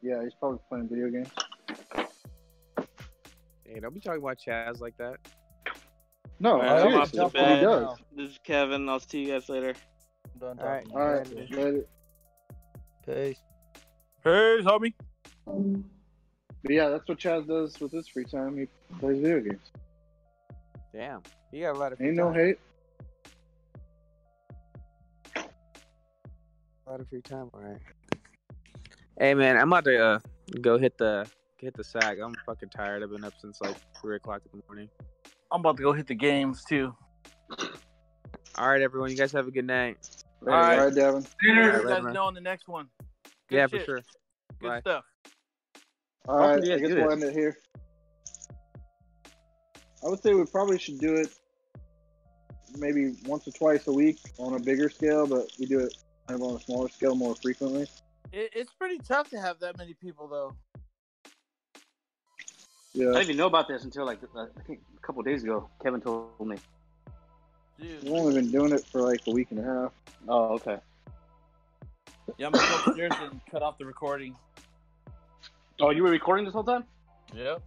Yeah, he's probably playing video games. Hey, don't be talking about Chaz like that. No, I'm off seriously, to bed. he does. This is Kevin. I'll see you guys later. All right. Later. Peace. Peace, homie. But yeah, that's what Chaz does with his free time. He plays video games. Damn, you got a lot of free Ain't time. no hate. A lot of free time, all right. Hey man, I'm about to go hit the sack. I'm fucking tired. I've been up since like 3 o'clock in the morning. I'm about to go hit the games too. All right, everyone. You guys have a good night. All right, Devin. You guys know on the next one. Good yeah, shit. for sure. Good Bye. stuff. All right, I guess we'll end it here. I would say we probably should do it maybe once or twice a week on a bigger scale, but we do it kind of on a smaller scale more frequently. It's pretty tough to have that many people, though. Yeah. I didn't even know about this until like I think a couple of days ago. Kevin told me. Dude. We've only been doing it for like a week and a half. Oh, okay. Yeah, I'm gonna go upstairs and cut off the recording. Oh, you were recording this whole time? Yep.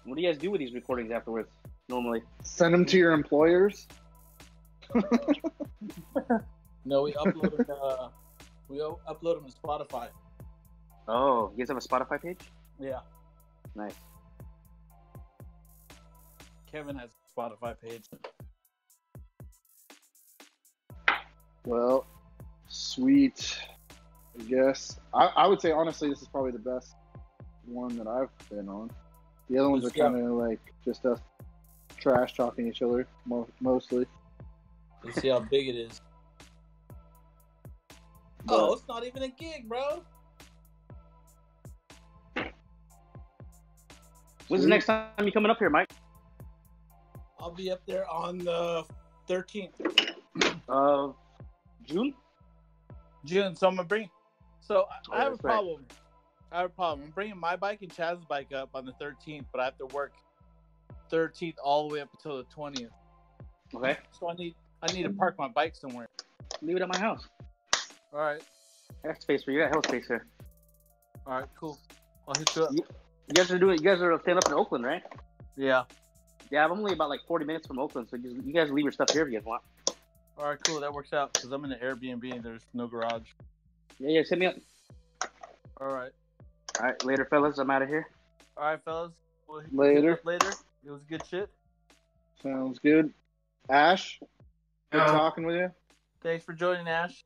What do you guys do with these recordings afterwards? Normally, send them to your employers. No, we upload them. We upload them to Spotify. Oh, you guys have a Spotify page? Yeah. Nice. Kevin has a Spotify page. Well, sweet. I guess I would say honestly, this is probably the best one that I've been on. The other ones are kind of like just us trash talking each other mostly. Let's see how big it is. Oh, it's not even a gig, bro. When's the next time you coming up here, Mike? I'll be up there on the 13th. June? June, so I'm gonna bring. So I have a that's right. problem. I'm bringing my bike and Chaz's bike up on the 13th, but I have to work 13th all the way up until the 20th. Okay. So I need to park my bike somewhere. Leave it at my house. All right. I got space for you. I got hell space here. All right. Cool. I'll hit you up. You guys are staying up in Oakland, right? Yeah. Yeah, I'm only about like 40 minutes from Oakland, so you guys leave your stuff here if you guys want. All right. Cool. That works out because I'm in an Airbnb and there's no garage. Yeah. Hit me up. All right. All right. Later, fellas. I'm out of here. All right, fellas. We'll hit Later. you up later. It was good shit. Sounds good. Ash, good talking with you. Thanks for joining, Ash.